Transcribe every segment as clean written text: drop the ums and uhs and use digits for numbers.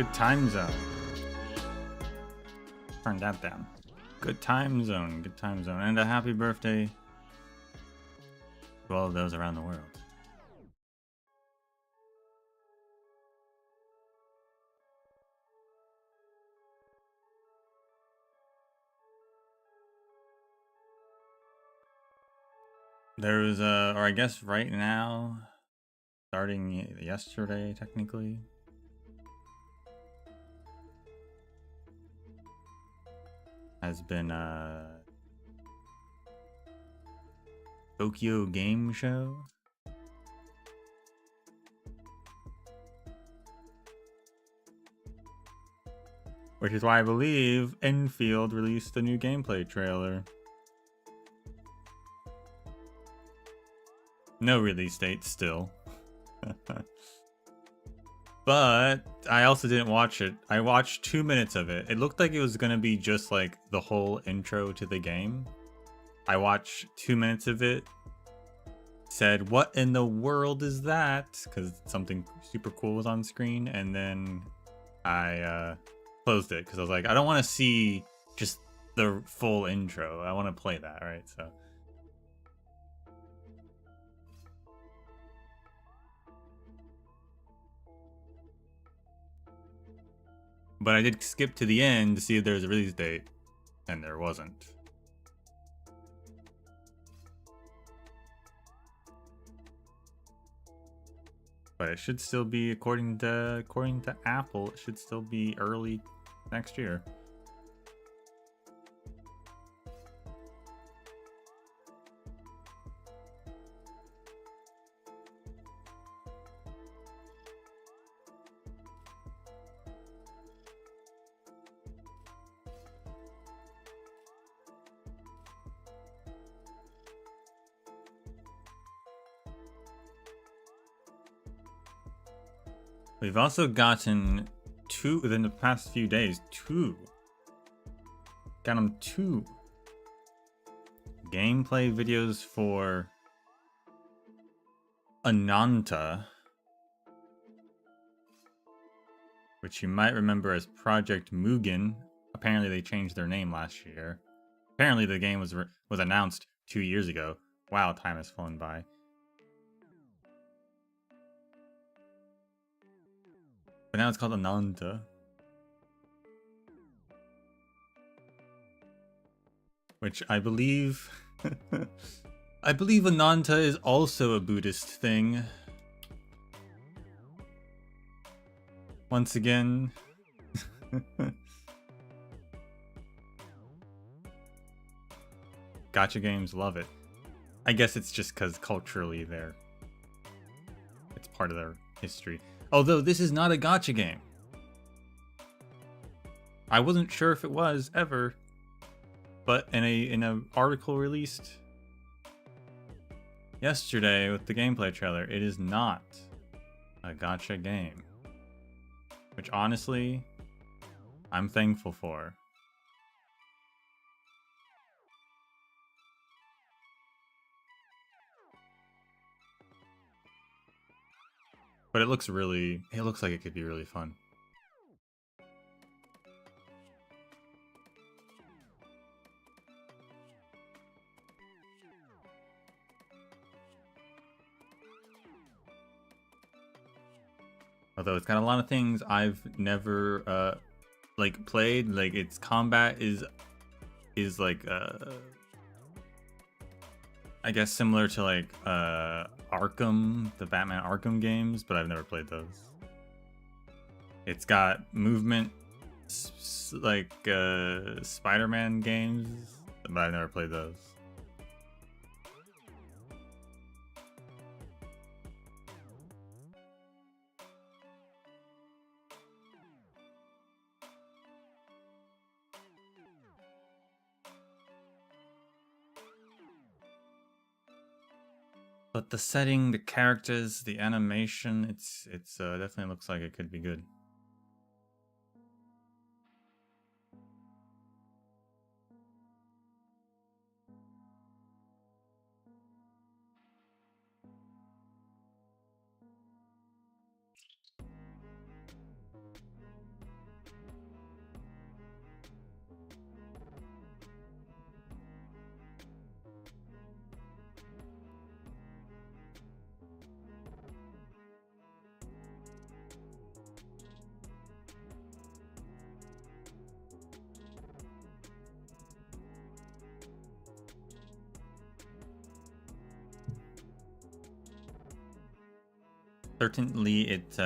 Good time zone. Turn that down. Good time zone. Good time zone. And a happy birthday to all of those around the world. There's or I guess right now, starting yesterday technically, has been Tokyo Game Show. Which is why I believe Enfield released a new gameplay trailer. No release date still. But I also didn't watch it. I watched 2 minutes of it. It looked like it was going to be just like the whole intro to the game. I watched 2 minutes of it. Said, what in the world is that? Because something super cool was on screen. And then I closed it because I was like, I don't want to see just the full intro. I want to play that, right? So. But I did skip to the end to see if there was a release date, and there wasn't. But it should still be, according to Apple, it should still be early next year. We've also gotten two, within the past few days, got them two gameplay videos for Ananta, which you might remember as Project Mugen. Apparently they changed their name last year. Apparently the game was announced 2 years ago. Wow, time has flown by. But now it's called Ananta. Which I believe... I believe Ananta is also a Buddhist thing. Once again... Gacha games love it. I guess it's just because culturally it's part of their history. Although this is not a gacha game. I wasn't sure if it was ever, but in a article released yesterday with the gameplay trailer, it is not a gacha game. Which honestly, I'm thankful for. But it looks like it could be really fun. Although it's got a lot of things I've never like played. Like its combat is like I guess similar to like Arkham, the Batman Arkham games, but I've never played those. It's got movement like Spider-Man games, but I've never played those. But the setting, the characters, the animation, it's definitely looks like it could be good. Certainly, it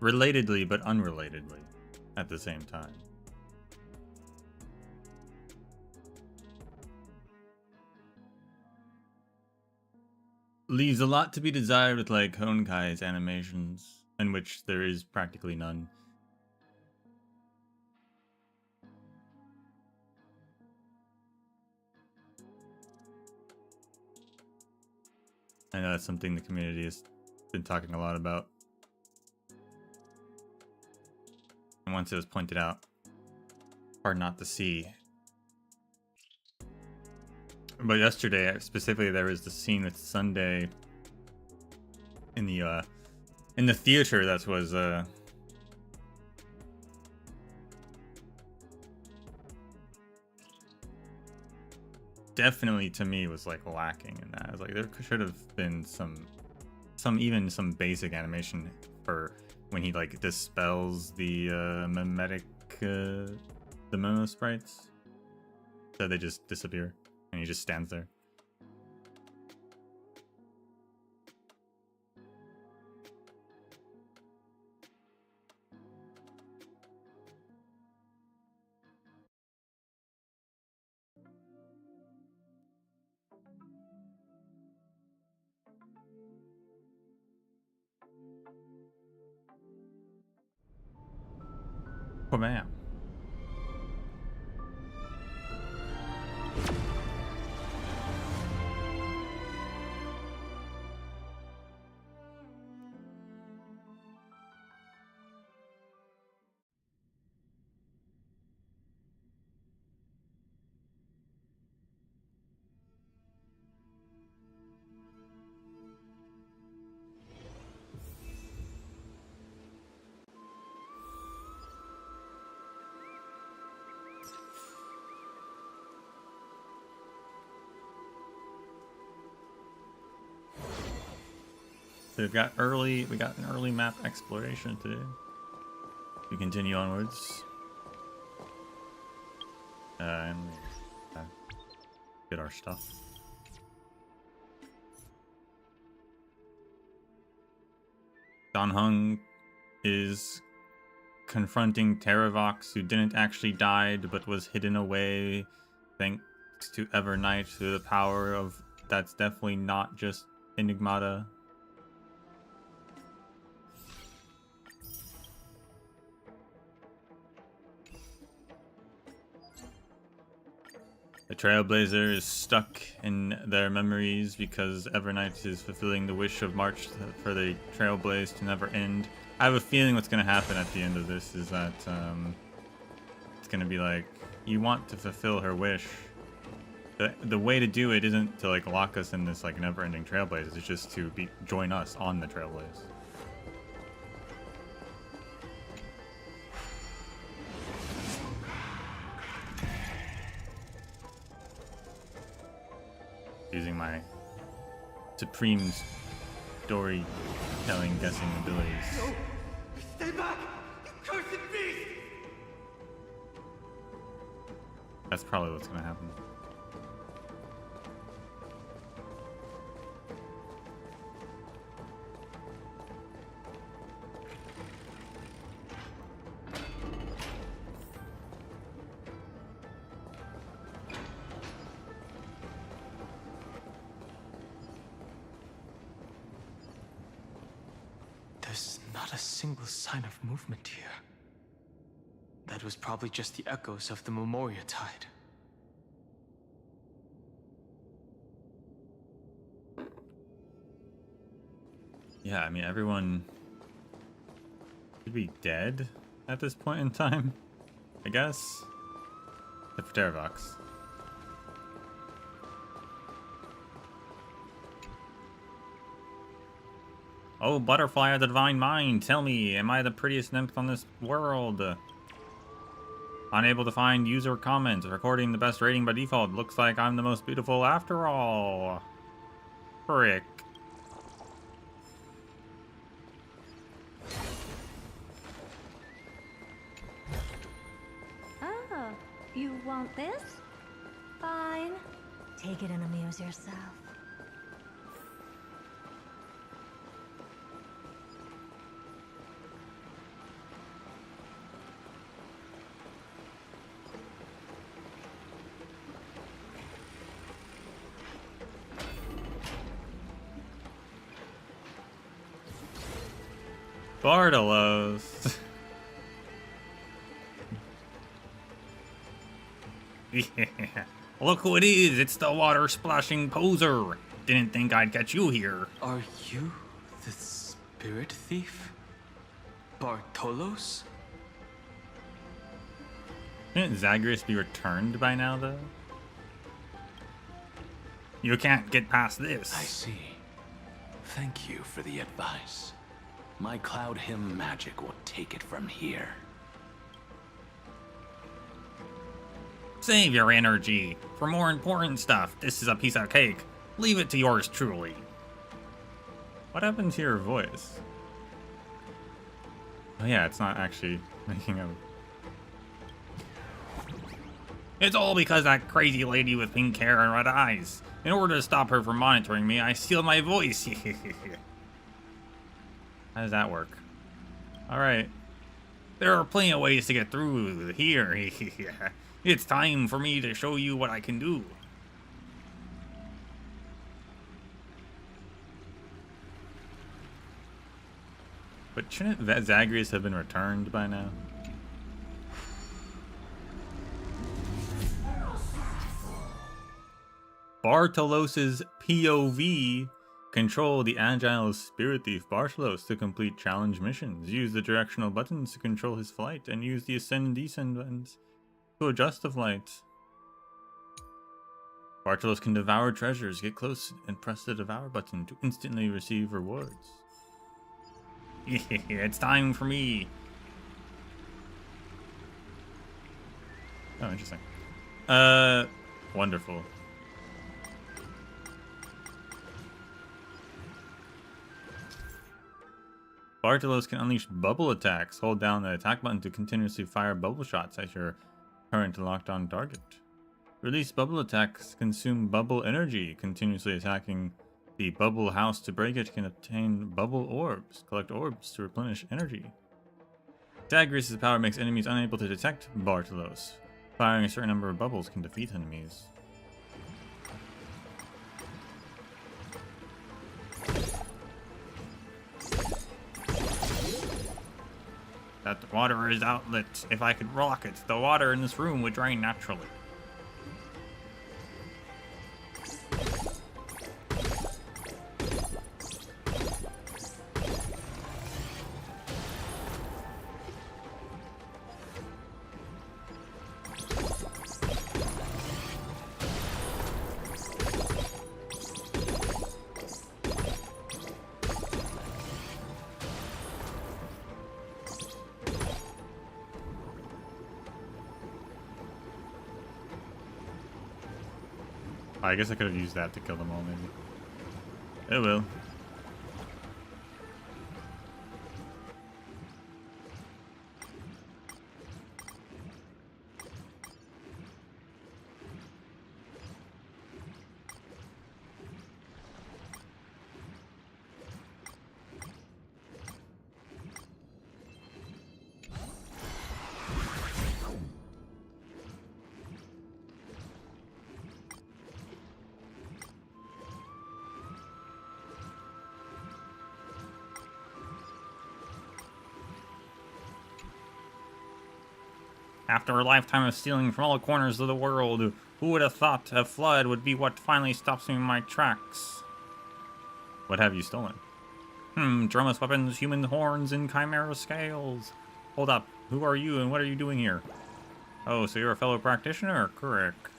relatedly but unrelatedly at the same time. Leaves a lot to be desired with like Honkai's animations, in which there is practically none. I know that's something the community has been talking a lot about. And once it was pointed out, hard not to see. But yesterday, specifically, there was the scene with Sunday in the theater that was definitely, to me, was like lacking in that. I was like, there should have been some basic animation for when he like dispels the memetic the memo sprites, so they just disappear and he just stands there. Oh man. So we got an early map exploration today. We continue onwards. And get our stuff. Don Hung is confronting Terravox, who didn't actually die but was hidden away thanks to Evernight through the power of that's definitely not just Enigmata. The Trailblazer is stuck in their memories because Evernight is fulfilling the wish of March for the Trailblaze to never end. I have a feeling what's going to happen at the end of this is that it's going to be like, you want to fulfill her wish. The way to do it isn't to like lock us in this like never-ending Trailblaze, it's just to join us on the Trailblaze. Using my supreme storytelling guessing abilities. No! Stay back! You cursed beast! That's probably what's gonna happen. There's not a single sign of movement here. That was probably just the echoes of the Memoria Tide. Yeah, I mean, everyone should be dead at this point in time, I guess. Except for Terravox. Oh, Butterfly of the Divine Mind, tell me, am I the prettiest nymph on this world? Unable to find user comments, recording the best rating by default. Looks like I'm the most beautiful after all. Frick. Oh, you want this? Fine. Take it and amuse yourself. Bartolos. Yeah. Look who it is. It's the water splashing poser. Didn't think I'd catch you here. Are you the spirit thief? Bartolos? Shouldn't Zagreus be returned by now, though? You can't get past this. I see. Thank you for the advice. My cloud hymn magic will take it from here. Save your energy for more important stuff. This is a piece of cake. Leave it to yours truly. What happened to your voice? Oh yeah, it's not actually making a... It's all because that crazy lady with pink hair and red eyes. In order to stop her from monitoring me, I steal my voice. How does that work? Alright. There are plenty of ways to get through here. It's time for me to show you what I can do. But shouldn't that Zagreus have been returned by now? Bartolos's POV. Control the agile spirit thief Bartolos to complete challenge missions. Use the directional buttons to control his flight, and use the ascend and descend buttons to adjust the flight. Bartolos can devour treasures. Get close and press the devour button to instantly receive rewards. Yeah, it's time for me. Oh, interesting. Wonderful. Bartolos can unleash bubble attacks. Hold down the attack button to continuously fire bubble shots at your current locked on target. Release bubble attacks consume bubble energy. Continuously attacking the bubble house to break it can obtain bubble orbs. Collect orbs to replenish energy. Zagreus' power makes enemies unable to detect Bartolos. Firing a certain number of bubbles can defeat enemies. That water is outlet. If I could rock it, the water in this room would drain naturally. I guess I could have used that to kill them all, maybe. It will. After a lifetime of stealing from all corners of the world, who would have thought a flood would be what finally stops me in my tracks? What have you stolen? Drumless weapons, human horns, and chimera scales. Hold up, who are you and what are you doing here? Oh, so you're a fellow practitioner? Correct.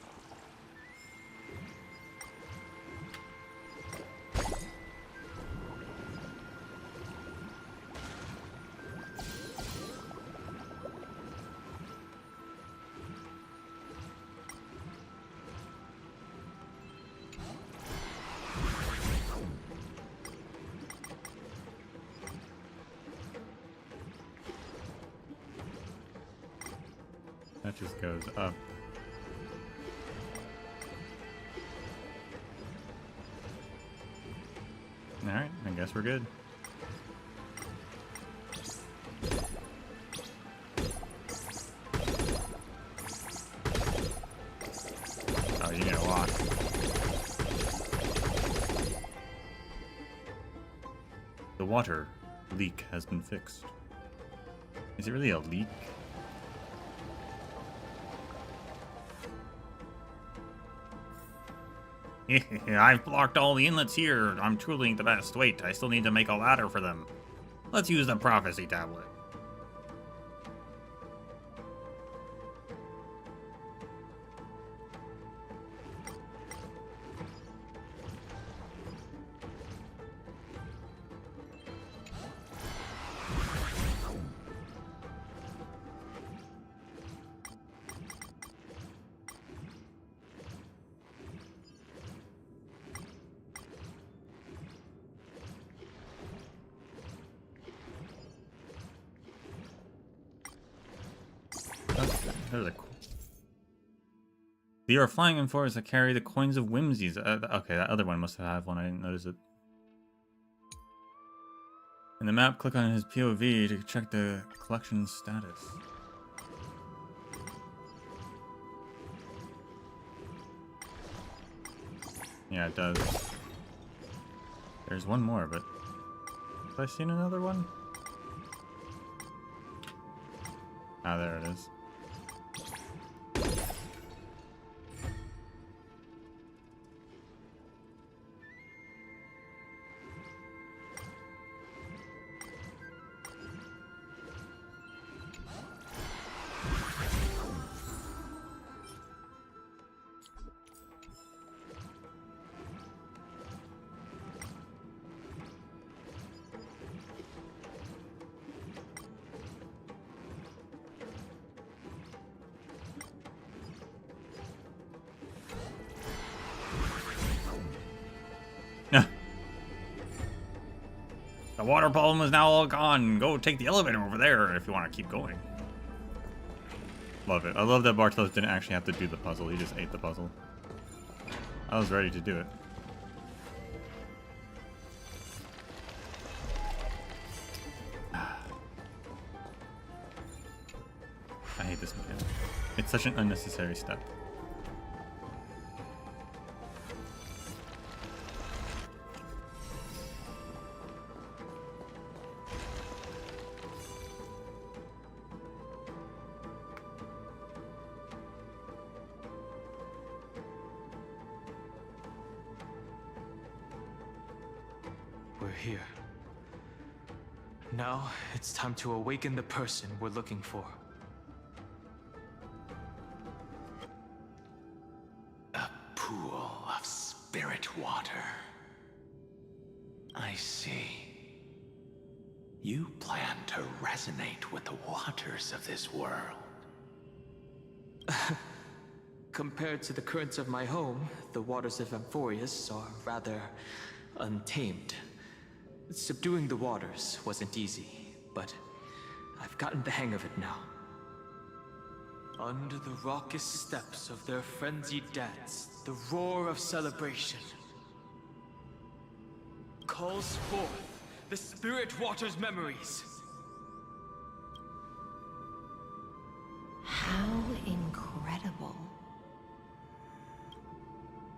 That just goes up. Alright, I guess we're good. Oh, you need a lot. The water. Leak has been fixed. Is it really a leak? I've blocked all the inlets here. I'm truly the best. Wait, I still need to make a ladder for them. Let's use the prophecy tablet. There's a. You are flying in forest that carry the coins of whimsies. Okay, that other one must have one. I didn't notice it. In the map, click on his POV to check the collection status. Yeah, it does. There's one more, but have I seen another one? Ah, there it is. The water problem is now all gone. Go take the elevator over there if you want to keep going. Love it. I love that Bartos didn't actually have to do the puzzle. He just ate the puzzle. I was ready to do it. I hate this mechanic. It's such an unnecessary step. We're here. Now, it's time to awaken the person we're looking for. A pool of spirit water. I see. You plan to resonate with the waters of this world. Compared to the currents of my home, the waters of Amphorius are rather untamed. Subduing the waters wasn't easy, but I've gotten the hang of it now. Under the raucous steps of their frenzied dance, the roar of celebration calls forth the spirit water's memories. How incredible.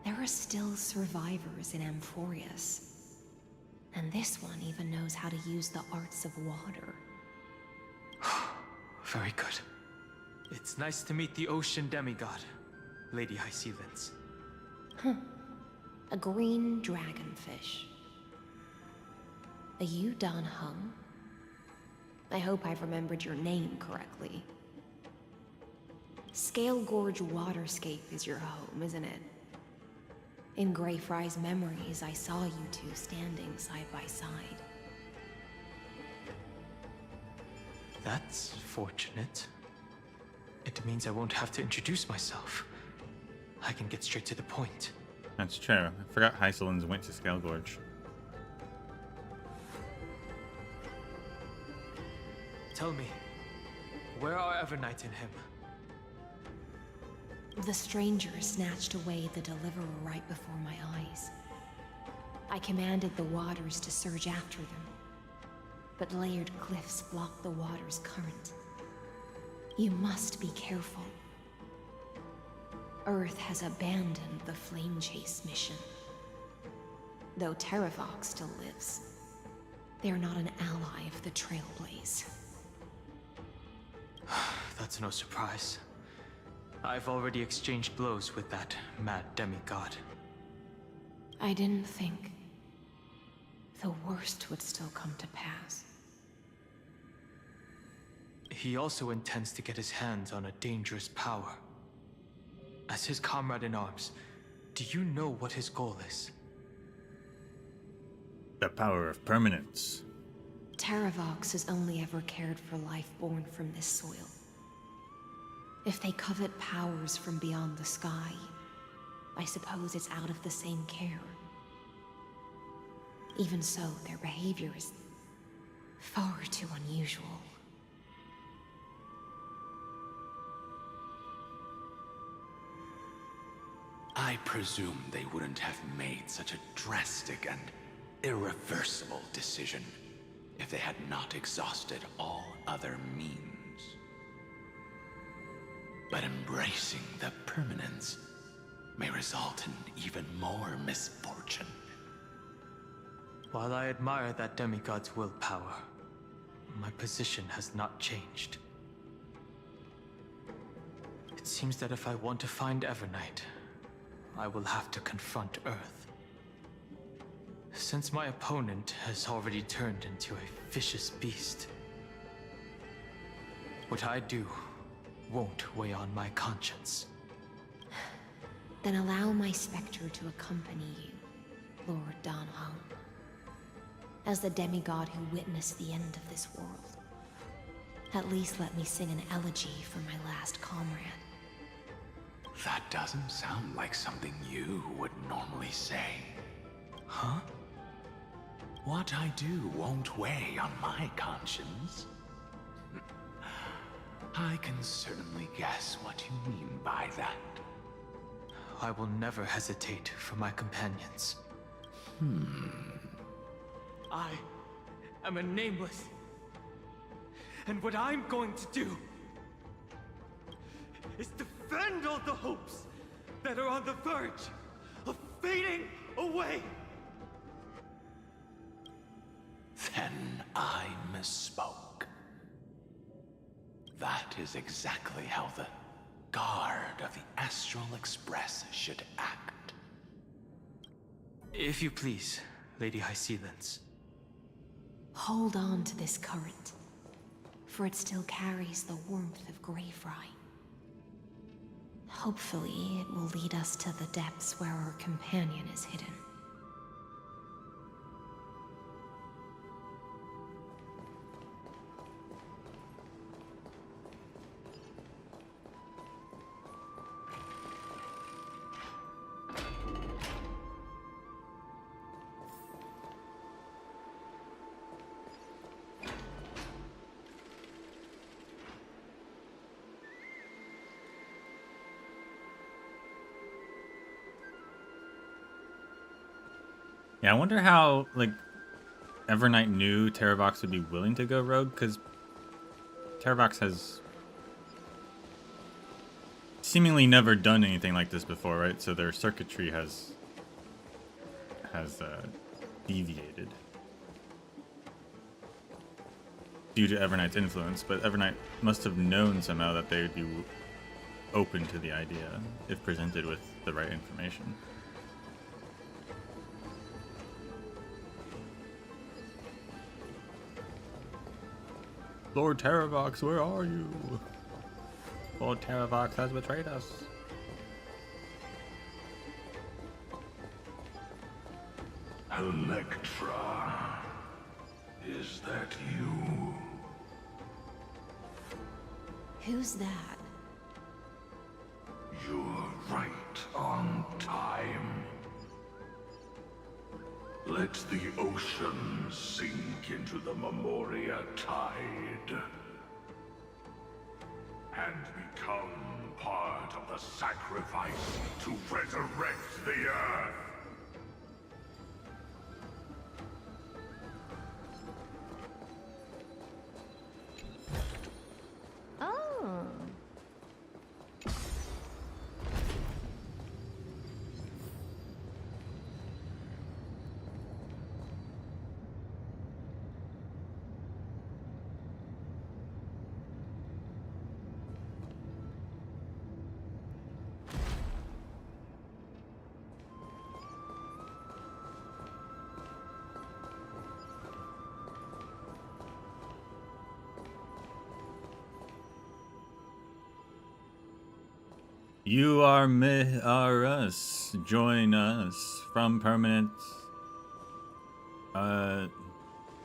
There are still survivors in Amphorius. And this one even knows how to use the arts of water. Very good. It's nice to meet the ocean demigod, Lady High Sealands. A green dragonfish. A Yudon Hung? I hope I've remembered your name correctly. Scale Gorge Waterscape is your home, isn't it? In Greyfry's memories, I saw you two standing side by side. That's fortunate. It means I won't have to introduce myself. I can get straight to the point. That's true. I forgot Hysolins went to Scale Gorge. Tell me, where are Evernight and him? The stranger snatched away the deliverer right before my eyes. I commanded the waters to surge after them, but layered cliffs blocked the water's current. You must be careful. Earth has abandoned the Flame Chase mission. Though Terravox still lives, They're not an ally of the Trailblaze. That's no surprise. I've already exchanged blows with that mad demigod. I didn't think the worst would still come to pass. He also intends to get his hands on a dangerous power. As his comrade in arms, do you know what his goal is? The power of permanence. Terravox has only ever cared for life born from this soil. If they covet powers from beyond the sky, I suppose it's out of the same care. Even so, their behavior is far too unusual. I presume they wouldn't have made such a drastic and irreversible decision if they had not exhausted all other means. But embracing the permanence may result in even more misfortune. While I admire that demigod's willpower, my position has not changed. It seems that if I want to find Evernight, I will have to confront Earth. Since my opponent has already turned into a vicious beast, what I do won't weigh on my conscience. Then allow my specter to accompany you, Lord Donholm. As the demigod who witnessed the end of this world, at least let me sing an elegy for my last comrade. That doesn't sound like something you would normally say. Huh? What I do won't weigh on my conscience. I can certainly guess what you mean by that. I will never hesitate for my companions. I am a nameless. And what I'm going to do is defend all the hopes that are on the verge of fading away. Then I misspoke. That is exactly how the guard of the Astral Express should act. If you please, Lady Hysealence. Hold on to this current, for it still carries the warmth of Graveri. Hopefully, it will lead us to the depths where our companion is hidden. Yeah, I wonder how, like, Evernight knew Terravox would be willing to go rogue, because Terravox has seemingly never done anything like this before, right? So their circuitry has deviated due to Evernight's influence, but Evernight must have known somehow that they would be open to the idea if presented with the right information. Lord Terravox, where are you? Lord Terravox has betrayed us. Electra, is that you? Who's that? You're right on time. Let the ocean sink into the Memoria tide and become part of the sacrifice to resurrect the Earth. Oh. You are us. Join us from permanent.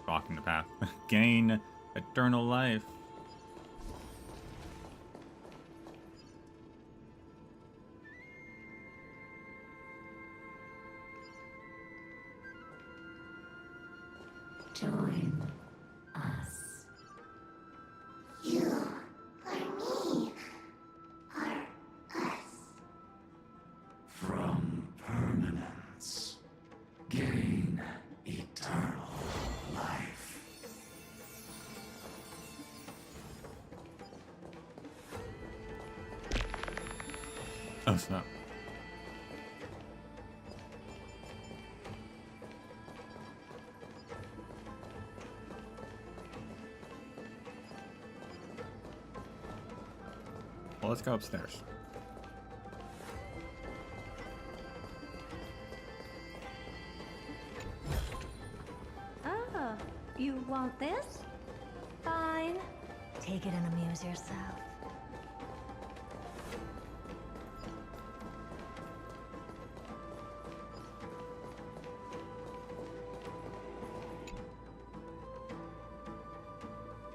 Walking the path. Gain eternal life. Join us. You or me or us. From permanence, gain eternal life. Oh, snap. Well, let's go upstairs. Oh, you want this? Fine. Take it and amuse yourself.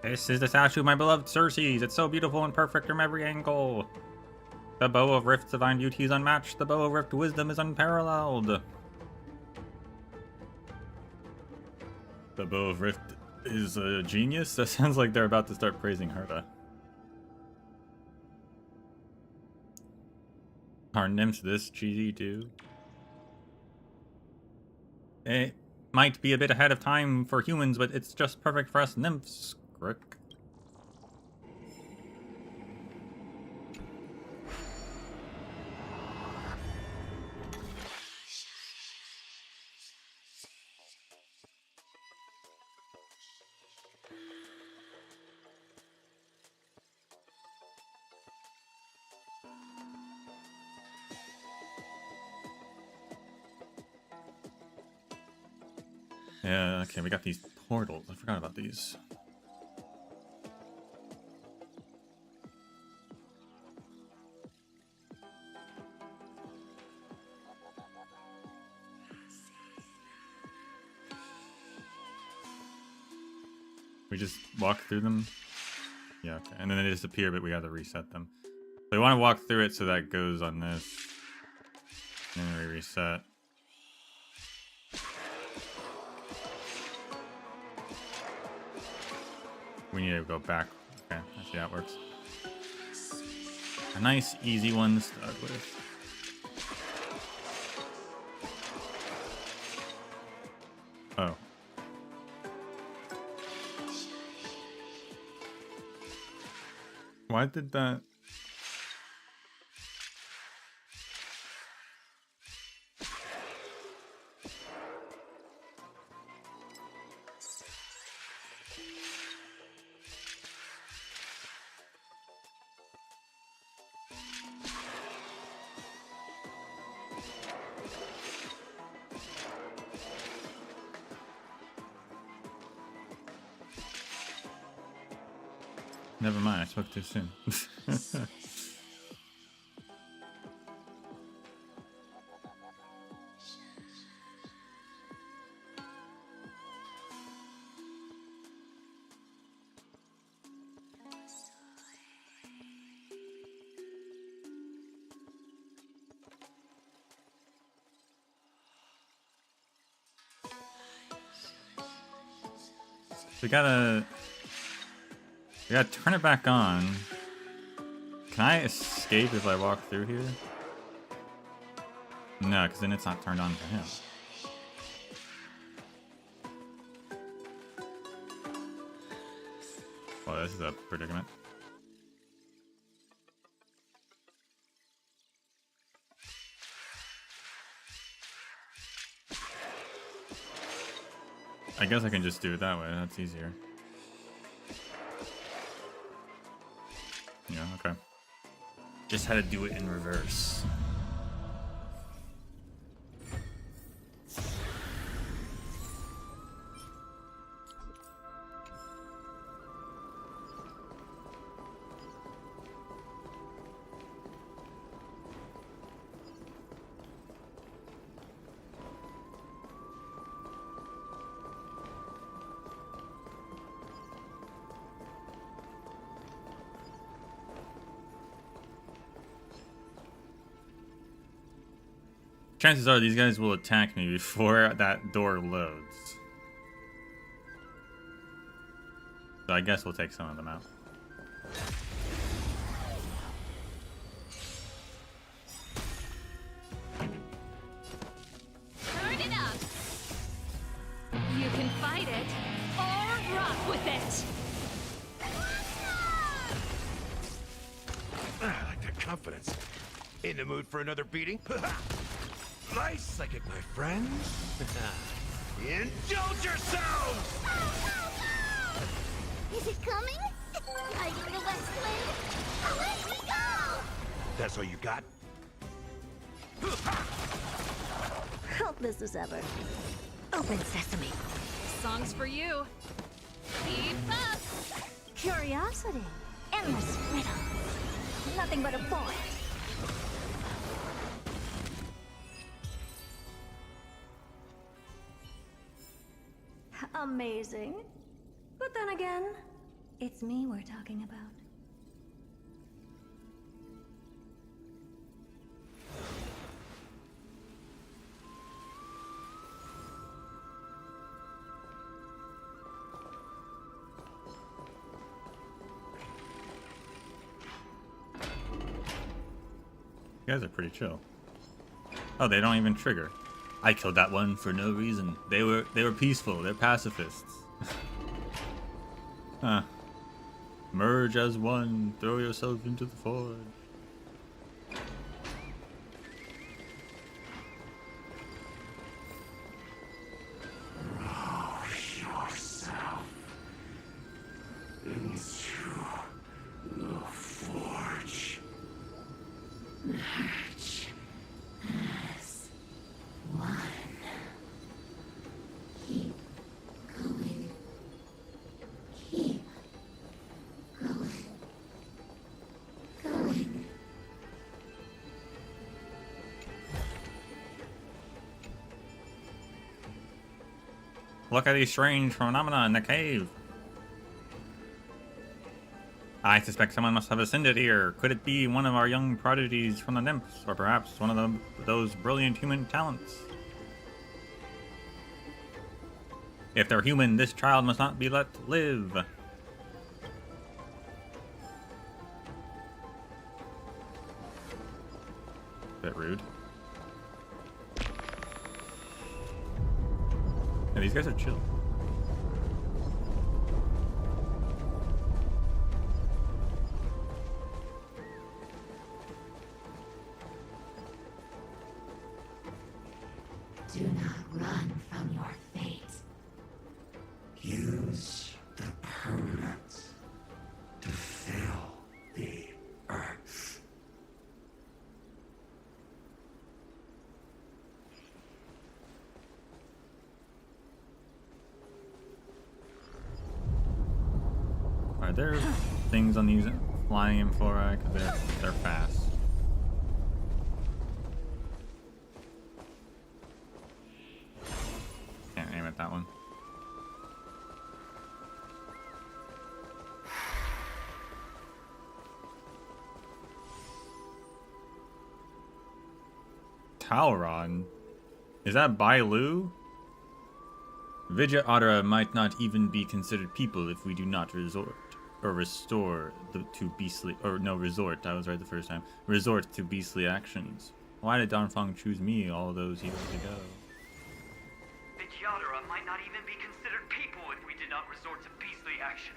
This is the statue of my beloved Circes. It's so beautiful and perfect from every angle. The bow of Rift's divine beauty is unmatched. The bow of Rift wisdom is unparalleled. The bow of Rift is a genius? That sounds like they're about to start praising Herta. Are nymphs this cheesy too? It might be a bit ahead of time for humans, but it's just perfect for us nymphs. Crick. Yeah, okay, we got these portals. I forgot about these. We just walk through them? Yeah, okay. And then they disappear, but we gotta reset them. So we want to walk through it so that goes on this. And then we reset. We need to go back. Okay, I see how it works. A nice, easy one to start with. Oh. Why did that... Never mind, I spoke too soon. We gotta turn it back on. Can I escape if I walk through here? No, because then it's not turned on for him. Well, this is a predicament. I guess I can just do it that way. That's easier. Yeah, okay. Just had to do it in reverse. chances are these guys will attack me before that door loads. So I guess we'll take some of them out. Turn it up! You can fight it, or rock with it! I like that confidence. In the mood for another beating? Nice psychic, my friends. Indulge yourselves! Is it coming? Are you the West Wind? Away we go! That's all you got? Hopeless as ever. Open sesame. Song's for you. Keep up! Curiosity. Endless riddles. Nothing but a point. Amazing. But then again, it's me we're talking about. You guys are pretty chill. Oh, they don't even trigger. I killed that one for no reason. They were peaceful. They're pacifists. Huh. Merge as one. Throw yourself into the forge. Yourself into the forge. Match as one. Keep going. Keep going. Going. Look at these strange phenomena in the cave. I suspect someone must have ascended here. Could it be one of our young prodigies from the nymphs, or perhaps one of those brilliant human talents? If they're human, this child must not be let live. Bit rude. Yeah, these guys are chill. Do not run from your fate. Use the permanence to fill the earth. Are there things on these flying amphora? Because they're fast. Can't aim at that one. Talron? Is that Bailu? Vidya Adara might not even be considered people if we do not resort or restore to beastly, or no, resort, I was right the first time, resort to beastly actions. Why did Donfang choose me all those years ago? Vidyadhara might not even be considered people if we did not resort to beastly actions.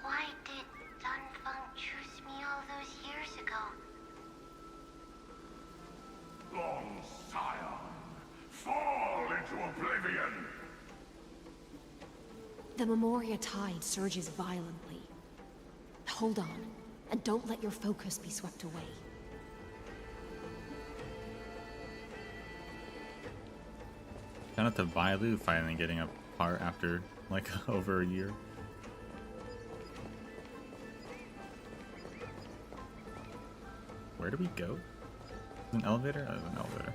Why did Dunfeng choose me all those years ago? Long Scion, fall into oblivion! The Memoria tide surges violently. Hold on, and don't let your focus be swept away. Shout out to Bailu finally getting a part after like over a year. Where do we go? An elevator? Oh, an elevator.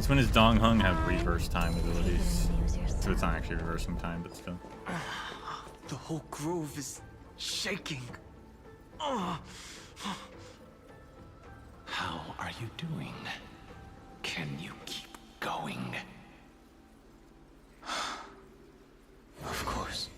It's when his Dong Hung have reverse time abilities. So it's not actually reversing time, but still. The whole grove is shaking. How are you doing? Can you keep going? Of course.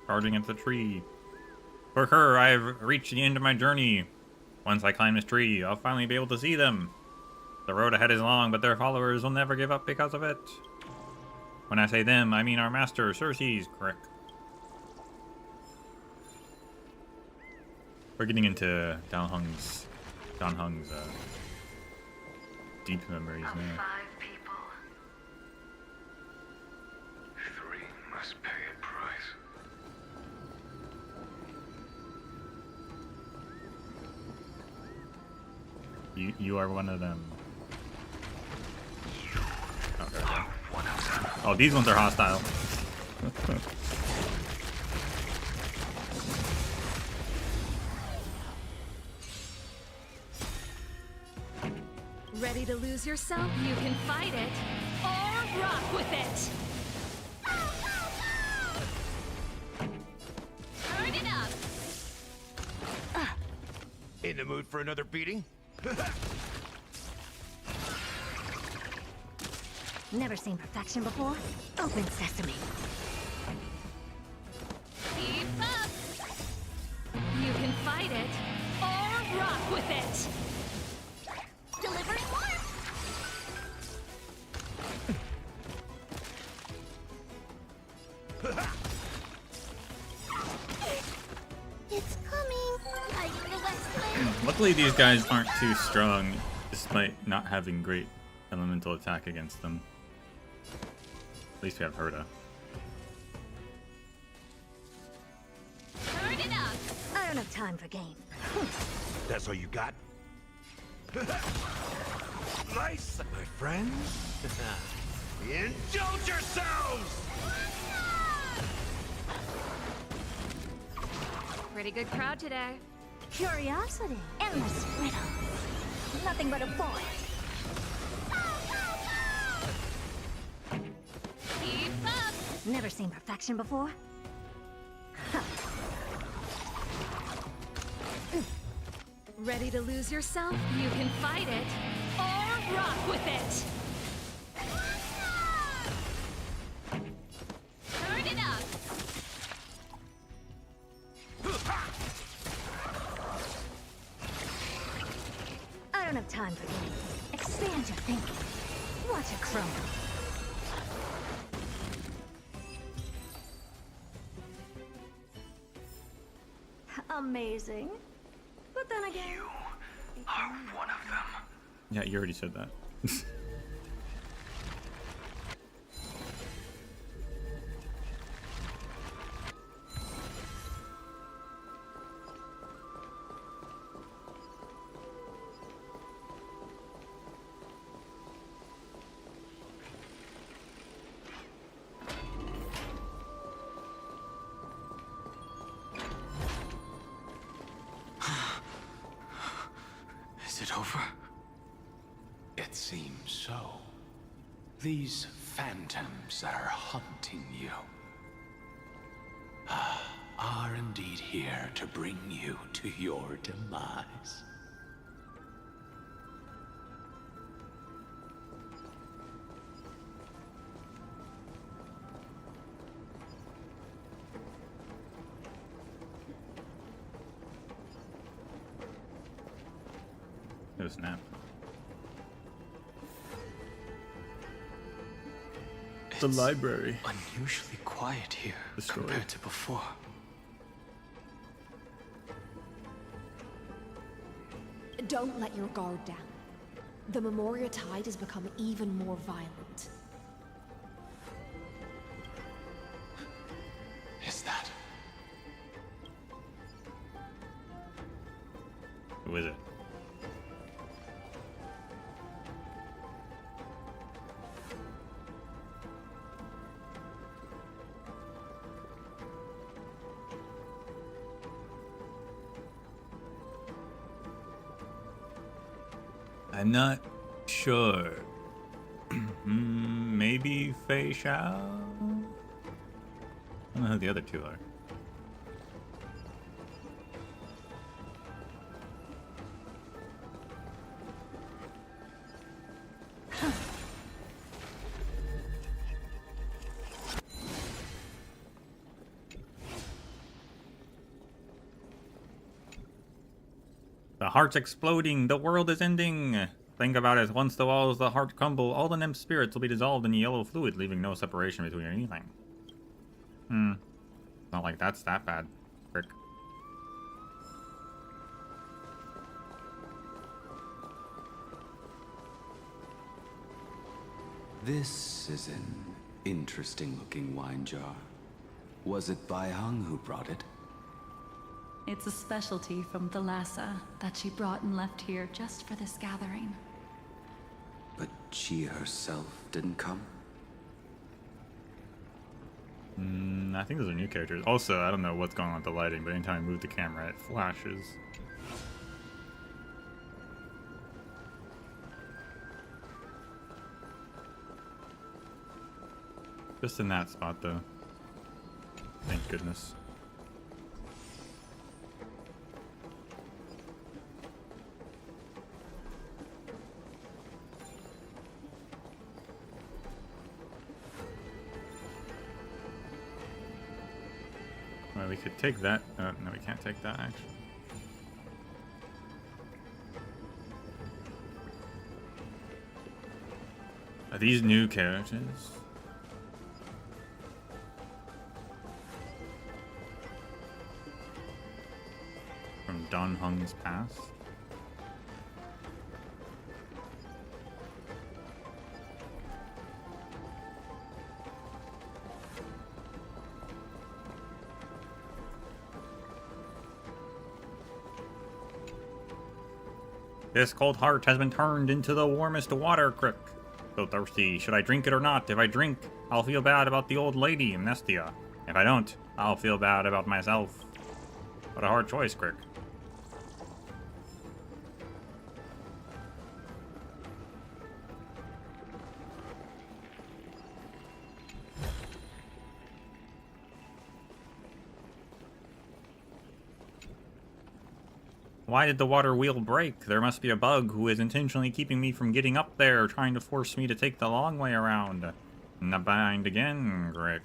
Charging at the tree. For her, I have reached the end of my journey. Once I climb this tree, I'll finally be able to see them. The road ahead is long, but their followers will never give up because of it. When I say them, I mean our master, Cersei's, correct. We're getting into Don Hung's deep memories now. 5 people. 3 must pay a price. You are one of them. Okay. One of them. Oh, these ones are hostile. Ready to lose yourself? You can fight it or rock with it. Turn it up. In the mood for another beating? Never seen perfection before? Open sesame. Keep up. You can fight it or rock with it. Delivering more! It's coming! Hiding the west wind! Luckily, these guys aren't too strong, despite not having great elemental attack against them. At least we have Herta. Turn it up. I don't have time for games. That's all you got? Nice, my friends. Indulge yourselves! Pretty good crowd today. Curiosity. Endless riddles. Nothing but a void. Keep up. Never seen perfection before? Ready to lose yourself? You can fight it or rock with it. Turn it up. I don't have time for games. Expand your thinking. Watch it crumble. Amazing. But then again... You are one of them. Yeah, you already said that. Is it over? It seems so. These phantoms that are haunting you are indeed here to bring you to your demise. It was snap. The It's library. unusually quiet here The story. compared to before. Don't let your guard down. The Memoria tide has become even more violent. Who is it? I'm not sure. Maybe Fei Shao? I don't know who the other two are. The heart's exploding. The world is ending. Think about it. Once the walls of the heart crumble, all the nymph spirits will be dissolved in yellow fluid, leaving no separation between anything. Not like that's that bad. Frick. This is an interesting-looking wine jar. Was it Bai Hung who brought it? It's a specialty from Thalassa that she brought and left here just for this gathering. But she herself didn't come? I think those are new characters. Also, I don't know what's going on with the lighting, but anytime I move the camera, it flashes. Just in that spot, though. Thank goodness. Well, we could take that. No, we can't take that, actually. Are these new characters? From Don Hung's past? This cold heart has been turned into the warmest water, Crick. So thirsty. Should I drink it or not? If I drink, I'll feel bad about the old lady, Amnestia. If I don't, I'll feel bad about myself. What a hard choice, Crick. Why did the water wheel break? There must be a bug who is intentionally keeping me from getting up there, trying to force me to take the long way around. In the bind again, Crick.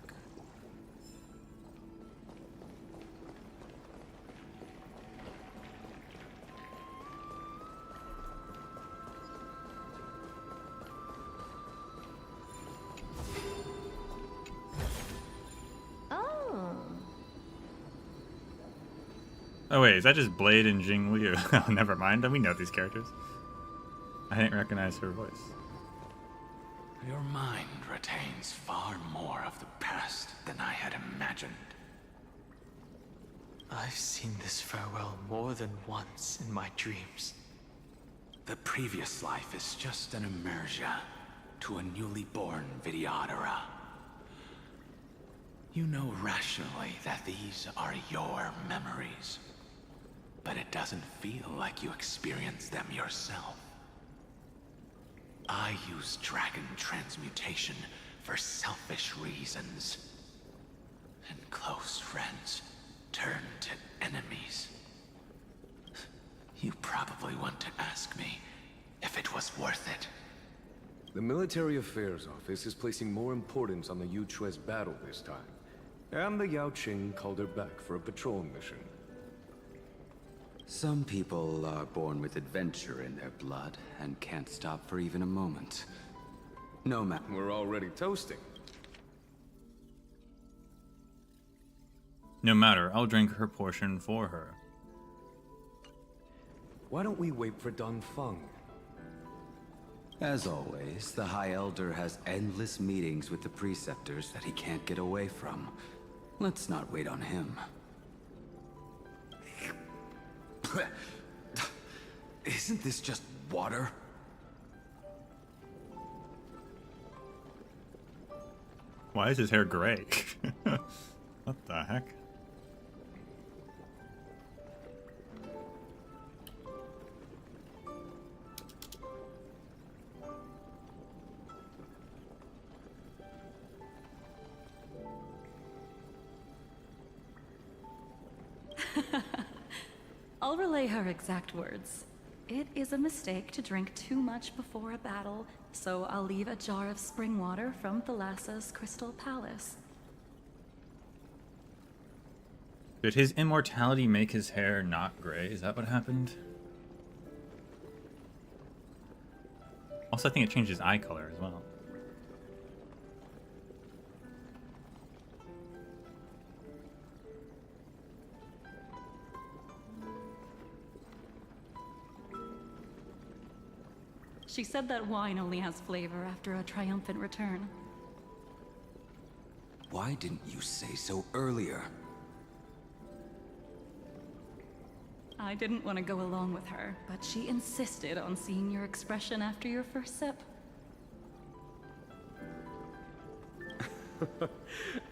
Oh wait, is that just Blade and Jing Liu? Oh, never mind. We know these characters. I didn't recognize her voice. Your mind retains far more of the past than I had imagined. I've seen this farewell more than once in my dreams. The previous life is just an immersia to a newly born Vidyadhara. You know rationally that these are your memories, but it doesn't feel like you experienced them yourself. I use dragon transmutation for selfish reasons, and close friends turn to enemies. You probably want to ask me if it was worth it. The Military Affairs Office is placing more importance on the Yuchue's battle this time. And the Yao Qing called her back for a patrol mission. Some people are born with adventure in their blood and can't stop for even a moment. No matter. We're already toasting. No matter, I'll drink her portion for her. Why don't we wait for Dun Feng? As always, the High Elder has endless meetings with the Preceptors that he can't get away from. Let's not wait on him. Isn't this just water? Why is his hair gray? What the heck? I'll relay her exact words. It is a mistake to drink too much before a battle, so I'll leave a jar of spring water from Thalassa's Crystal Palace. Did his immortality make his hair not gray? Is that what happened? Also, I think it changed his eye color as well. She said that wine only has flavor after a triumphant return. Why didn't you say so earlier? I didn't want to go along with her, but she insisted on seeing your expression after your first sip.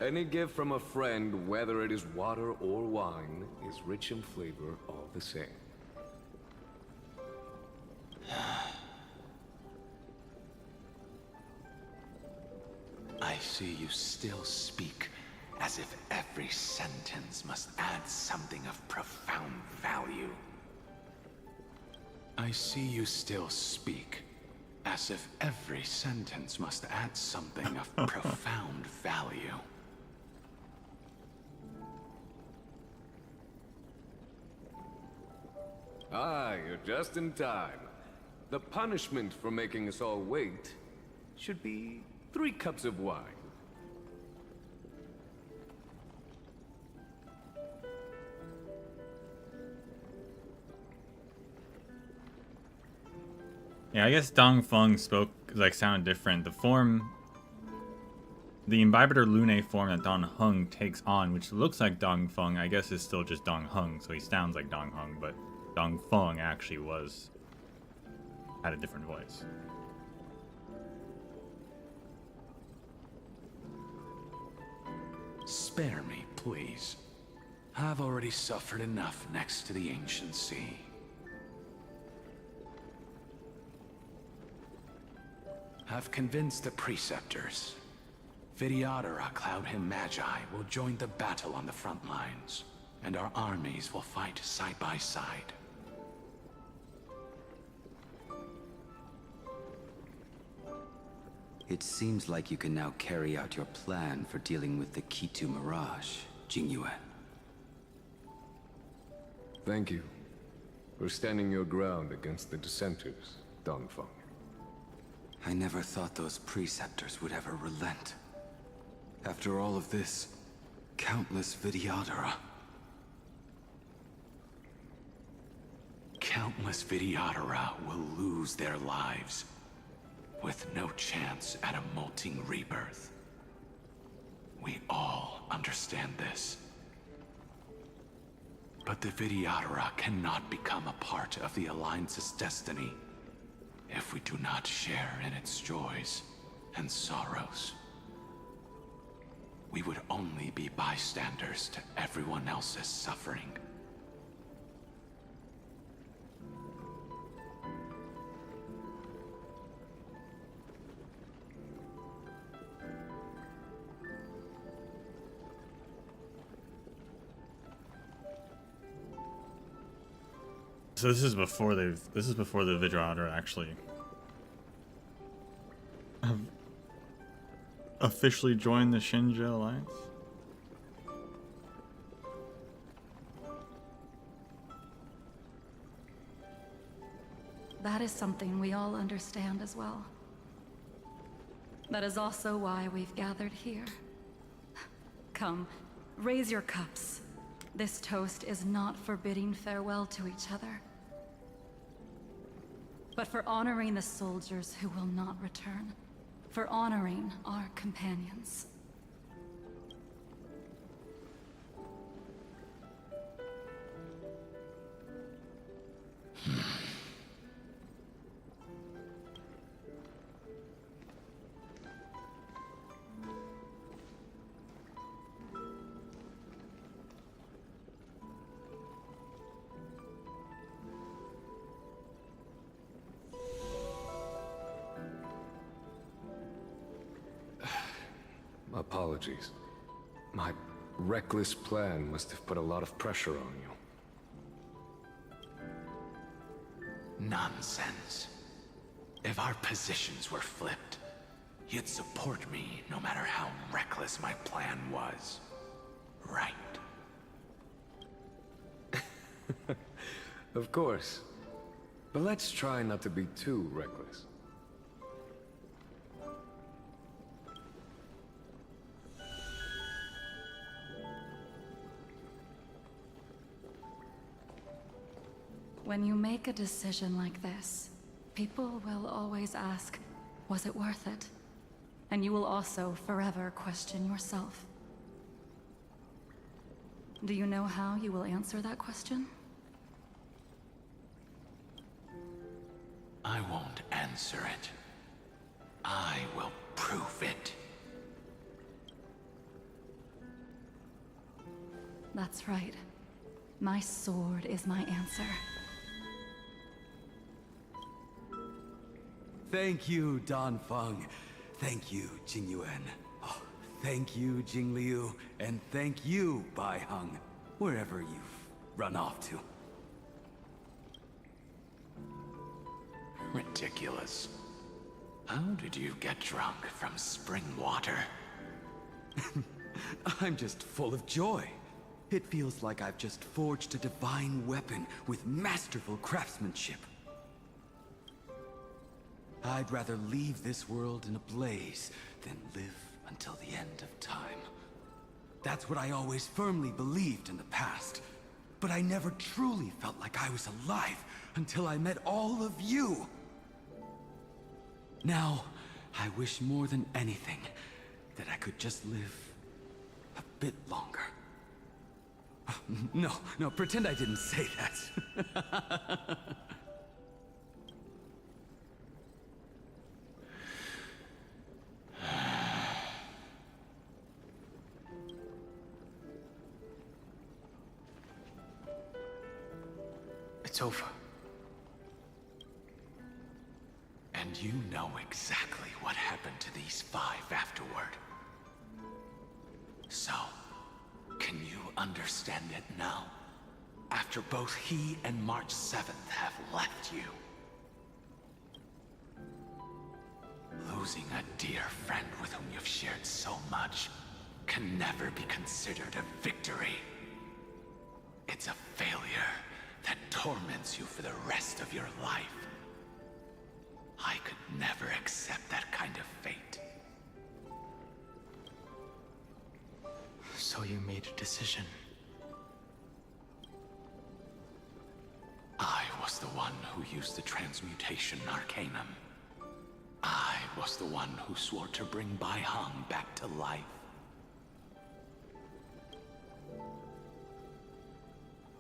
Any gift from a friend, whether it is water or wine, is rich in flavor all the same. I see you still speak as if every sentence must add something of profound value. I see you still speak as if every sentence must add something of profound value. Ah, you're just in time. The punishment for making us all wait should be 3 cups of wine. Yeah, I guess Dong Feng sounded different. The Imbibitor Lune form that Dong Heng takes on, which looks like Dong Feng, I guess is still just Dong Heng, so he sounds like Dong Heng, but Dong Feng actually had a different voice. Spare me, please. I've already suffered enough next to the ancient sea. I've convinced the preceptors. Vidyadhara, Cloud Him Magi, will join the battle on the front lines, and our armies will fight side by side. It seems like you can now carry out your plan for dealing with the Kitu Mirage, Jingyuan. Thank you for standing your ground against the dissenters, Dongfeng. I never thought those preceptors would ever relent. After all of this, countless Vidyadhara. Countless Vidyadhara will lose their lives, with no chance at a molting rebirth. We all understand this. But the Vidyadhara cannot become a part of the Alliance's destiny if we do not share in its joys and sorrows. We would only be bystanders to everyone else's suffering. So this is before the Vidyadhara actually have officially joined the Shinja Alliance. That is something we all understand as well. That is also why we've gathered here. Come, raise your cups. This toast is not for bidding farewell to each other, but for honoring the soldiers who will not return, for honoring our companions. Apologies. My reckless plan must have put a lot of pressure on you. Nonsense. If our positions were flipped, you'd support me no matter how reckless my plan was. Right? Of course. But let's try not to be too reckless. When you make a decision like this, people will always ask, was it worth it? And you will also forever question yourself. Do you know how you will answer that question? I won't answer it. I will prove it. That's right. My sword is my answer. Thank you, Dan Feng. Thank you, Jing Yuan. Oh, thank you, Jing Liu. And thank you, Bai Heng, wherever you've run off to. Ridiculous. How did you get drunk from spring water? I'm just full of joy. It feels like I've just forged a divine weapon with masterful craftsmanship. I'd rather leave this world in a blaze than live until the end of time. That's what I always firmly believed in the past. But I never truly felt like I was alive until I met all of you. Now, I wish more than anything that I could just live a bit longer. No, pretend I didn't say that. It's over. And you know exactly what happened to these 5 afterward. So, can you understand it now? After both he and March 7th have left you. Losing a dear friend with whom you've shared so much can never be considered a victory. It's a failure that torments you for the rest of your life. I could never accept that kind of fate. So you made a decision. I was the one who used the transmutation arcanum. I was the one who swore to bring Bai Heng back to life.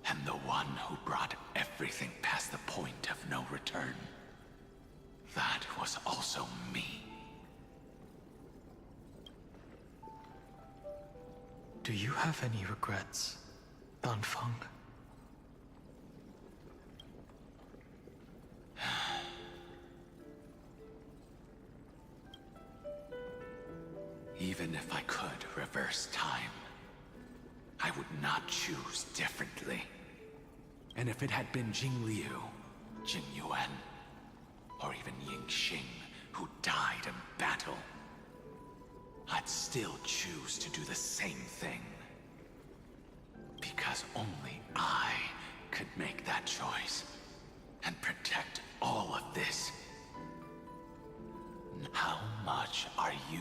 And the one who brought everything past the point of no return. That was also me. Do you have any regrets, Dan Feng? Even if I could reverse time, I would not choose differently. And if it had been Jing Liu, Jing Yuan, or even Ying Xing, who died in battle, I'd still choose to do the same thing. Because only I could make that choice and protect all of this. How much are you?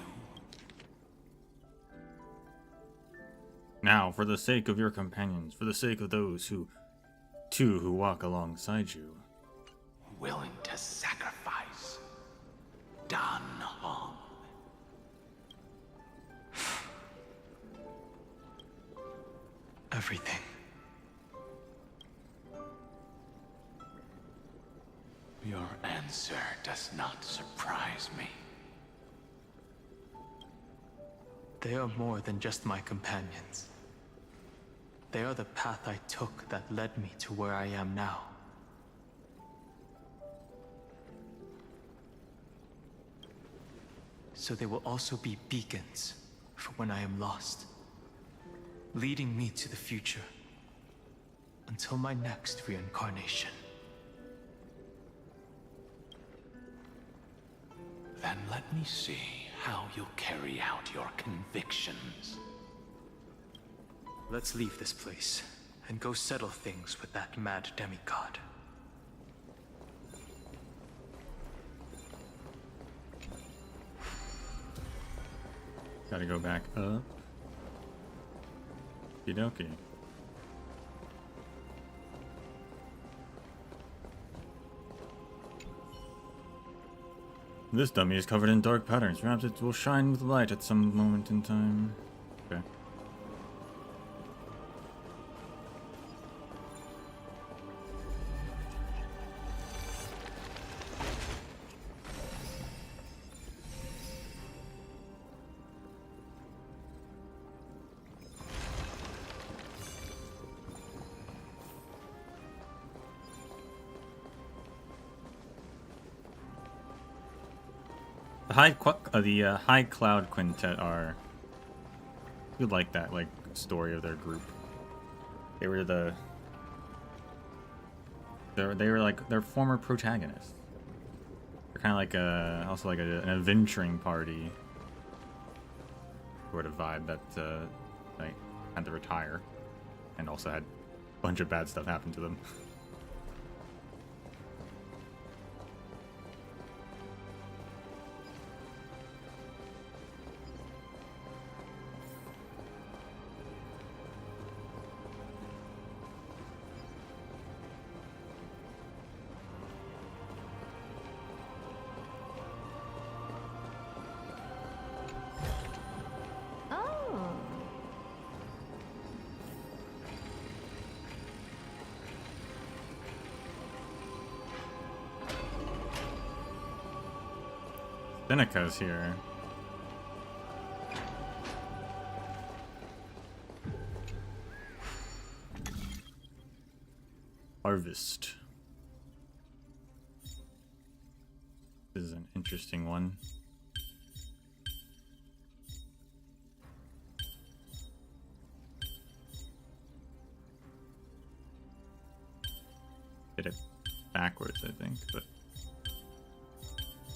Now, for the sake of your companions, for the sake of those who walk alongside you, Willing to sacrifice Dan Hong. Everything. Your answer does not surprise me. They are more than just my companions. They are the path I took that led me to where I am now. So they will also be beacons for when I am lost, leading me to the future until my next reincarnation. Then let me see how you'll carry out your convictions. Let's leave this place and go settle things with that mad demigod. Gotta go back up. Okie. This dummy is covered in dark patterns. Perhaps it will shine with light at some moment in time. Okay. The High Cloud Quintet are. You like that story of their group. They were they're former protagonists. They're kind of like also like an adventuring party sort of vibe that had to retire, and also had a bunch of bad stuff happen to them. Seneca's here. Harvest. This is an interesting one. Did it backwards, I think, but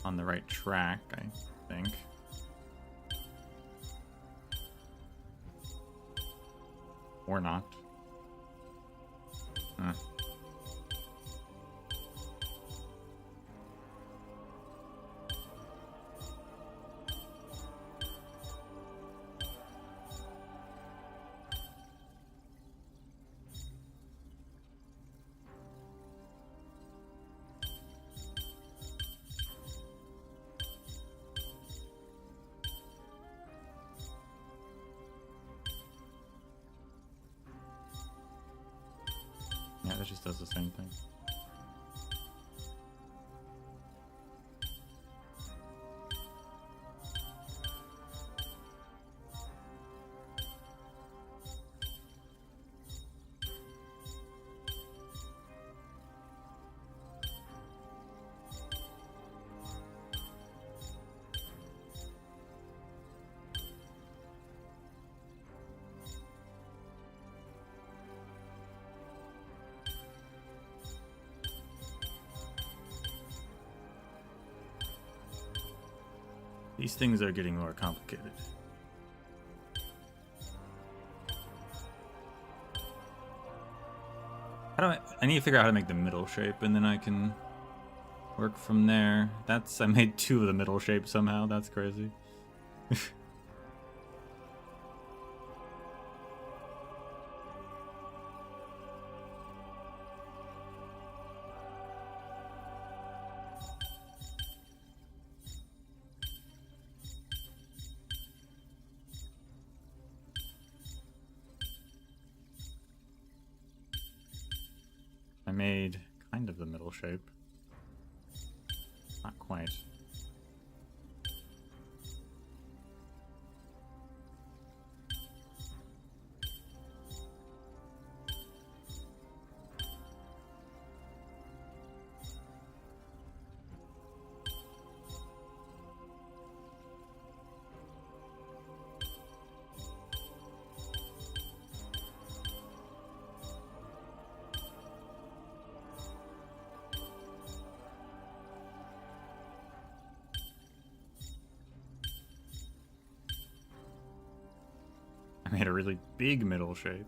on the right track, I think. Or not. Huh. Yeah, that just does the same thing. These things are getting more complicated. I need to figure out how to make the middle shape, and then I can work from there. I made 2 of the middle shape somehow. That's crazy. I made kind of the middle shape. Not quite. made a really big middle shape.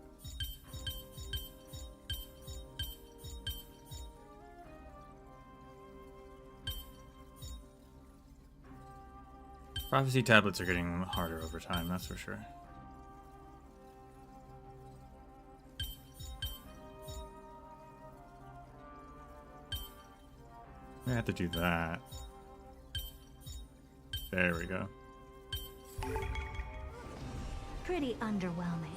Prophecy tablets are getting harder over time, that's for sure. I have to do that. There we go. Pretty underwhelming.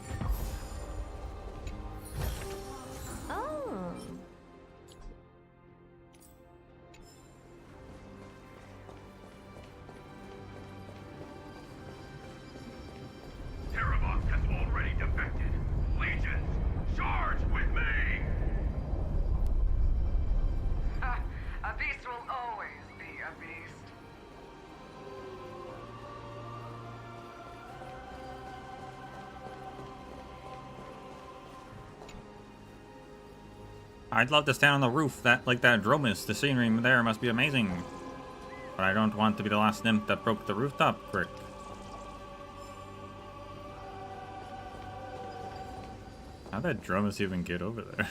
Oh. Terravox has already defected. Legions, charge with me! A beast will always be a beast. I'd love to stand on the roof like that Dromus. The scenery there must be amazing. But I don't want to be the last nymph that broke the rooftop brick. How'd that Dromus even get over there?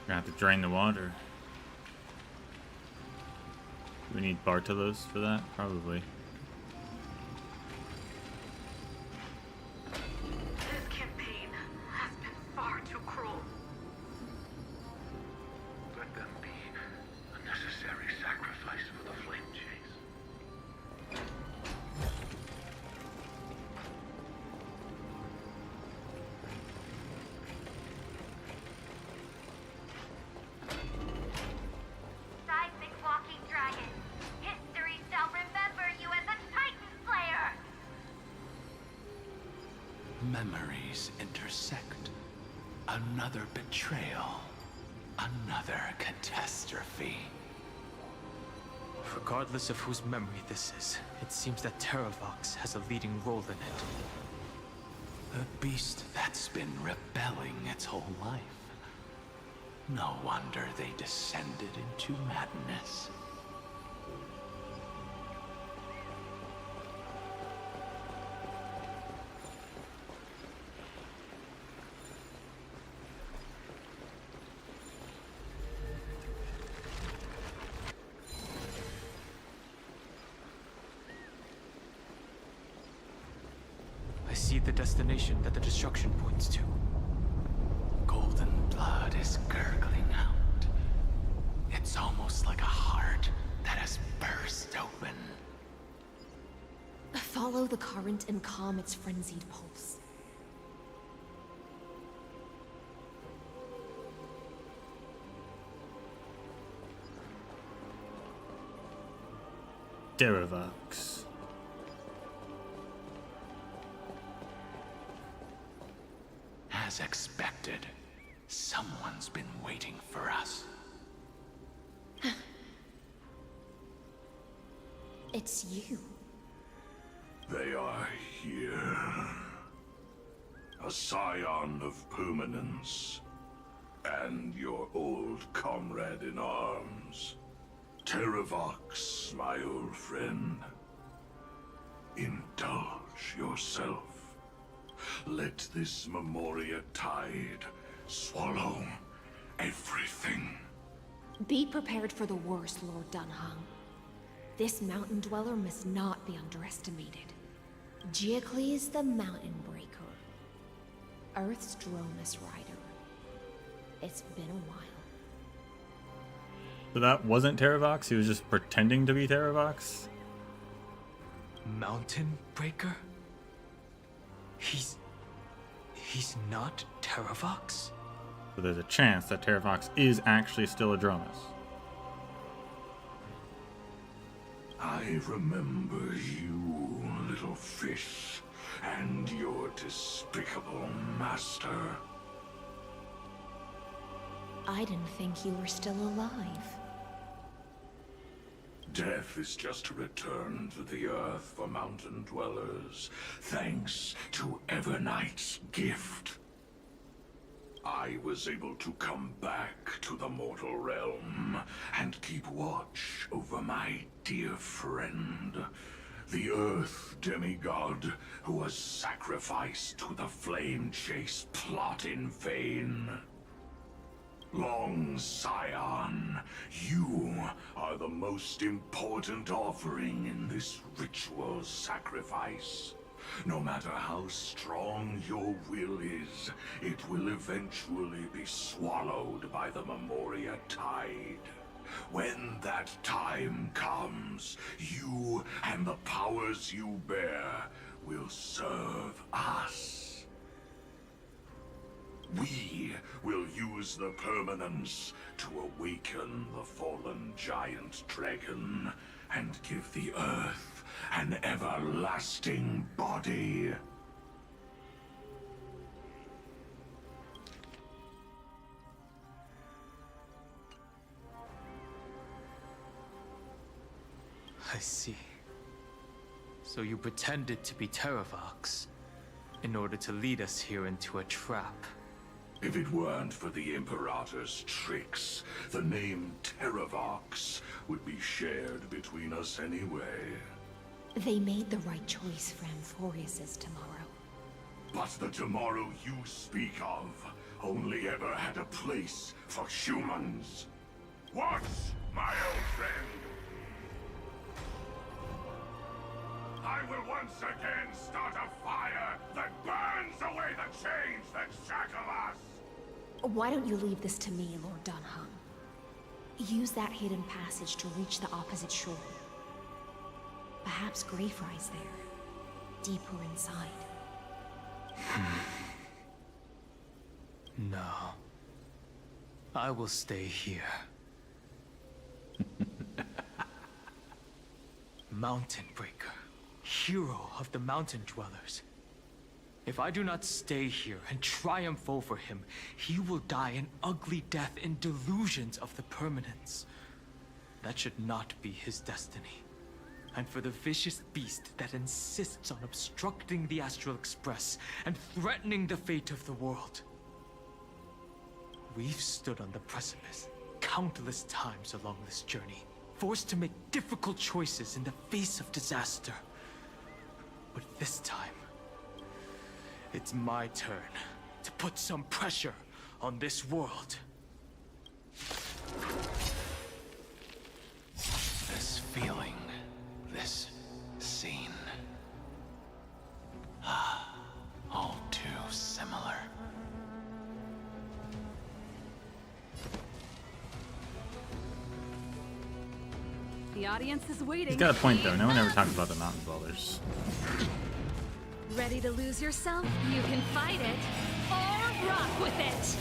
Gonna have to drain the water. Do we need Bartolos for that? Probably. This campaign has been far too cruel. Let them be a necessary sacrifice for the flame chase. Seismic walking dragon. History shall remember you as a Titan Slayer. Memories intersect. Another betrayal. Another catastrophe. Regardless of whose memory this is, it seems that Terravox has a leading role in it. A beast that's been rebelling its whole life. No wonder they descended into madness. I see the destination that the destruction points to. Golden blood is gurgling out. It's almost like a heart that has burst open. Follow the current and calm its frenzied pulse. Terravox. As expected, someone's been waiting for us. It's you. They are here. A scion of permanence. And your old comrade in arms. Terravox, my old friend. Indulge yourself. Let this Memoria tide swallow everything. Be prepared for the worst, Lord Dunhung. This mountain dweller must not be underestimated. Giacles the Mountain Breaker. Earth's Dromus Rider. It's been a while. So that wasn't Terravox? He was just pretending to be Terravox? Mountain Breaker? He's not Terravox? So there's a chance that Terravox is actually still Adronis. I remember you, little fish, and your despicable master. I didn't think you were still alive. Death is just a return to the earth for mountain dwellers, thanks to Evernight's gift. I was able to come back to the mortal realm and keep watch over my dear friend, the Earth demigod who was sacrificed to the flame chase plot in vain. Long Scion, you are the most important offering in this ritual sacrifice. No matter how strong your will is, it will eventually be swallowed by the Memoria tide. When that time comes, you and the powers you bear will serve us. We will use the permanence to awaken the fallen giant dragon and give the earth an everlasting body. I see. So you pretended to be Terravox in order to lead us here into a trap. If it weren't for the Imperator's tricks, the name Terravox would be shared between us anyway. They made the right choice for Amphorius's tomorrow. But the tomorrow you speak of only ever had a place for humans. Watch, my old friend. I will once again start a fire that burns away the chains that shackle us. Why don't you leave this to me, Lord Dunham? Use that hidden passage to reach the opposite shore. Perhaps Greyfry's there, deeper inside. No. I will stay here. Mountain Breaker, hero of the mountain dwellers. If I do not stay here and triumph over him, he will die an ugly death in delusions of the permanence. That should not be his destiny. And for the vicious beast that insists on obstructing the Astral Express and threatening the fate of the world. We've stood on the precipice countless times along this journey, forced to make difficult choices in the face of disaster. But this time, it's my turn to put some pressure on this world. This feeling, this scene. All too similar. The audience is waiting. He's got a point though. No one ever talks about the mountain dwellers. Ready to lose yourself? You can fight it or rock with it.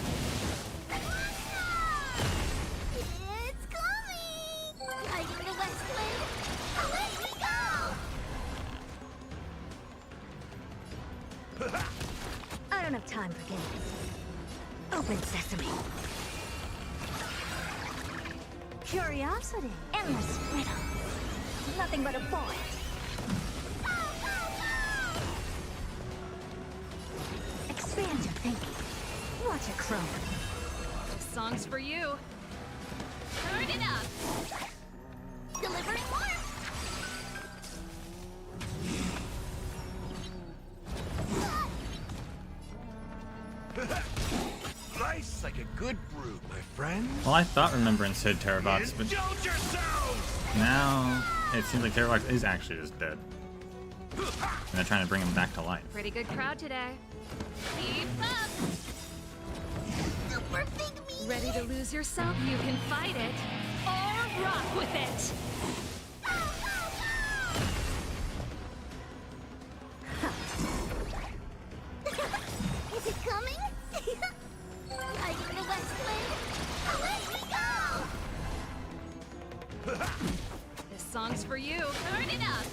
It's coming! Guiding the west wind! Away we go! I don't have time for games. Open sesame. Curiosity. Endless riddles. Nothing but a point. Expand your thinking. What a crone. This song's for you. Turn it up. Delivering more. Nice like a good brew, my friend. Well, I thought Remembrance hid Terravox, but Indulge yourselves! now it seems like Terravox is actually just dead. And they're trying to bring him back to life. Pretty good crowd today. Keep up. for big me. Ready to lose yourself? You can fight it, or rock with it! Is it coming? Light in the west wind. Away we go! This song's for you. Turn it up!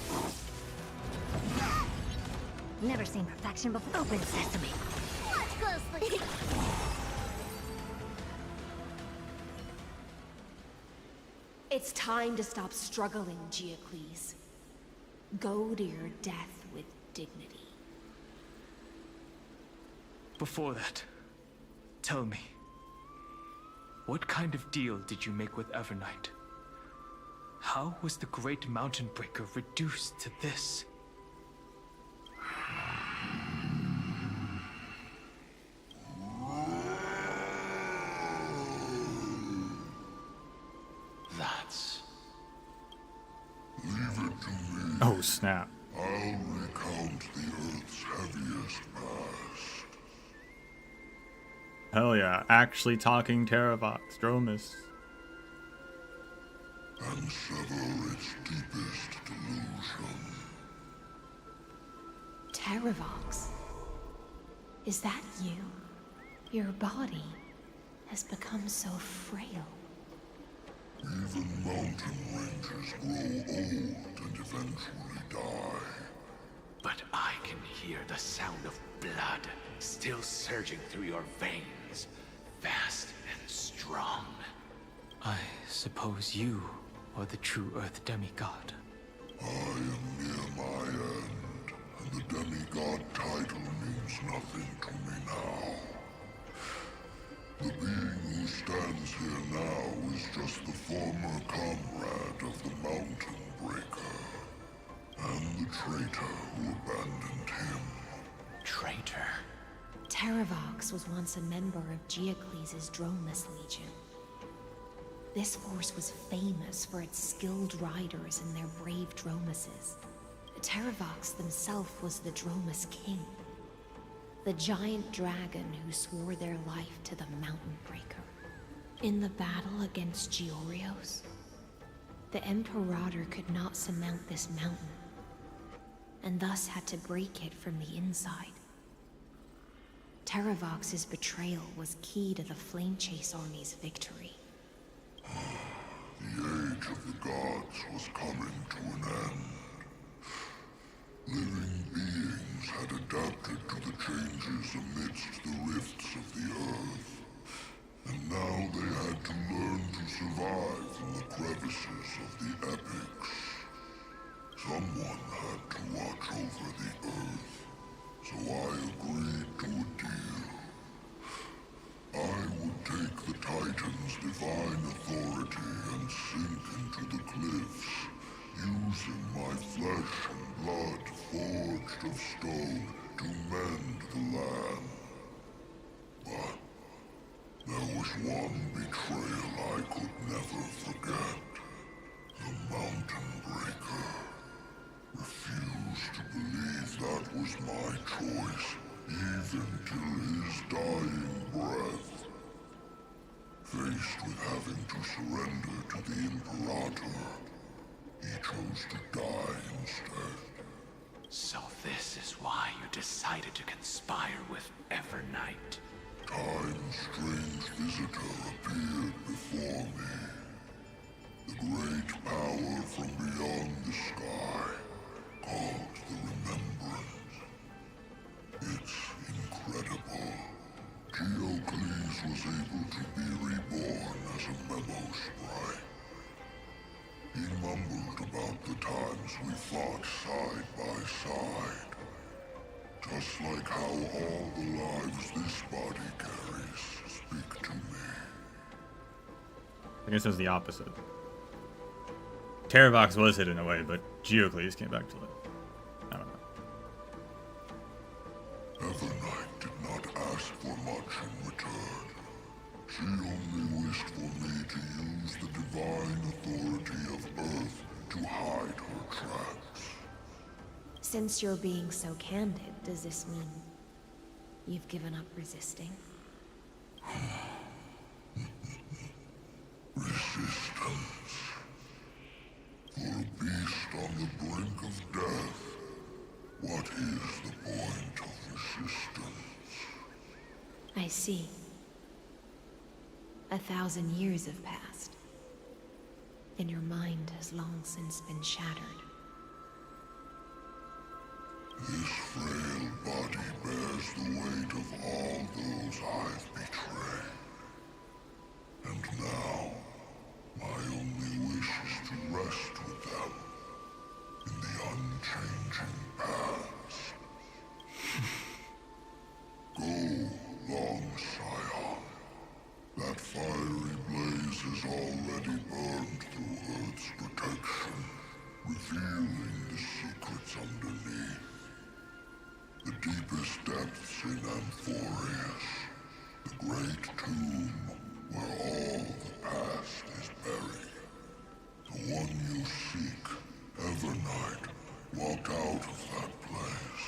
Never seen perfection before. Open sesame. Watch closely. It's time to stop struggling, Geocles. Go to your death with dignity. Before that, tell me, what kind of deal did you make with Evernight? How was the Great Mountain Breaker reduced to this? That's... Leave it to me. Oh, snap. I'll recount the Earth's heaviest past. Hell yeah. Actually talking Terravox, Dromus. And sever its deepest delusion. Terravox? Is that you? Your body has become so frail. Even mountain rangers grow old and eventually die. But I can hear the sound of blood still surging through your veins, fast and strong. I suppose you are the true Earth demigod. I am near my end, and the demigod title means nothing to me now. The being who stands here now is just the former comrade of the Mountain Breaker, and the traitor who abandoned him. Traitor? Terravox was once a member of Geocles' Dromus Legion. This force was famous for its skilled riders and their brave Dromuses. Terravox himself was the Dromus King, the giant dragon who swore their life to the Mountain Breaker. In the battle against Georios, the Imperator could not surmount this mountain, and thus had to break it from the inside. Terravox's betrayal was key to the Flame Chase Army's victory. The age of the gods was coming to an end. Living beings had adapted to the changes amidst the rifts of the earth, and now they had to learn to survive in the crevices of the epics. Someone had to watch over the earth, so I agreed to a deal. I would take the Titan's divine authority and sink into the cliffs, using my flesh and blood forged of stone to mend the land. But there was one betrayal I could never forget. The Mountain Breaker refused to believe that was my choice, even till his dying breath. Faced with having to surrender to the Imperator, he chose to die instead. So this is why you decided to conspire with Evernight. Time's strange visitor appeared before me. The great power from beyond the sky, called the Remembrance. It's incredible. Geocles was able to be reborn as a memo sprite. He mumbled about the times we fought side by side. Just like how all the lives this body carries speak to me. I guess it was the opposite. Terravox was hidden away, but Geocles came back to life. I don't know. Evernight did not ask for much in return. She only wished for me to use the divine authority of Earth to hide her tracks. Since you're being so candid, does this mean you've given up resisting? What is the point of resistance? I see. 1,000 years have passed, and your mind has long since been shattered. This frail body bears the weight of all those I've betrayed. And now, my only wish is to rest with them in the unchanging past. Go, long Scion. That fiery blaze has already burned through Earth's protection, revealing the secrets underneath. The deepest depths in Amphorius, the great tomb where all the past is buried. The one you seek, Evernight, walked out of that place.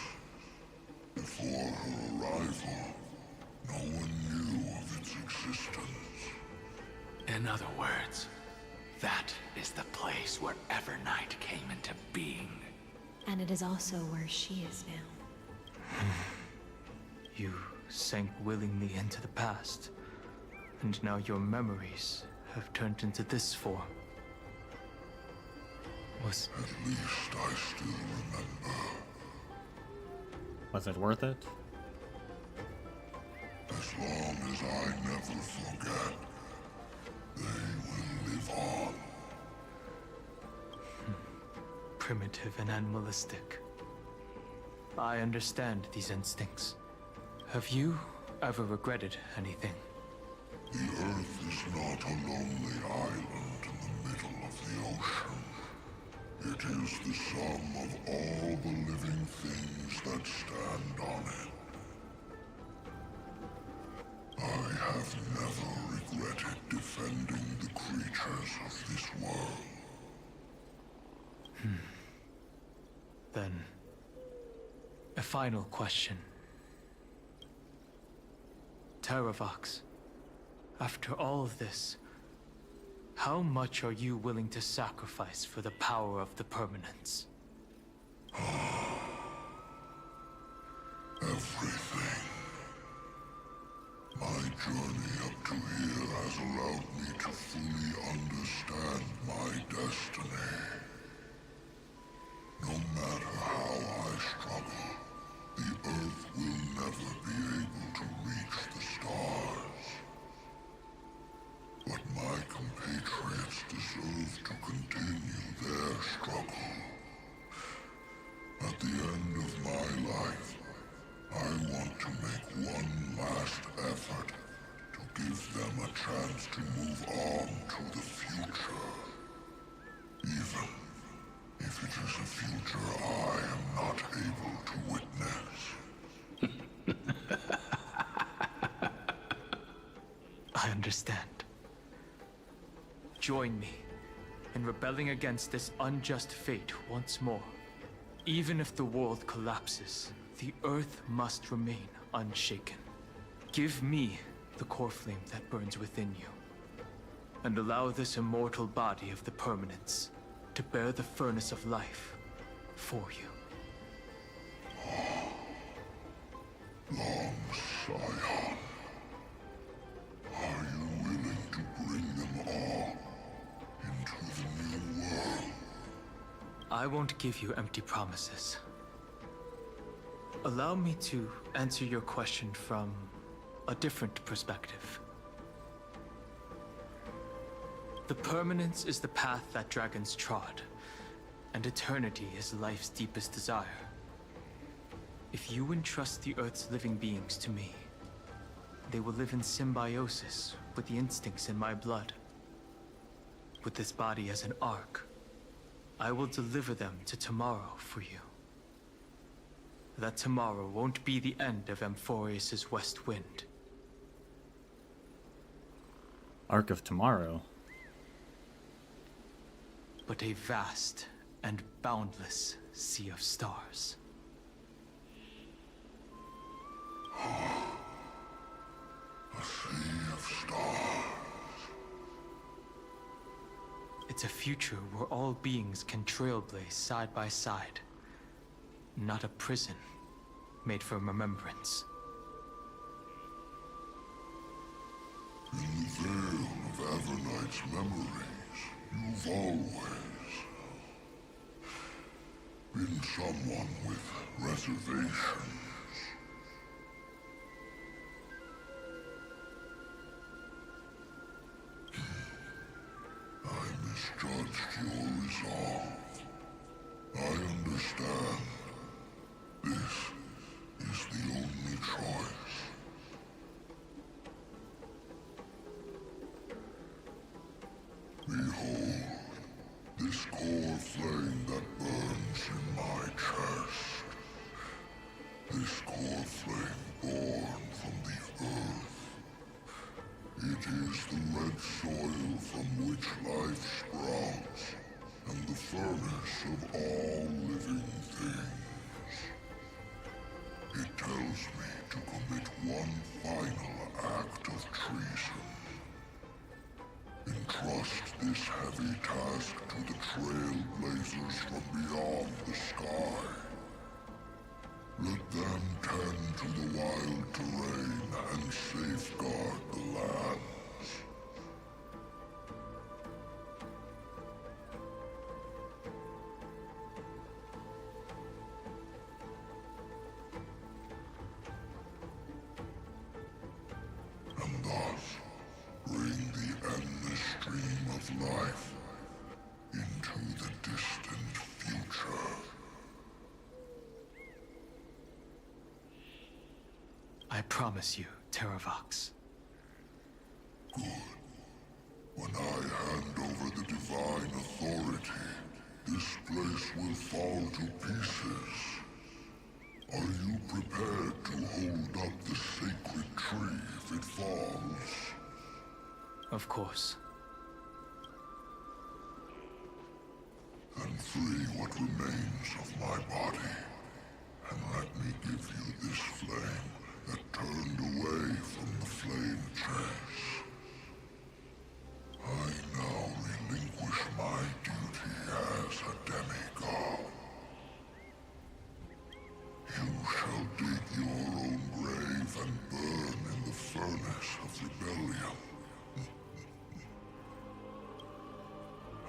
Before her arrival, no one knew of its existence. In other words, that is the place where Evernight came into being. And it is also where she is now. You sank willingly into the past, and now your memories have turned into this form. At least I still remember. Was it worth it? As long as I never forget, they will live on. Primitive and animalistic. I understand these instincts. Have you ever regretted anything? The Earth is not a lonely island in the middle of the ocean. It is the sum of all the living things that stand on it. I have never regretted defending the creatures of this world. Then, a final question. Terravox, after all of this, how much are you willing to sacrifice for the power of the permanence? Everything. My journey up to here has allowed me to fully understand my destiny. No matter how I struggle, the Earth will never be able to reach the stars. But my compatriots deserve to continue their struggle. At the end of my life, I want to make one last effort to give them a chance to move on to the future. Even if it is a future I am not able to witness. I understand. Join me in rebelling against this unjust fate once more. Even if the world collapses, the Earth must remain unshaken. Give me the core flame that burns within you, and allow this immortal body of the permanence to bear the furnace of life for you. Long Scion, are you willing to bring them all into the new world? I won't give you empty promises. Allow me to answer your question from a different perspective. The permanence is the path that dragons trod, and eternity is life's deepest desire. If you entrust the Earth's living beings to me, they will live in symbiosis with the instincts in my blood. With this body as an ark, I will deliver them to tomorrow for you. That tomorrow won't be the end of Amphorius' west wind. Arc of Tomorrow. But a vast and boundless sea of stars. A sea of stars. It's a future where all beings can trailblaze side by side. not a prison made for remembrance. In the veil of Avernight's memories, you've always been someone with reservations. I misjudged your resolve. I understand. This is the only choice. Behold, this core flame that burns in my chest. This core flame born from the earth. It is the red soil from which life sprouts, and the furnace of all living things. It tells me to commit one final act of treason. Entrust this heavy task to the Trailblazers from beyond the sky. Let them tend to the wild terrain and safeguard the lands. And thus, bring the endless stream of life into the distant future. I promise you, Terravox. Good. When I hand over the divine authority, this place will fall to pieces. Are you prepared to hold up the sacred tree if it falls? Of course. Then free what remains of my body, and let me give you this flame that turned away from the flame chase. I now relinquish my duty as a demigod. You shall dig your own grave and burn in the furnace of rebellion.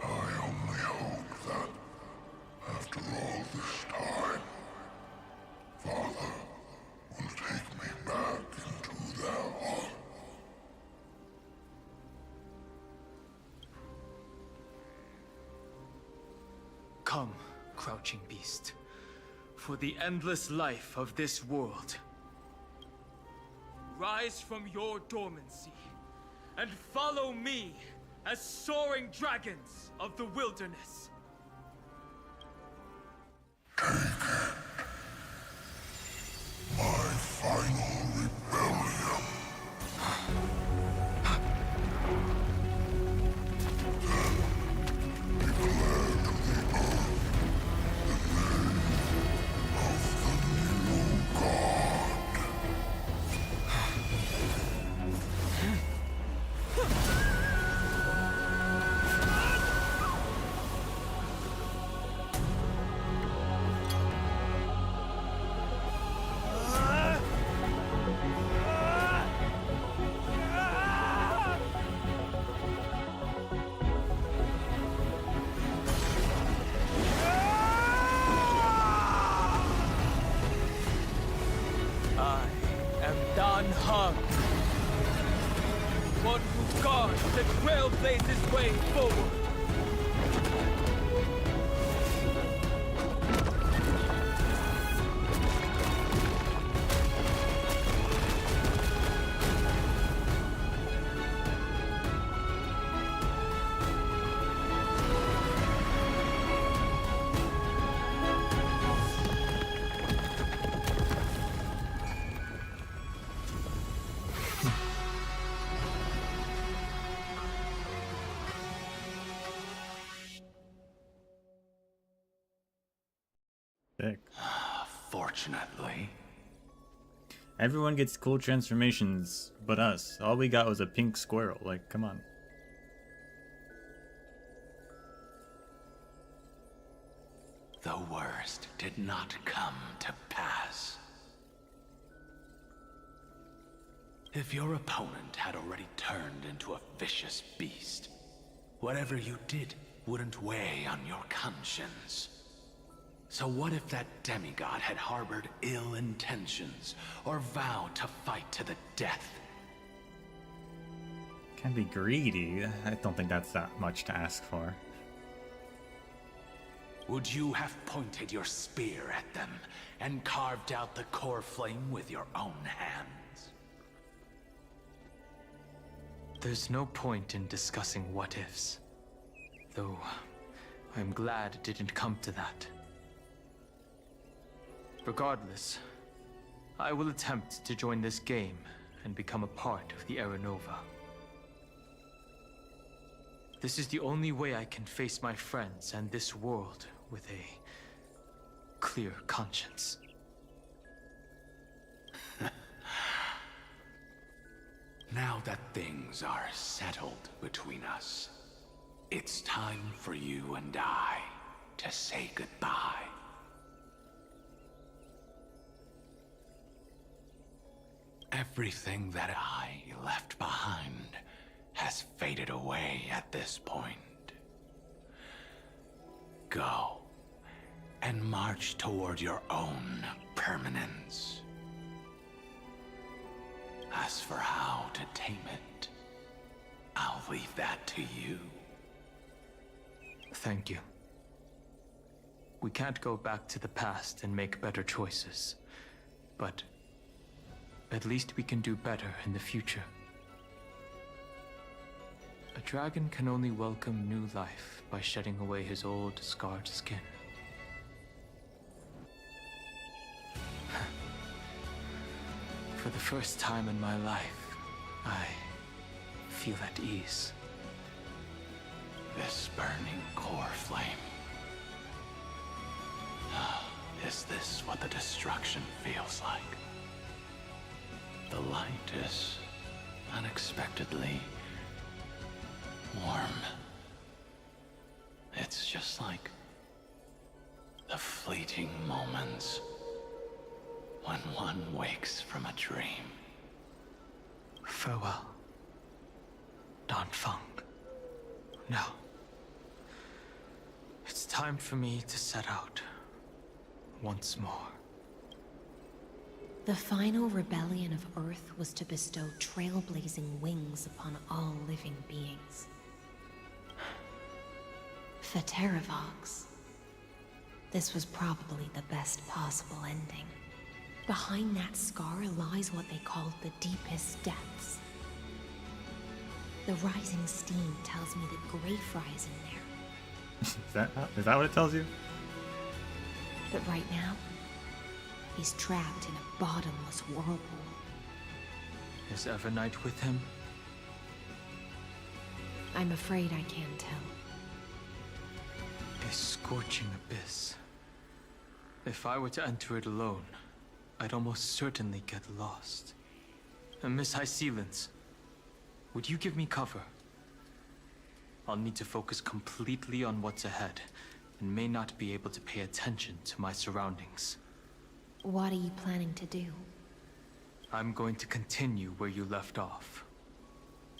I only hope that, after all this time, Father will take me back into their heart. Come, crouching beast, for the endless life of this world. Rise from your dormancy, and follow me as soaring dragons of the wilderness. My final rebellion. Then declare to the earth the name of the new god. I am Dan Hung, one who guards the Trailblazer's way forward. Sick. Fortunately. Everyone gets cool transformations, but us. All we got was a pink squirrel. Like, come on. the worst did not come to pass. If your opponent had already turned into a vicious beast, whatever you did wouldn't weigh on your conscience. So what if that demigod had harbored ill intentions, or vowed to fight to the death? Can be greedy. I don't think that's that much to ask for. Would you have pointed your spear at them and carved out the core flame with your own hands? There's no point in discussing what-ifs. Though, I'm glad it didn't come to that. Regardless, I will attempt to join this game and become a part of the Era Nova. This is the only way I can face my friends and this world with a clear conscience. Now that things are settled between us, it's time for you and I to say goodbye. Everything that I left behind has faded away at this point. Go and march toward your own permanence. As for how to tame it, I'll leave that to you. Thank you. We can't go back to the past and make better choices, but at least we can do better in the future. A dragon can only welcome new life by shedding away his old, scarred skin. For the first time in my life, I feel at ease. This burning core flame. Is this what the destruction feels like? The light is unexpectedly warm. It's just like the fleeting moments when one wakes from a dream. Farewell, Feng. Now, it's time for me to set out once more. The final rebellion of Earth was to bestow trailblazing wings upon all living beings. For Terravox, this was probably the best possible ending. Behind that scar lies what they called the deepest depths. The rising steam tells me that Greyfry is in there. Is that what it tells you? But right now, he's trapped in a bottomless whirlpool. Is Evernight with him? I'm afraid I can't tell. A scorching abyss. If I were to enter it alone, I'd almost certainly get lost. And Miss High Sealants, would you give me cover? I'll need to focus completely on what's ahead, and may not be able to pay attention to my surroundings. What are you planning to do? I'm going to continue where you left off.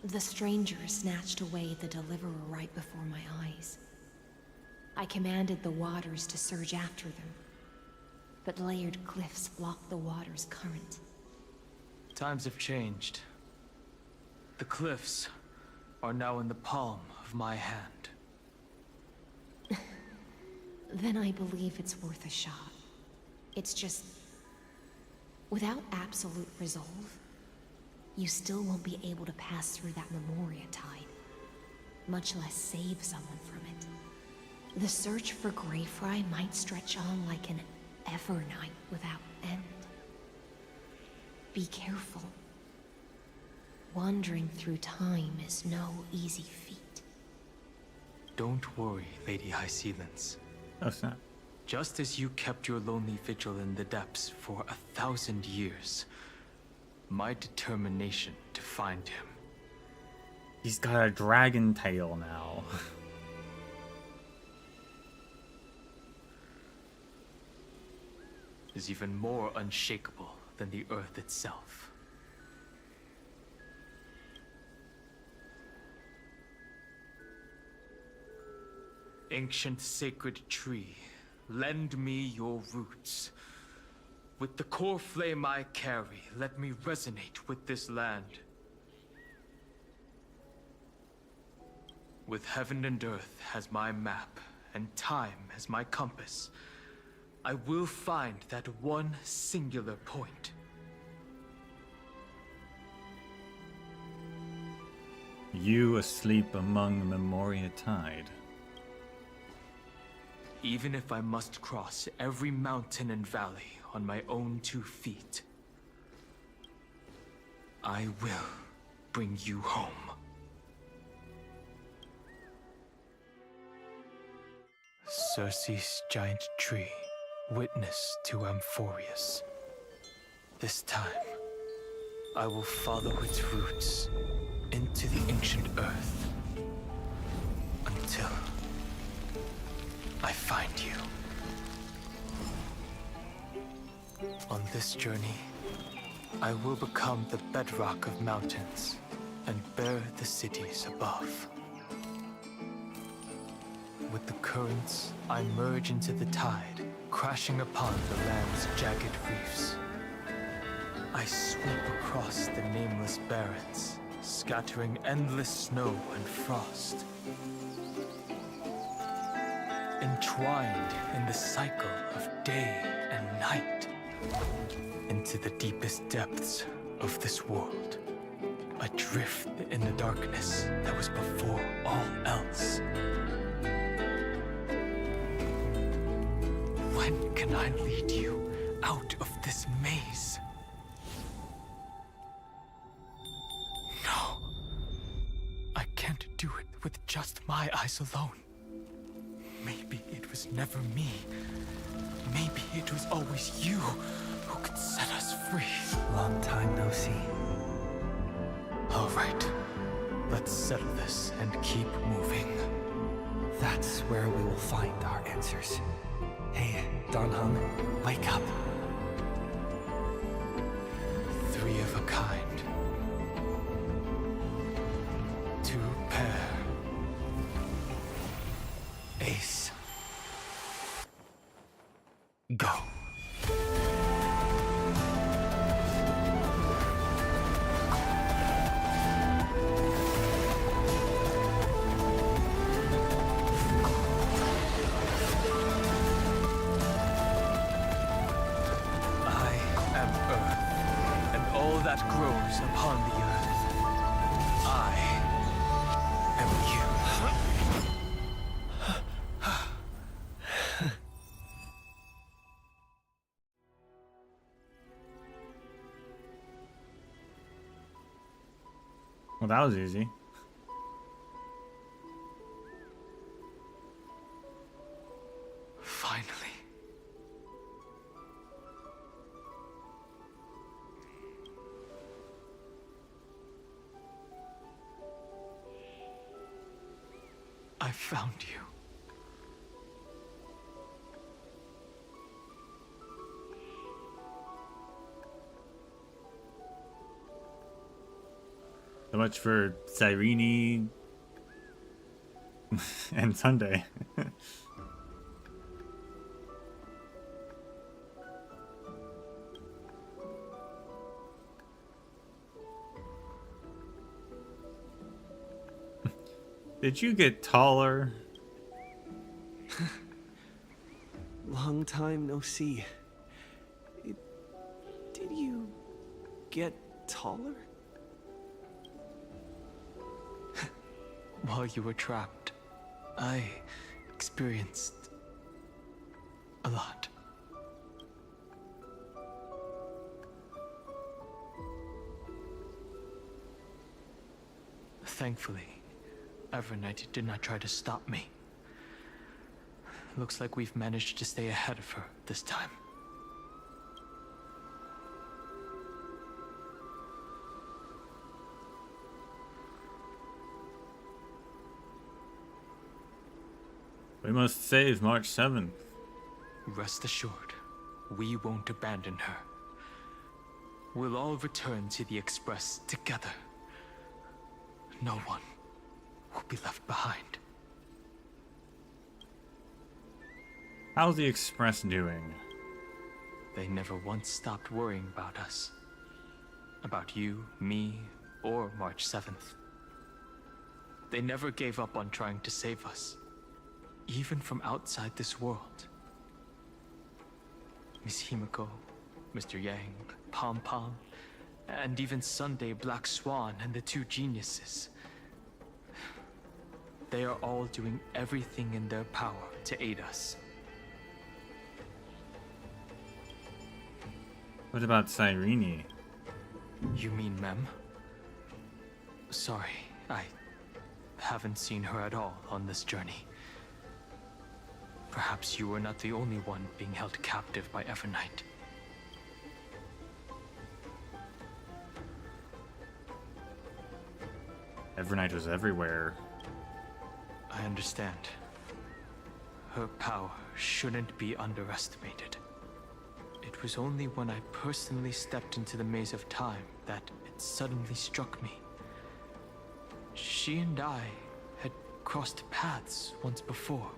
The stranger snatched away the deliverer right before my eyes. I commanded the waters to surge after them, but layered cliffs blocked the water's current. Times have changed. The cliffs are now in the palm of my hand. Then I believe it's worth a shot. It's just, without absolute resolve, you still won't be able to pass through that Memoria tide, much less save someone from it. The search for Greyfry might stretch on like an Evernight without end. Be careful. Wandering through time is no easy feat. Don't worry, Lady High Sealants. Oh, snap. Just as you kept your lonely vigil in the depths for 1,000 years, my determination to find him. He's got a dragon tail now. is even more unshakable than the earth itself. Ancient sacred tree, lend me your roots. With the core flame I carry, let me resonate with this land. With heaven and earth as my map, and time as my compass, I will find that one singular point. You asleep among Memoria Tide. Even if I must cross every mountain and valley on my own 2 feet, I will bring you home. Circe's giant tree, witness to Amphorius. This time, I will follow its roots into the ancient earth until I find you. On this journey, I will become the bedrock of mountains and bear the cities above. With the currents, I merge into the tide, crashing upon the land's jagged reefs. I sweep across the nameless barrens, scattering endless snow and frost. Entwined in the cycle of day and night, into the deepest depths of this world, adrift in the darkness that was before all else. When can I lead you out of this maze? No. I can't do it with just my eyes alone. Maybe it was never me. Maybe it was always you who could set us free. Long time no see. All right. Let's settle this and keep moving. That's where we will find our answers. Hey, Don Hung, wake up. 3 of a kind. 2 pair. Ace. Go. That grows upon the earth. I am you. Well, that was easy. Finally. I found you. So much for Cyrene and Sunday. Did you get taller? Long time no see. Did you get taller? While you were trapped, I experienced a lot. Thankfully, Evernight did not try to stop me. Looks like we've managed to stay ahead of her this time. We must save March 7th. Rest assured, we won't abandon her. We'll all return to the Express together. No one will be left behind. How's the Express doing? They never once stopped worrying about us. About you, me, or March 7th. They never gave up on trying to save us, even from outside this world. Miss Himiko, Mr. Yang, Pom Pom, and even Sunday Black Swan and the two geniuses. They are all doing everything in their power to aid us. What about Cyrene? You mean Mem? Sorry, I haven't seen her at all on this journey. Perhaps you were not the only one being held captive by Evernight. Evernight was everywhere. I understand. Her power shouldn't be underestimated. It was only when I personally stepped into the maze of time that it suddenly struck me. She and I had crossed paths once before.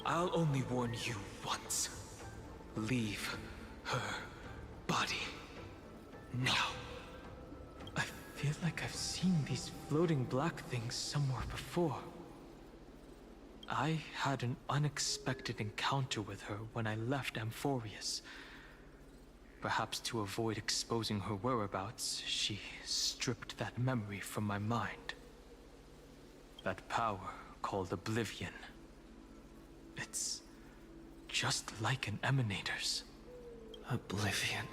I'll only warn you once. Leave her body. Now. I feel like I've seen these floating black things somewhere before. I had an unexpected encounter with her when I left Amphorius. Perhaps to avoid exposing her whereabouts, she stripped that memory from my mind. That power called Oblivion. It's just like an Emanator's. Oblivion.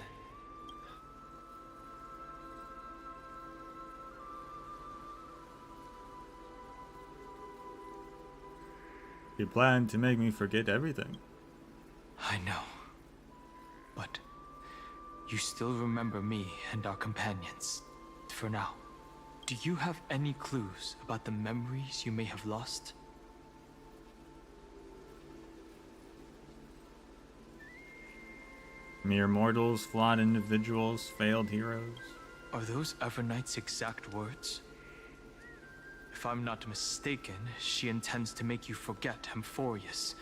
You planned to make me forget everything. I know. But you still remember me and our companions, for now. Do you have any clues about the memories you may have lost? Mere mortals, flawed individuals, failed heroes. Are those Evernight's exact words? If I'm not mistaken, she intends to make you forget Amphorius,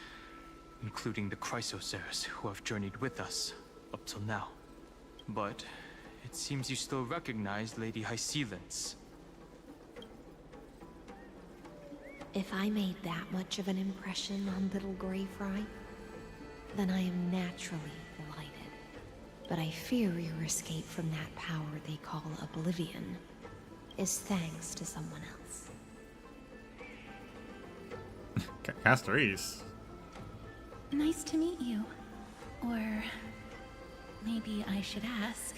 including the Chrysosaurs who have journeyed with us up till now. But it seems you still recognize Lady Hycelens. If I made that much of an impression on little Grey Fry, then I am naturally delighted. But I fear your escape from that power they call Oblivion is thanks to someone else. Castoris. Nice to meet you. Or maybe I should ask,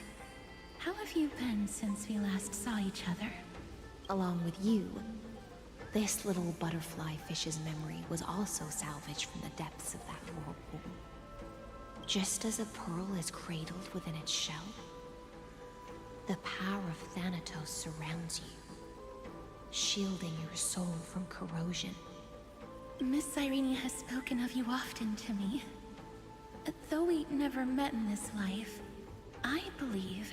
how have you been since we last saw each other? Along with you, this little butterfly fish's memory was also salvaged from the depths of that whirlpool. Just as a pearl is cradled within its shell, the power of Thanatos surrounds you, shielding your soul from corrosion. Miss Cyrene has spoken of you often to me. Though we never met in this life, I believe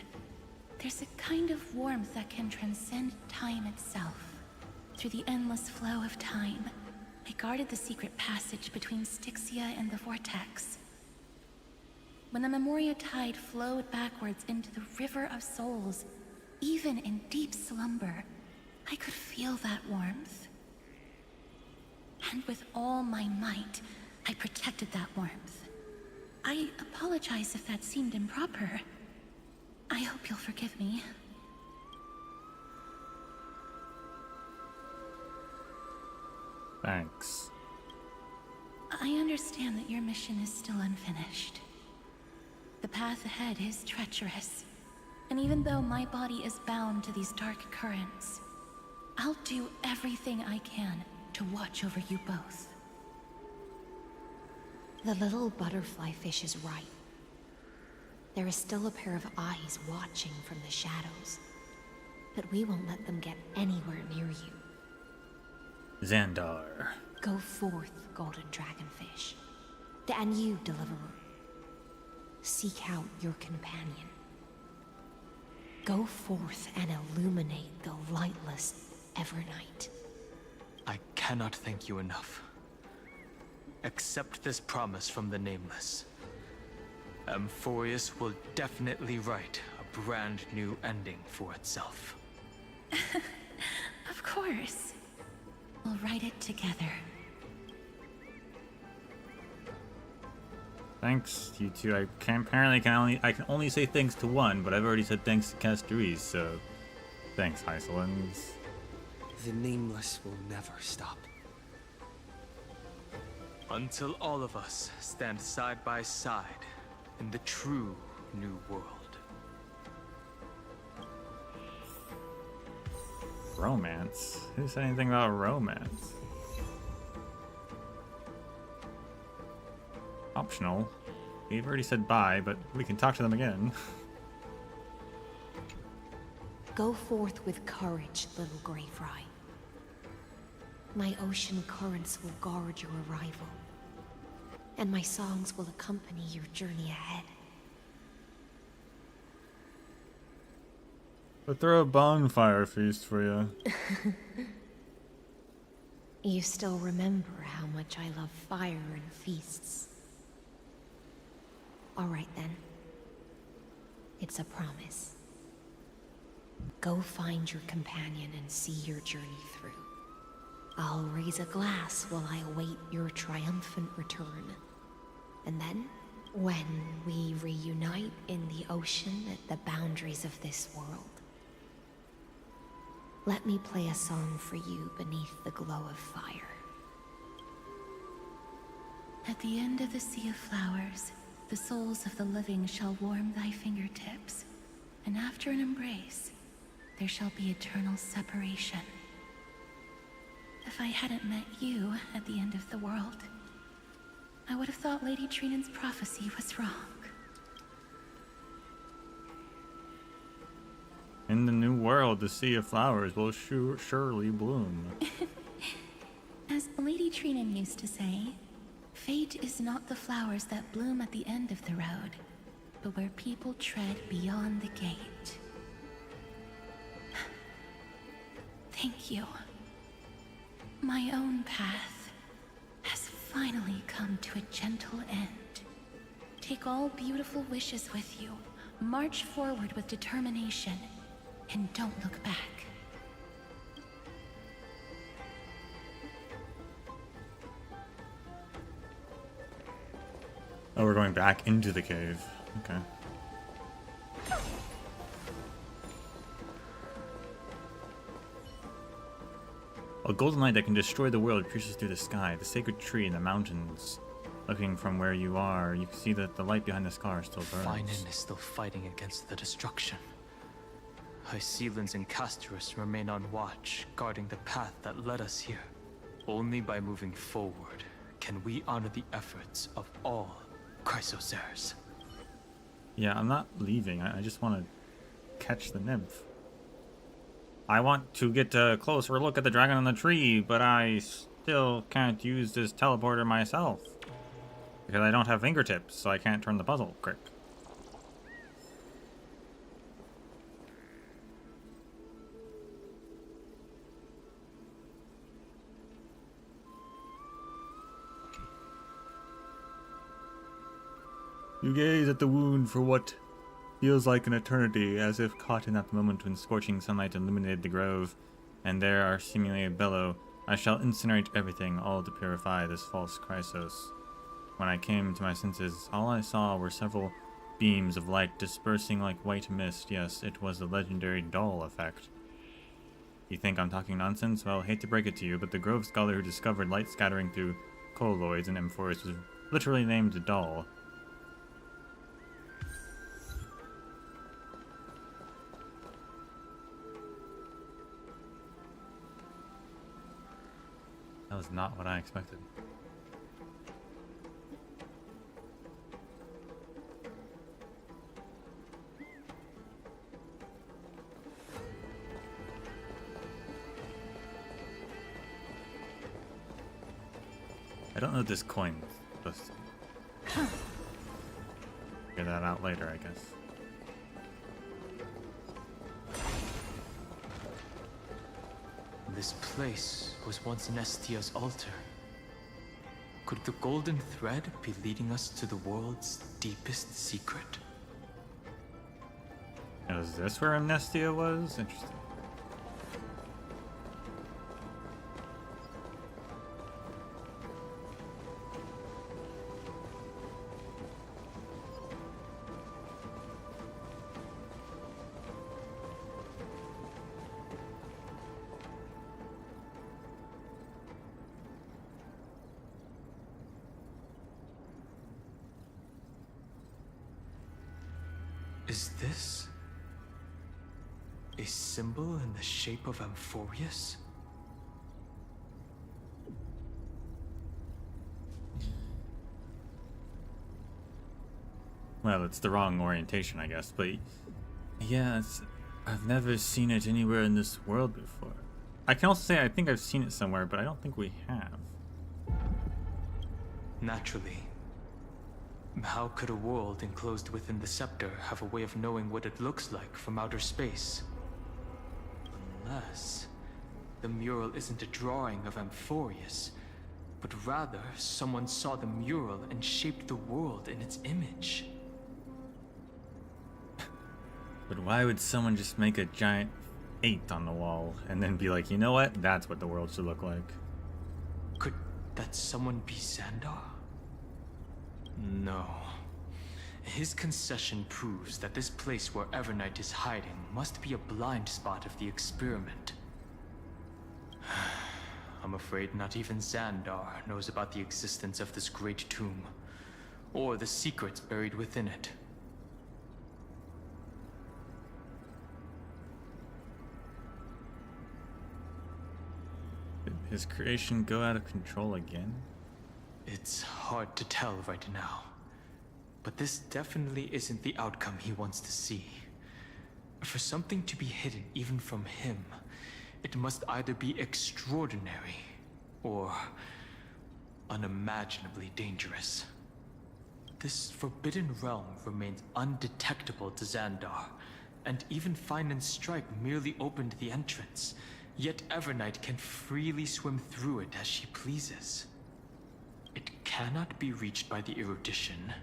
there's a kind of warmth that can transcend time itself. Through the endless flow of time, I guarded the secret passage between Styxia and the Vortex. When the Memoria tide flowed backwards into the River of Souls, even in deep slumber, I could feel that warmth. And with all my might, I protected that warmth. I apologize if that seemed improper. I hope you'll forgive me. Thanks. I understand that your mission is still unfinished. The path ahead is treacherous, and even though my body is bound to these dark currents, I'll do everything I can to watch over you both. The little butterfly fish is right. There is still a pair of eyes watching from the shadows, but we won't let them get anywhere near you. Xandar. Go forth, golden dragonfish. And you, deliverer. seek out your companion. Go forth and illuminate the lightless Evernight. I cannot thank you enough. Accept this promise from the Nameless. Amphorius will definitely write a brand new ending for itself. Of course. We'll write it together. Thanks, you two. I can only say thanks to one, but I've already said thanks to Castoris, so thanks, Hysolins. The Nameless will never stop. Until all of us stand side by side in the true new world. Romance? Who said anything about romance? Optional. We've already said bye, but we can talk to them again. Go forth with courage, little Grey Fry. My ocean currents will guard your arrival, and my songs will accompany your journey ahead. I'll throw a bonfire feast for you. You still remember how much I love fire and feasts. All right then. It's a promise. Go find your companion and see your journey through. I'll raise a glass while I await your triumphant return. And then, when we reunite in the ocean at the boundaries of this world, let me play a song for you beneath the glow of fire. At the end of the sea of flowers, the souls of the living shall warm thy fingertips, and after an embrace, there shall be eternal separation. If I hadn't met you at the end of the world, I would have thought Lady Trinan's prophecy was wrong. In the new world, the sea of flowers will surely bloom. As Lady Trinan used to say, fate is not the flowers that bloom at the end of the road, but where people tread beyond the gate. Thank you. My own path has finally come to a gentle end. Take all beautiful wishes with you, march forward with determination, and don't look back. Oh, we're going back into the cave. Okay. A golden light that can destroy the world pierces through the sky. The sacred tree in the mountains. Looking from where you are, you can see that the light behind the scar still burns. Finan is still fighting against the destruction. Hysolins and Castoris remain on watch, guarding the path that led us here. Only by moving forward can we honor the efforts of all Chrysosaurs. Yeah, I'm not leaving. I just want to catch the nymph. I want to get a closer look at the dragon on the tree, but I still can't use this teleporter myself. Because I don't have fingertips, so I can't turn the puzzle quick. You gaze at the wound for what feels like an eternity, as if caught in that moment when scorching sunlight illuminated the grove, and there are seemingly a bellow. I shall incinerate everything, all to purify this false Chrysos. When I came to my senses, all I saw were several beams of light dispersing like white mist. Yes, it was the legendary doll effect. You think I'm talking nonsense? Well, hate to break it to you, but the Grove scholar who discovered light scattering through colloids in M4 was literally named Doll. That was not what I expected. I don't know what this coin is supposed to be. Figure that out later, I guess. This place was once Nestia's altar. Could the golden thread be leading us to the world's deepest secret? Is this where Amnestia was? Interesting. Is this a symbol in the shape of Amphorius? Well, it's the wrong orientation, I guess, but yeah, I've never seen it anywhere in this world before. I can also say I think I've seen it somewhere, but I don't think we have. Naturally. How could a world enclosed within the scepter have a way of knowing what it looks like from outer space? Unless the mural isn't a drawing of Amphorius, but rather someone saw the mural and shaped the world in its image. But why would someone just make a giant 8 on the wall and then be like, you know what? That's what the world should look like. Could that someone be Xandar? No. His concession proves that this place where Evernight is hiding must be a blind spot of the experiment. I'm afraid not even Xandar knows about the existence of this great tomb, or the secrets buried within it. Did his creation go out of control again? It's hard to tell right now, but this definitely isn't the outcome he wants to see. For something to be hidden even from him, it must either be extraordinary or unimaginably dangerous. This forbidden realm remains undetectable to Xandar, and even Fine and Strike merely opened the entrance, yet Evernight can freely swim through it as she pleases. It cannot be reached by the erudition,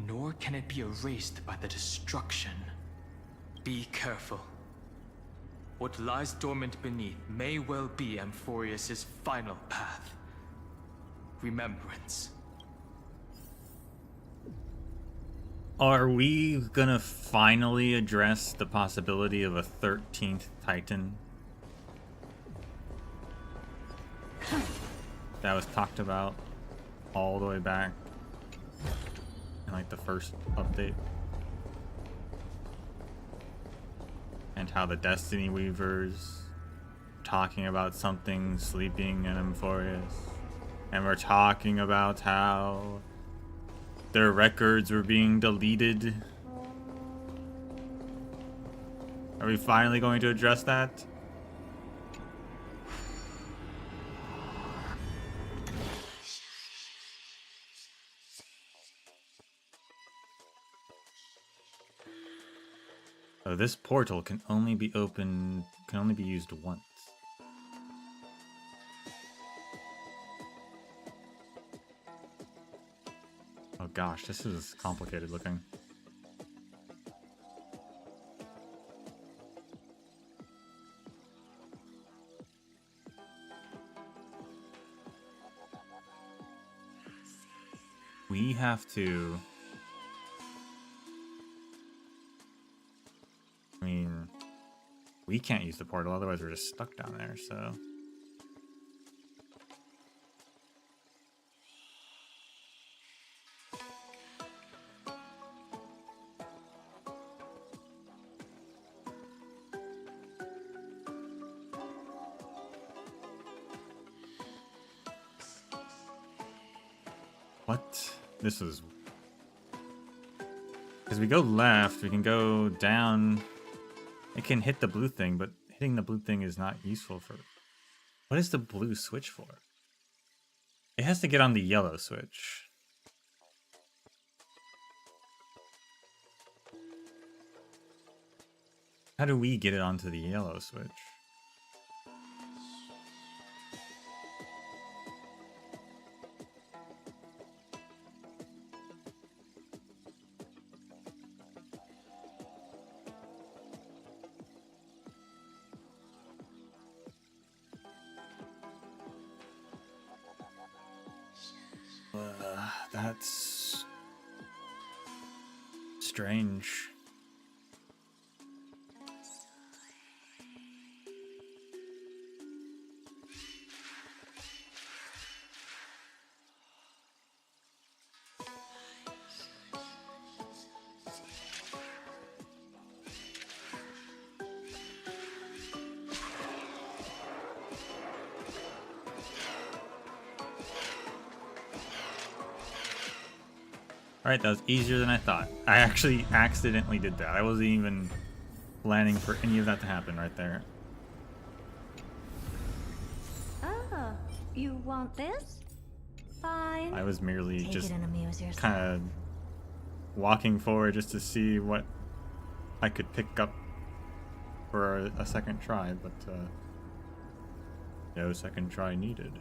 nor can it be erased by the destruction. Be careful. What lies dormant beneath may well be Amphorius' final path. Remembrance. Are we gonna finally address the possibility of a 13th Titan? That was talked about all the way back in like the first update. And how the Destiny Weavers talking about something sleeping in Amphorius. And we're talking about how their records were being deleted. Are we finally going to address that? So this portal can only be used once. Oh gosh, this is complicated looking. We have to... I mean, we can't use the portal, otherwise we're just stuck down there, so... What? This is... Because we go left, we can go down... It can hit the blue thing, but hitting the blue thing is not useful for... What is the blue switch for? It has to get on the yellow switch. How do we get it onto the yellow switch? That's strange. Alright, that was easier than I thought. I actually accidentally did that. I wasn't even planning for any of that to happen right there. Oh, you want this? Fine. I was merely Take just it and amuse yourself. kind of walking forward just to see what I could pick up for a second try, but no second try needed.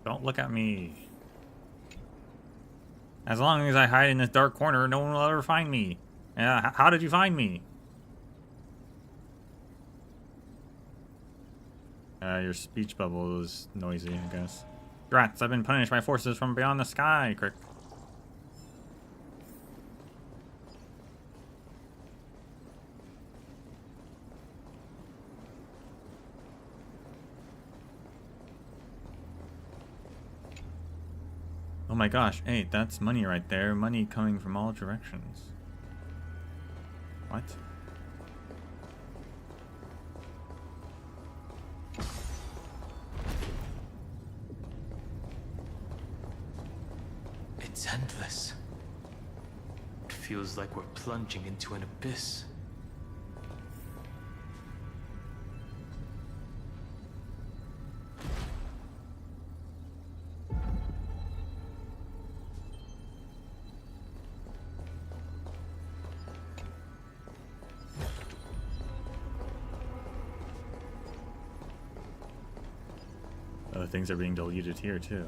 Don't look at me. As long as I hide in this dark corner, no one will ever find me. How did you find me? Your speech bubble is noisy, I guess. Rats, I've been punished by forces from beyond the sky, Crick. Oh my gosh, hey, that's money right there. Money coming from all directions. What? It's endless. It feels like we're plunging into an abyss. Other things are being deleted here too.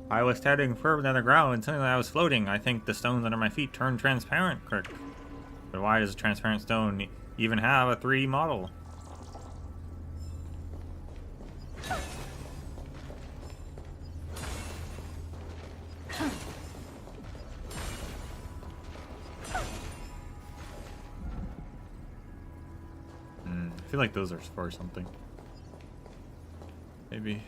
I was standing firm on the ground and suddenly I was floating. I think the stones under my feet turned transparent, Crick. But why does a transparent stone even have a 3D model? I feel like those are for something. Maybe.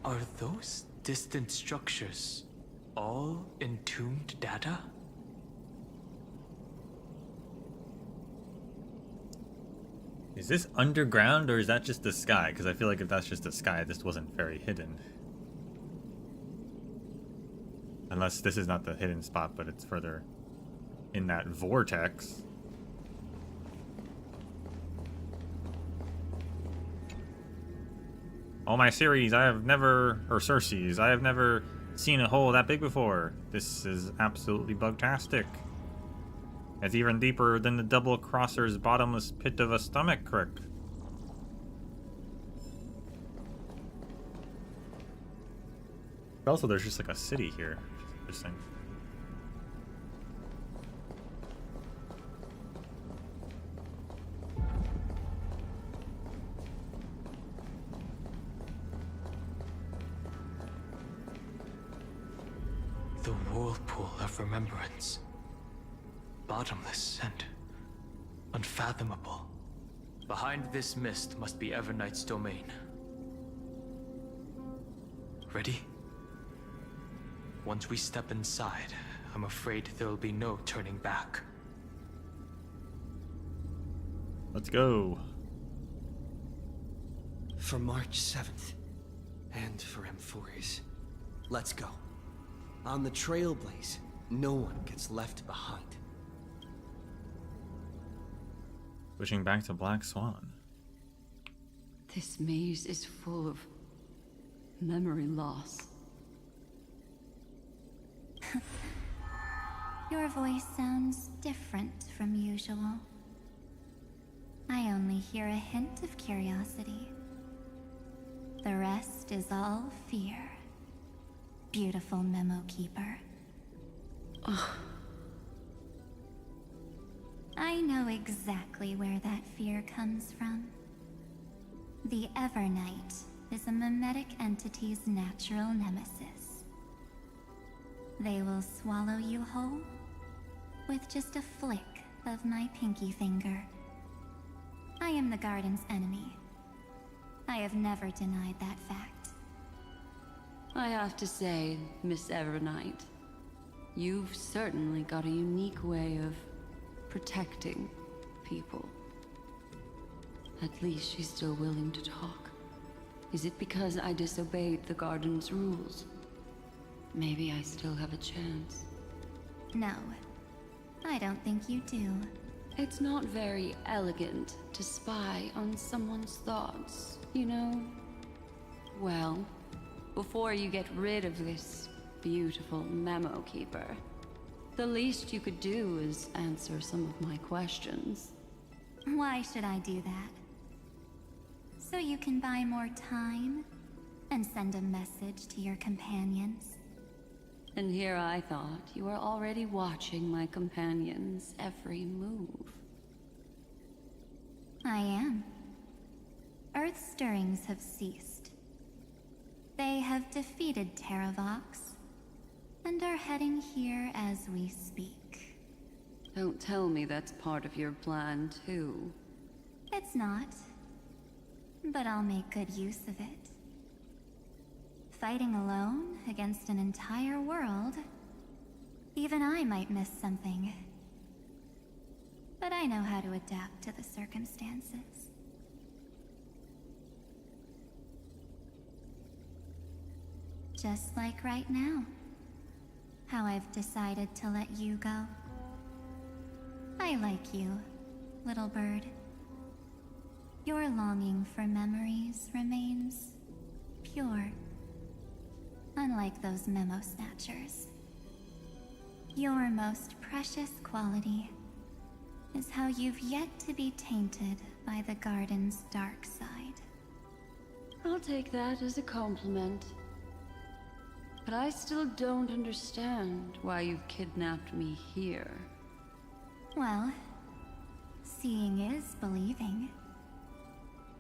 Are those distant structures all entombed data? Is this underground or is that just the sky? Because I feel like if that's just the sky, this wasn't very hidden. Unless this is not the hidden spot, but it's further in that vortex. All my series, I have never seen a hole that big before. This is absolutely bugtastic. It's even deeper than the double crosser's bottomless pit of a stomach, Crick. Also, there's just like a city here. Interesting. The whirlpool of remembrance. Bottomless and unfathomable. Behind this mist must be Everknight's domain. Ready? Once we step inside, I'm afraid there'll be no turning back. Let's go. For March 7th, and for Amphoris. Let's go. On the Trailblaze, no one gets left behind. Switching back to Black Swan. This maze is full of memory loss. Your voice sounds different from usual. I only hear a hint of curiosity. The rest is all fear. Beautiful Memokeeper. I know exactly where that fear comes from. The Evernight is a mimetic entity's natural nemesis. They will swallow you whole with just a flick of my pinky finger. I am the garden's enemy. I have never denied that fact. I have to say, Miss Evernight, you've certainly got a unique way of protecting people. At least she's still willing to talk. Is it because I disobeyed the garden's rules? Maybe I still have a chance. No, I don't think you do. It's not very elegant to spy on someone's thoughts, you know? Well, before you get rid of this beautiful Memokeeper, the least you could do is answer some of my questions. Why should I do that? So you can buy more time and send a message to your companions? And here I thought you were already watching my companions' every move. I am. Earth's stirrings have ceased. They have defeated Terravox and are heading here as we speak. Don't tell me that's part of your plan, too. It's not, but I'll make good use of it. Fighting alone against an entire world, even I might miss something. But I know how to adapt to the circumstances. Just like right now. How I've decided to let you go. I like you, little bird. Your longing for memories remains pure. Unlike those memo snatchers. Your most precious quality is how you've yet to be tainted by the garden's dark side. I'll take that as a compliment. But I still don't understand why you've kidnapped me here. Well, seeing is believing.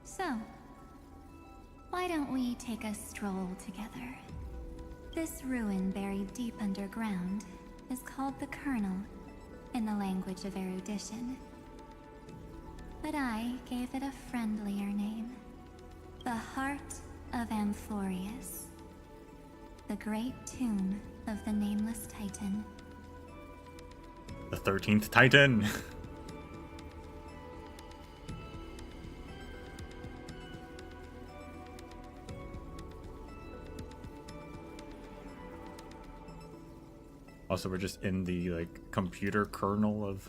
So, why don't we take a stroll together? This ruin buried deep underground is called the Kernel, in the language of erudition. But I gave it a friendlier name. The Heart of Amphoris. The great tomb of the Nameless Titan. The 13th Titan! Also, we're just in the, like, computer kernel of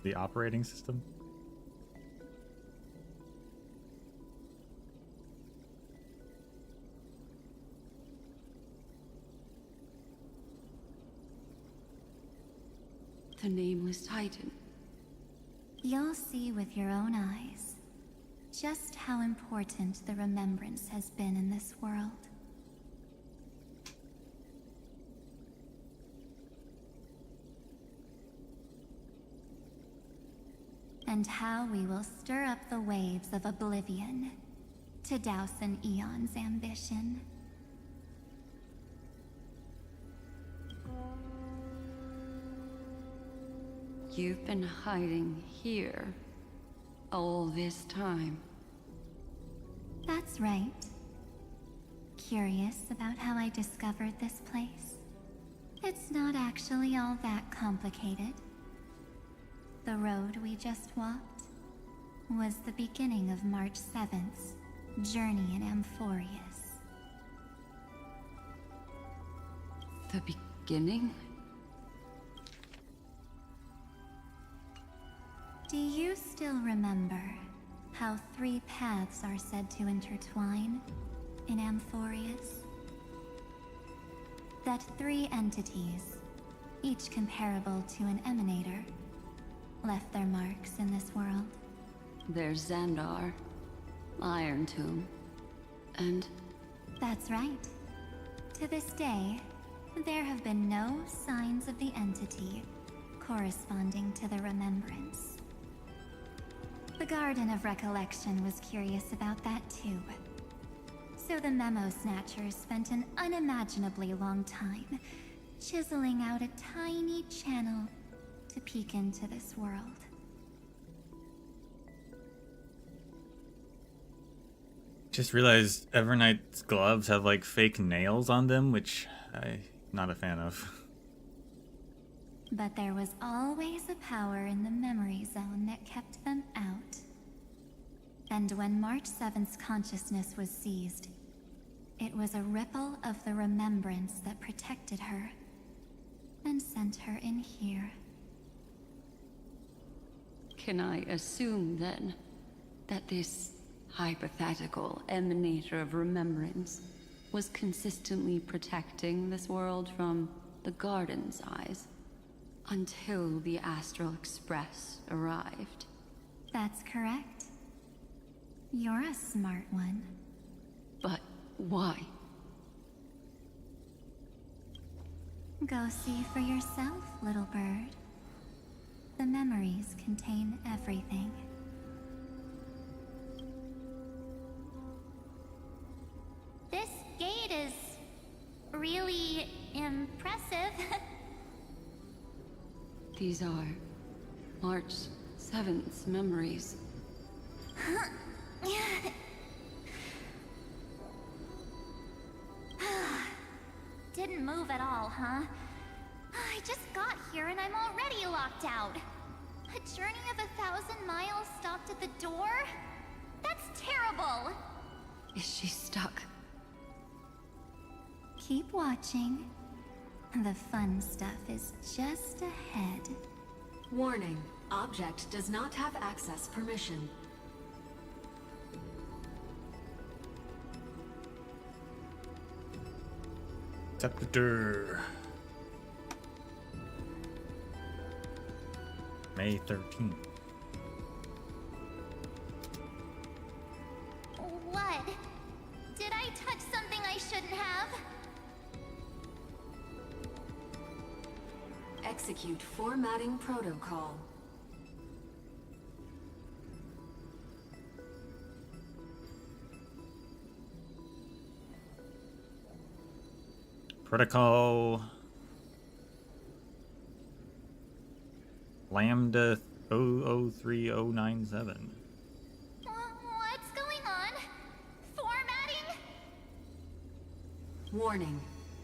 the operating system. The Nameless Titan. You'll see with your own eyes just how important the remembrance has been in this world. And how we will stir up the waves of oblivion to douse an eon's ambition. You've been hiding here all this time. That's right. Curious about how I discovered this place? It's not actually all that complicated. The road we just walked was the beginning of March 7th's journey in Amphorius. The beginning? Do you still remember how 3 paths are said to intertwine in Amphorius? That 3 entities, each comparable to an emanator, left their marks in this world. There's Xandar, Iron Tomb, and... That's right. To this day, there have been no signs of the entity corresponding to the remembrance. The Garden of Recollection was curious about that too. So the Memo Snatchers spent an unimaginably long time chiseling out a tiny channel to peek into this world. Just realized Evernight's gloves have like fake nails on them, which I'm not a fan of. But there was always a power in the memory zone that kept them out. And when March 7th's consciousness was seized, it was a ripple of the remembrance that protected her and sent her in here. Can I assume, then, that this hypothetical emanator of remembrance was consistently protecting this world from the Garden's eyes until the Astral Express arrived? That's correct. You're a smart one. But why? Go see for yourself, little bird. The memories contain everything. This gate is really impressive. These are March 7th's memories. Didn't move at all, huh? I just got here and I'm already locked out. A journey of 1,000 miles stopped at the door? That's terrible! Is she stuck? Keep watching. The fun stuff is just ahead. Warning. Object does not have access permission. Scepter. May 13th. What? Did I touch something I shouldn't have? Execute formatting protocol. Protocol Lambda 003097. What's going on? Formatting? Warning.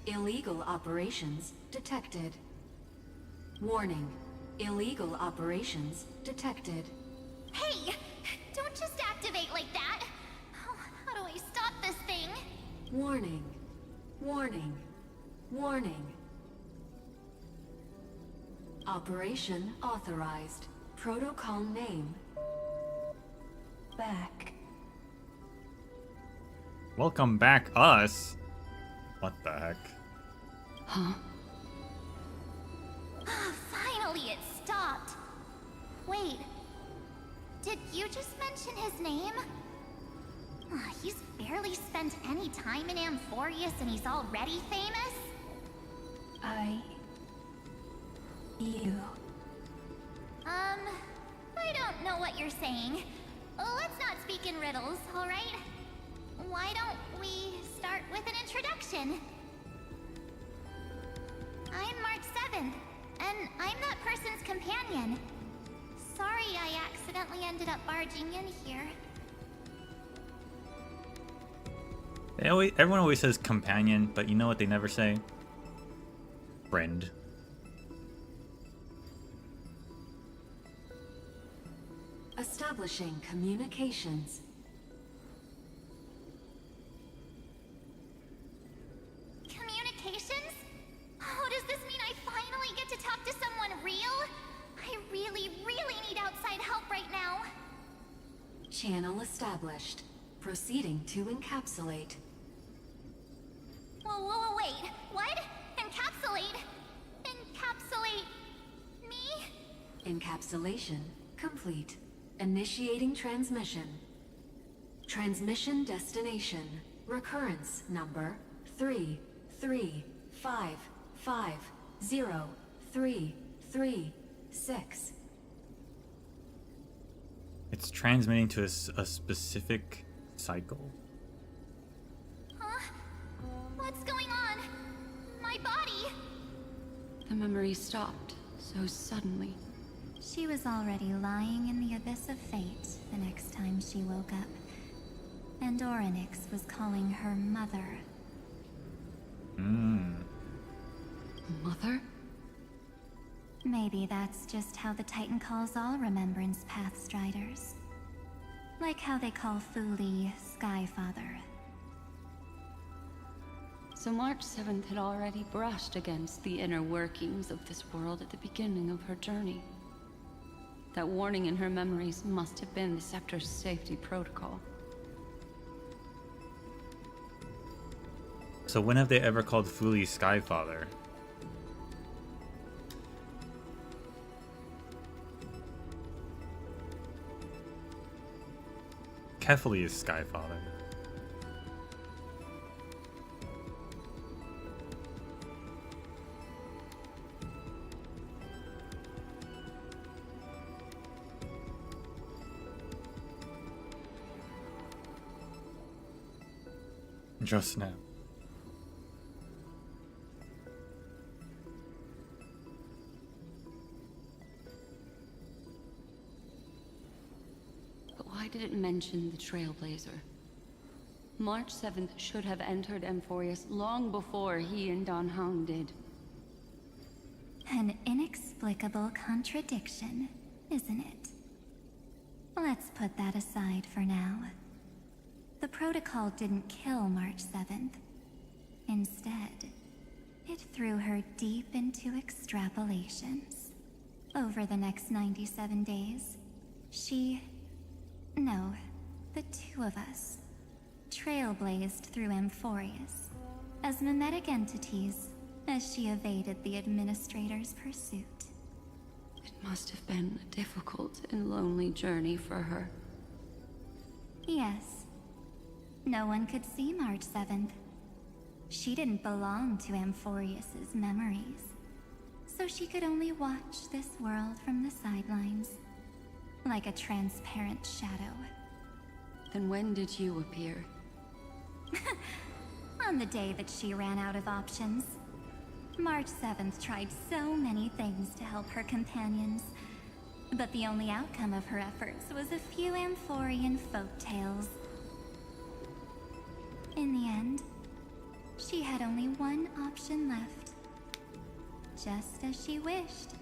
Illegal operations detected. Warning. Illegal operations detected. Hey! Don't just activate like that! How do I stop this thing? Warning. Warning. Warning. Operation authorized. Protocol name. Back. Welcome back, us. What the heck? Huh? Finally, it stopped. Wait. Did you just mention his name? He's barely spent any time in Amphorius and he's already famous? You. I don't know what you're saying. Let's not speak in riddles, alright? Why don't we start with an introduction? I'm March 7th, and I'm that person's companion. Sorry I accidentally ended up barging in here. Everyone always says companion, but you know what they never say? Friend. Establishing communications. Communications? Oh, does this mean I finally get to talk to someone real? I really, really need outside help right now. Channel established. Proceeding to encapsulate. Whoa, wait. What? Encapsulate? Encapsulate me? Encapsulation complete. Initiating transmission. Transmission destination. Recurrence number 335503336. It's transmitting to a specific cycle. Huh? What's going on? My body! The memory stopped so suddenly. She was already lying in the abyss of fate the next time she woke up. And Orynyx was calling her mother. Mother? Maybe that's just how the Titan calls all Remembrance Pathstriders. Like how they call Thule Skyfather. So March 7th had already brushed against the inner workings of this world at the beginning of her journey. That warning in her memories must have been the Scepter's safety protocol. So when have they ever called Thule Skyfather? Kefli is Skyfather. Just now. But why did it mention the Trailblazer? March 7th should have entered Amphorius long before he and Don Hung did. An inexplicable contradiction, isn't it? Let's put that aside for now. The protocol didn't kill March 7th. Instead, it threw her deep into extrapolations. Over the next 97 days, the two of us, trailblazed through Amphorius as mimetic entities as she evaded the Administrator's pursuit. It must have been a difficult and lonely journey for her. Yes. No one could see March 7th. She didn't belong to Amphorius's memories, so she could only watch this world from the sidelines, like a transparent shadow. Then when did you appear? On the day that she ran out of options. March 7th tried so many things to help her companions, but the only outcome of her efforts was a few Amphorian folktales. In the end, she had only one option left. Just as she wished.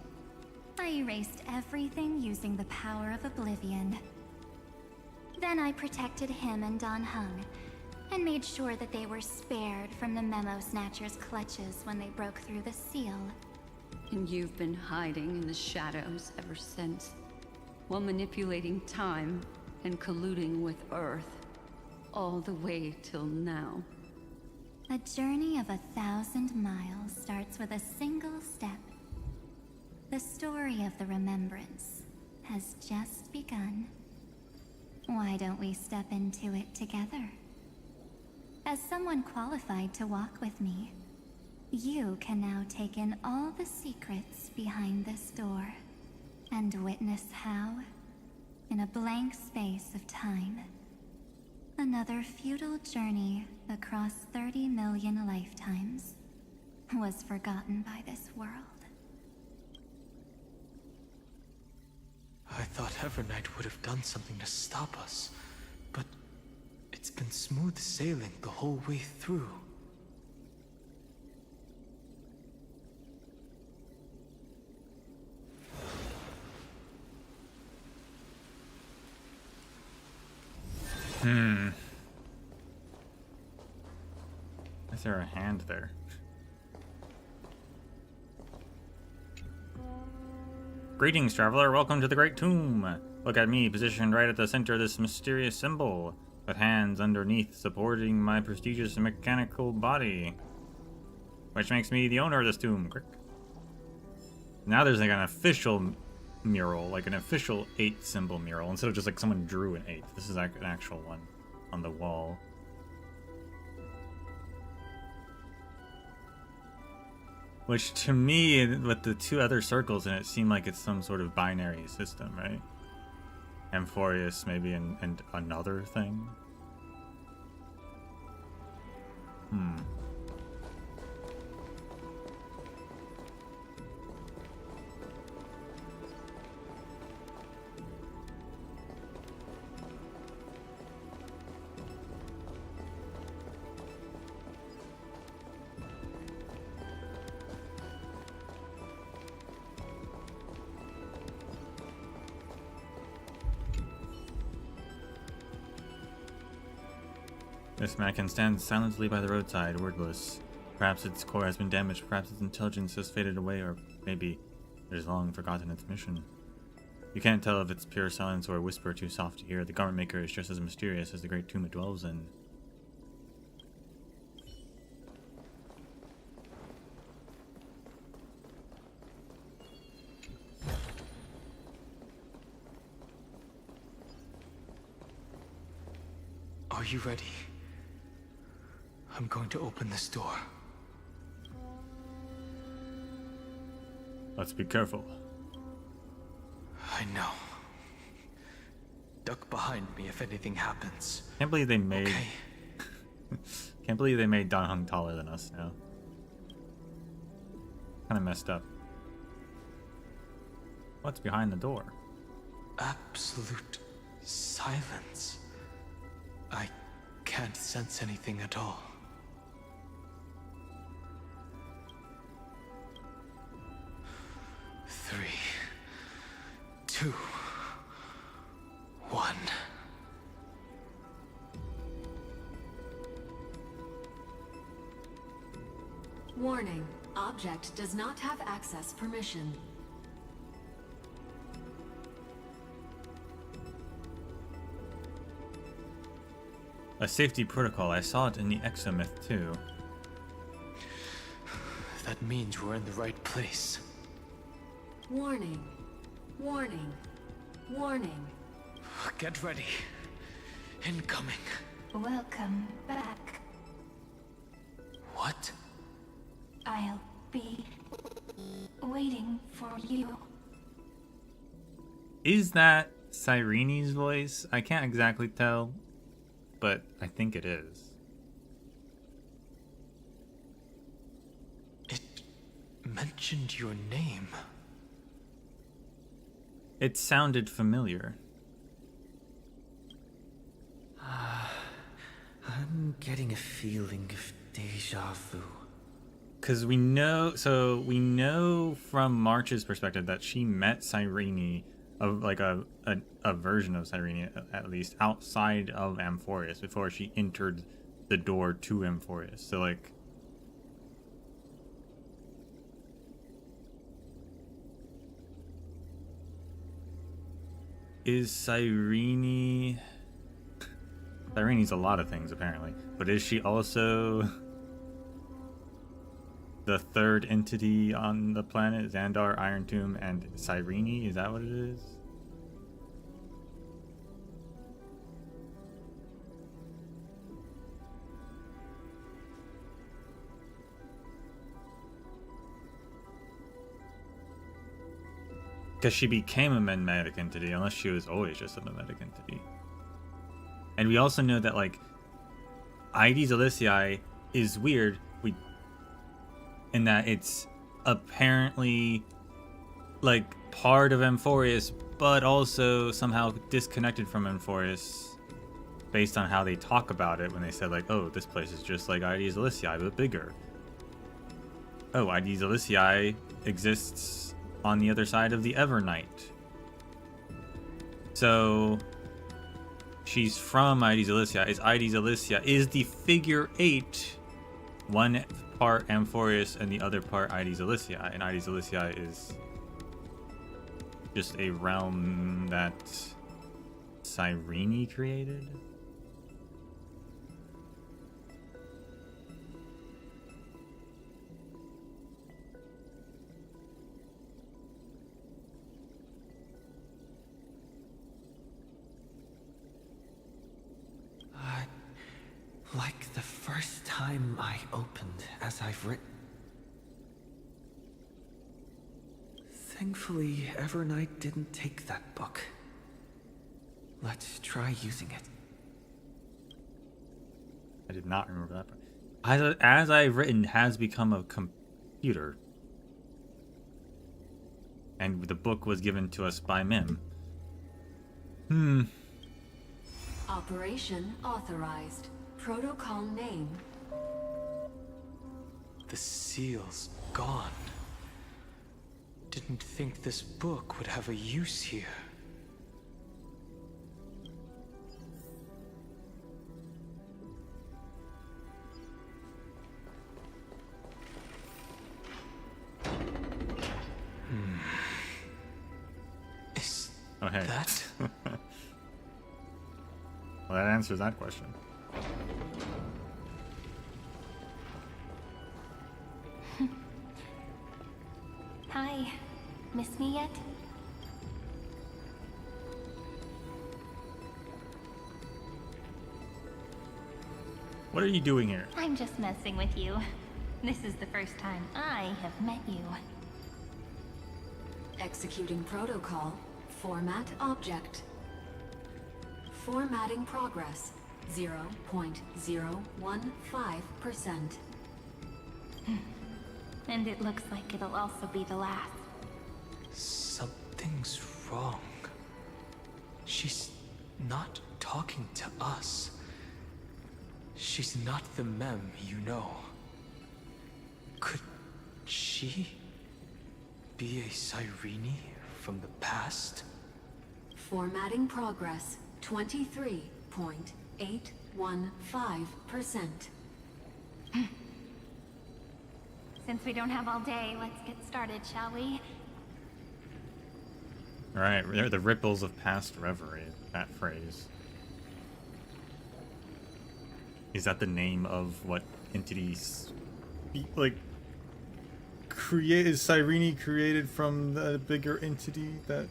I erased everything using the power of oblivion. Then I protected him and Don Hung, and made sure that they were spared from the Memo Snatcher's clutches when they broke through the seal. And you've been hiding in the shadows ever since, while manipulating time and colluding with Earth. All the way till now. A journey of 1,000 miles starts with a single step. The story of the Remembrance has just begun. Why don't we step into it together? As someone qualified to walk with me, you can now take in all the secrets behind this door, and witness how, in a blank space of time, another futile journey across 30 million lifetimes was forgotten by this world. I thought Evernight would have done something to stop us, but it's been smooth smooth sailing the whole way through. Is there a hand there? Greetings, traveler. Welcome to the Great Tomb. Look at me, positioned right at the center of this mysterious symbol, with hands underneath supporting my prestigious mechanical body, which makes me the owner of this tomb. Now there's like an official mural, like an official 8 symbol mural, instead of just like someone drew an 8. This is like an actual one on the wall. Which to me, with the 2 other circles in it, seem like it's some sort of binary system, right? Amphorius maybe and another thing? This mannequin stands silently by the roadside, wordless. Perhaps its core has been damaged, perhaps its intelligence has faded away, or maybe it has long forgotten its mission. You can't tell if it's pure silence or a whisper too soft to hear. The garment maker is just as mysterious as the great tomb it dwells in. Are you ready? I'm going to open this door. Let's be careful. I know. Duck behind me if anything happens. Can't believe they made... Okay. Can't believe they made Dan Heng taller than us now. Kinda messed up. What's behind the door? Absolute silence. I can't sense anything at all. Three, 2, 1. Warning. Object does not have access permission. A safety protocol. I saw it in the Exomyth too. That means we're in the right place. Warning. Warning. Warning. Get ready. Incoming. Welcome back. What? I'll be waiting for you. Is that Cyrene's voice? I can't exactly tell, but I think it is. It mentioned your name. It sounded familiar. I'm getting a feeling of deja vu. Because we know from March's perspective that she met Cyrene, of like a version of Cyrene at least, outside of Amphorius before she entered the door to Amphorius. So like, is Cyrene's a lot of things apparently, but is she also the third entity on the planet? Xandar, Iron Tomb, and Cyrene? Is that what it is? Because she became a memetic entity, unless she was always just a memetic entity. And we also know that, like, Aedes Alyssii is weird, in that it's apparently, like, part of Amphorius, but also somehow disconnected from Amphorius. based on how they talk about it when they said like, oh, this place is just like Aedes Alyssii but bigger. Oh, Aedes Alyssii exists on the other side of the Evernight. So she's from Aedes Alyssii. Aedes Alyssii is the figure 8, one part Amphoreus and the other part Aedes Alyssii. And Aedes Alyssii is just a realm that Cyrene created. Like the first time I opened as I've written. Thankfully, Evernight didn't take that book. Let's try using it. I did not remember that part. As I've written has become a computer. And the book was given to us by Mem. Operation authorized. Protocol name. The seal's gone. Didn't think this book would have a use here. Is that? Well, that answers that question. Hi. Miss me yet? What are you doing here? I'm just messing with you. This is the first time I have met you. Executing protocol. Format object. Formatting progress. 0.015%. And it looks like it'll also be the last. Something's wrong. She's not talking to us. She's not the Mem you know. Could she be a Cyrene from the past? Formatting progress. 23.815%. Since we don't have all day, let's get started, shall we? Right, they're the ripples of past reverie, that phrase. Is that the name of what entities, like, is Cyrene created from the bigger entity that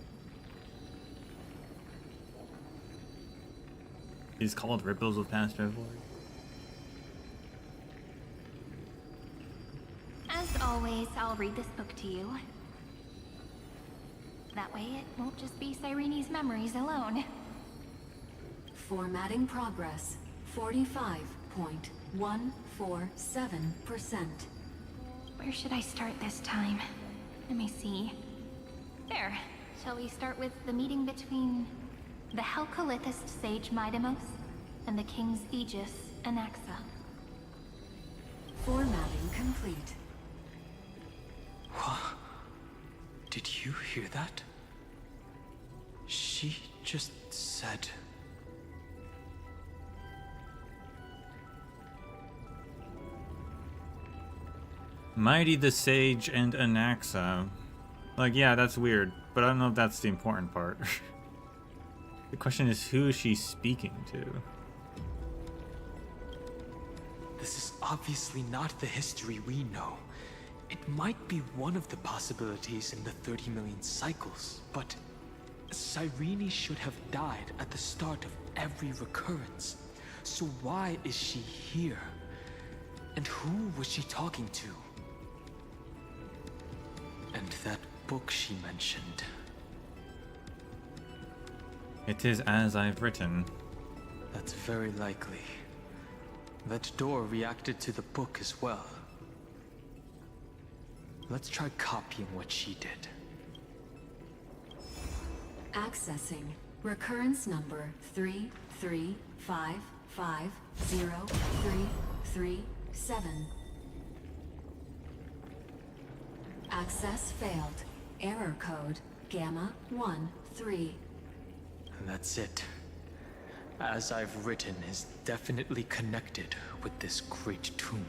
is called ripples of past reverie? As always, I'll read this book to you. That way it won't just be Cyrene's memories alone. Formatting progress. 45.147%. Where should I start this time? Let me see. There. Shall we start with the meeting between the Helcolithist sage Midemos and the King's Aegis, Anaxa? Formatting complete. What? Did you hear that? She just said... Mighty the Sage and Anaxa. Like, yeah, that's weird, but I don't know if that's the important part. The question is, who is she speaking to? This is obviously not the history we know. It might be one of the possibilities in the 30 million cycles, but Cyrene should have died at the start of every recurrence. So why is she here? And who was she talking to? And that book she mentioned. It is as I've written. That's very likely. That door reacted to the book as well. Let's try copying what she did. Accessing. Recurrence number 3550337. Access failed. Error code Gamma 13. And that's it. As I've written is definitely connected with this great tomb.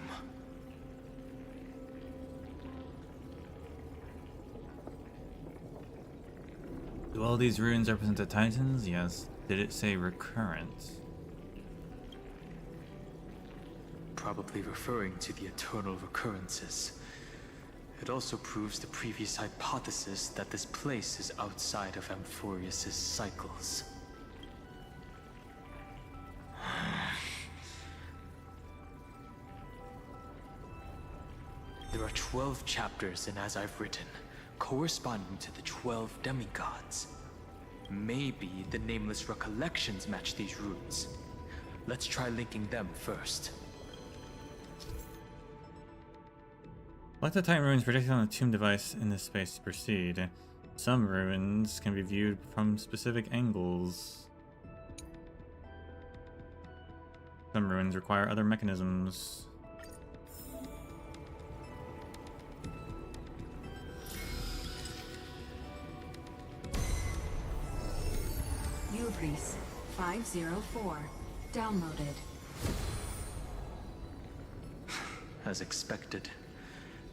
Do all these ruins represent the Titans? Yes. Did it say recurrent? Probably referring to the eternal recurrences. It also proves the previous hypothesis that this place is outside of Amphorius' cycles. There are 12 chapters in As I've Written, corresponding to the 12 demigods. Maybe the Nameless recollections match these roots. Let's try linking them first. Select the Titan ruins projected on the tomb device in this space to proceed. Some ruins can be viewed from specific angles. Some ruins require other mechanisms. Ubris 504. Downloaded. As expected,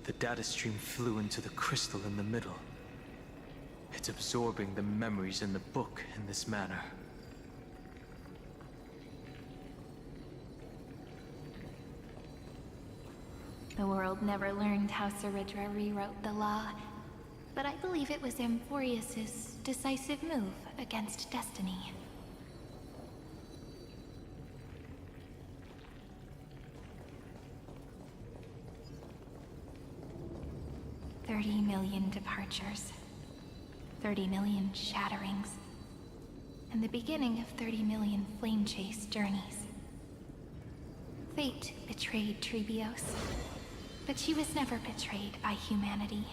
the data stream flew into the crystal in the middle. It's absorbing the memories in the book in this manner. The world never learned how Saridra rewrote the law, but I believe it was Amphorius' decisive move against destiny. $30 million departures, 30 million shatterings, and the beginning of 30 million flame chase journeys. Fate betrayed Trebios, but she was never betrayed by humanity.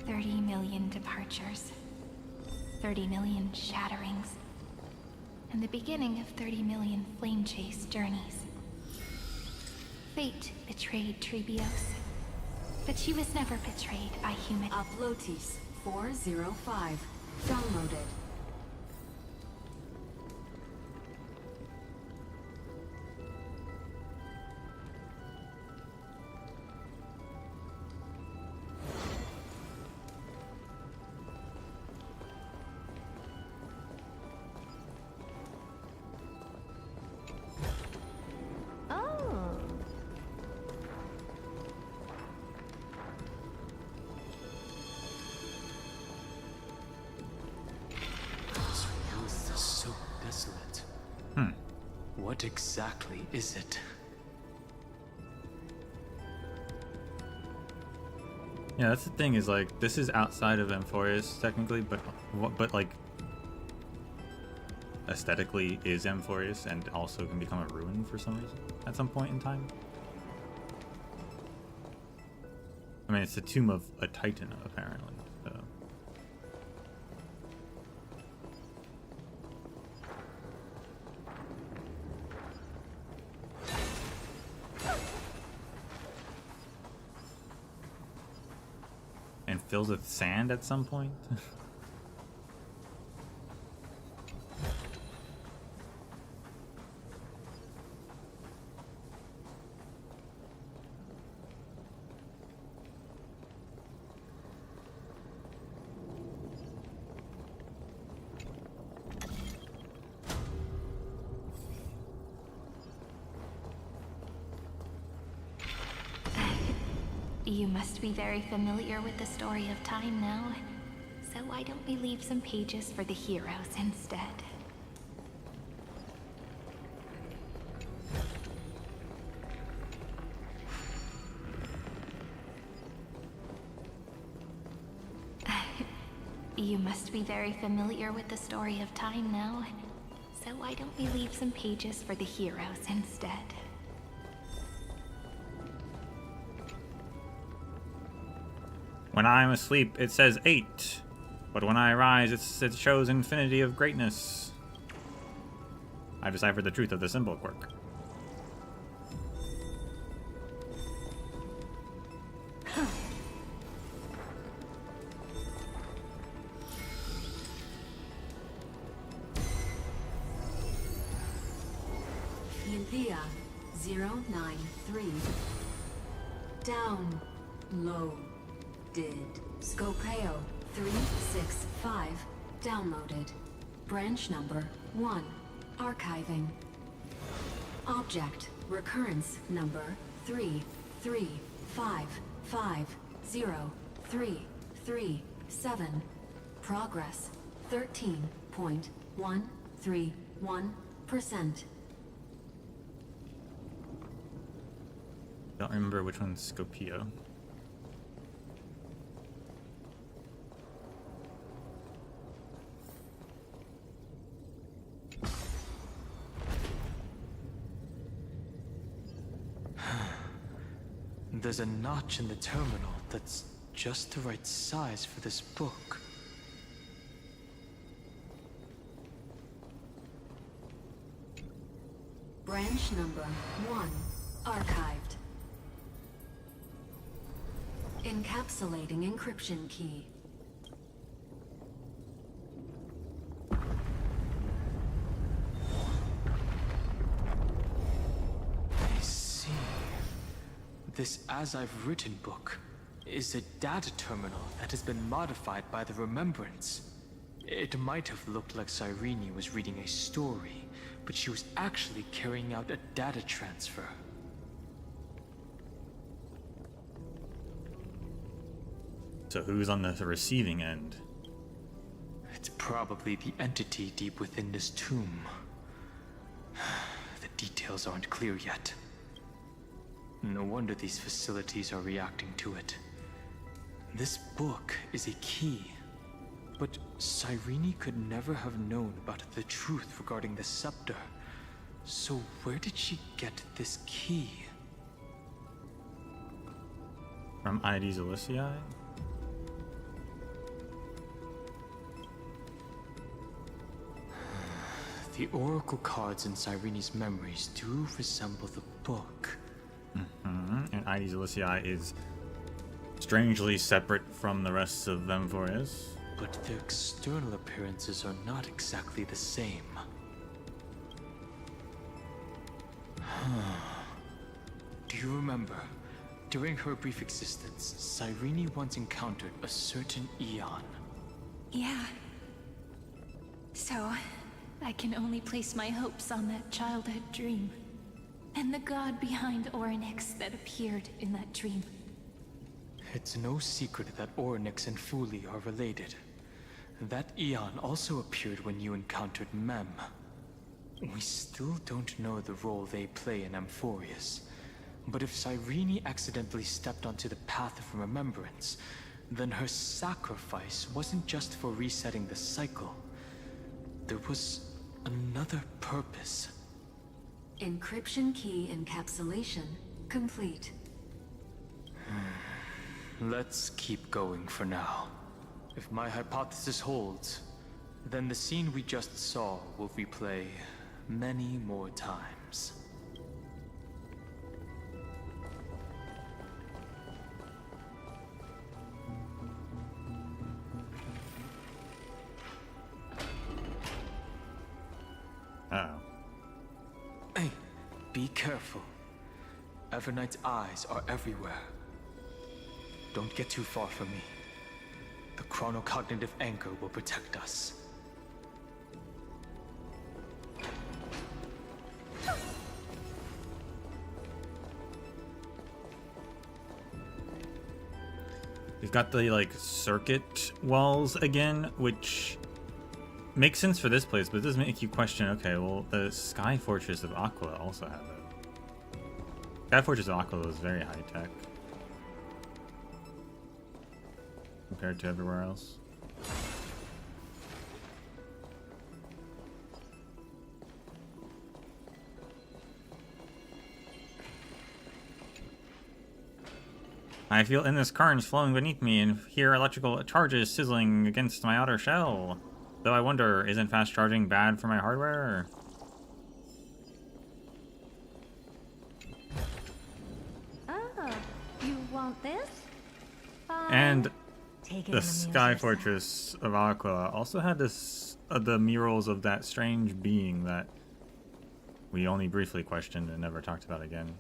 $30 million departures, 30 million shatterings, and the beginning of 30 million flame chase journeys. Fate betrayed Trebios, but she was never betrayed by human. Uplotis 405. Downloaded. What exactly is it? Yeah, that's the thing, is like, this is outside of Amphorius technically, but like aesthetically is Amphorius and also can become a ruin for some reason at some point in time. I mean, it's the tomb of a Titan apparently. So. And fills with sand at some point. You must be very familiar with the story of time now, so why don't we leave some pages for the heroes instead? You must be very familiar with the story of time now, so why don't we leave some pages for the heroes instead? When I'm asleep, it says 8. But when I rise, it shows infinity of greatness. I've deciphered the truth of the symbol quirk. Yinthea 093. Downloaded. Scopeo 365. Downloaded. Branch number 1. Archiving. Object recurrence number 335503337. Progress 13.131%. Don't remember which one's Scopio. There's a notch in the terminal that's just the right size for this book. Branch number 1. Archived. Encapsulating encryption key. I see. This As I've Written book is a data terminal that has been modified by the Remembrance. It might have looked like Cyrene was reading a story, but she was actually carrying out a data transfer. So who's on the receiving end? It's probably the entity deep within this tomb. The details aren't clear yet. No wonder these facilities are reacting to it. This book is a key, but Cyrene could never have known about the truth regarding the scepter. So where did she get this key? From Ides Elysiae? The oracle cards in Cyrene's memories do resemble the book. And Ides Elysiae is strangely separate from the rest of Memphorius. But their external appearances are not exactly the same. Do you remember? During her brief existence, Cyrene once encountered a certain Eon. Yeah. So, I can only place my hopes on that childhood dream. And the god behind Orynyx that appeared in that dream. It's no secret that Orynyx and Fuli are related. That Eon also appeared when you encountered Mem. We still don't know the role they play in Amphorius. But if Cyrene accidentally stepped onto the path of remembrance, then her sacrifice wasn't just for resetting the cycle. There was another purpose. Encryption key encapsulation complete. Let's keep going for now. If my hypothesis holds, then the scene we just saw will replay many more times. Uh-oh. Hey, be careful. Everknight's eyes are everywhere. Don't get too far from me. The chronocognitive anchor will protect us. We've got the, like, circuit walls again, which makes sense for this place, but it does make you question, okay, well, the Sky Fortress of Aqua also had it. Sky Fortress of Aqua was very high-tech compared to everywhere else. I feel endless currents flowing beneath me and hear electrical charges sizzling against my outer shell. Though I wonder, isn't fast charging bad for my hardware? Oh, you want this? Fine. And Take it the and amuse Sky yourself. Fortress of Aqua also had this the murals of that strange being that we only briefly questioned and never talked about again.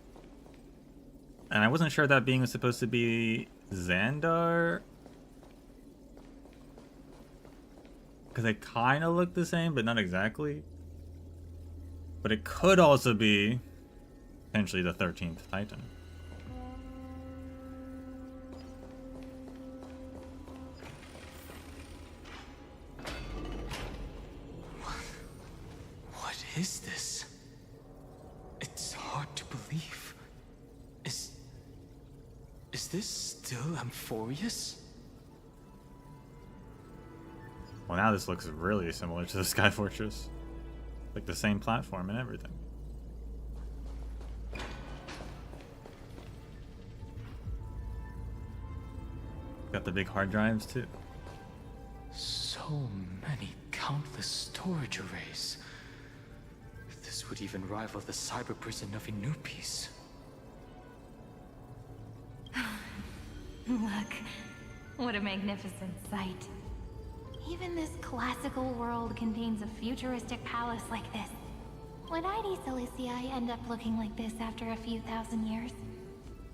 And I wasn't sure that being was supposed to be Xandar, because they kind of look the same, but not exactly. But it could also be potentially the 13th Titan. What is this? It's hard to believe. Is this still Amphorius? Well, now this looks really similar to the Sky Fortress. Like the same platform and everything. Got the big hard drives too. So many countless storage arrays. This would even rival the cyber prison of Inupis. Look, what a magnificent sight. Even this classical world contains a futuristic palace like this. Would ID Silicii end up looking like this after a few thousand years?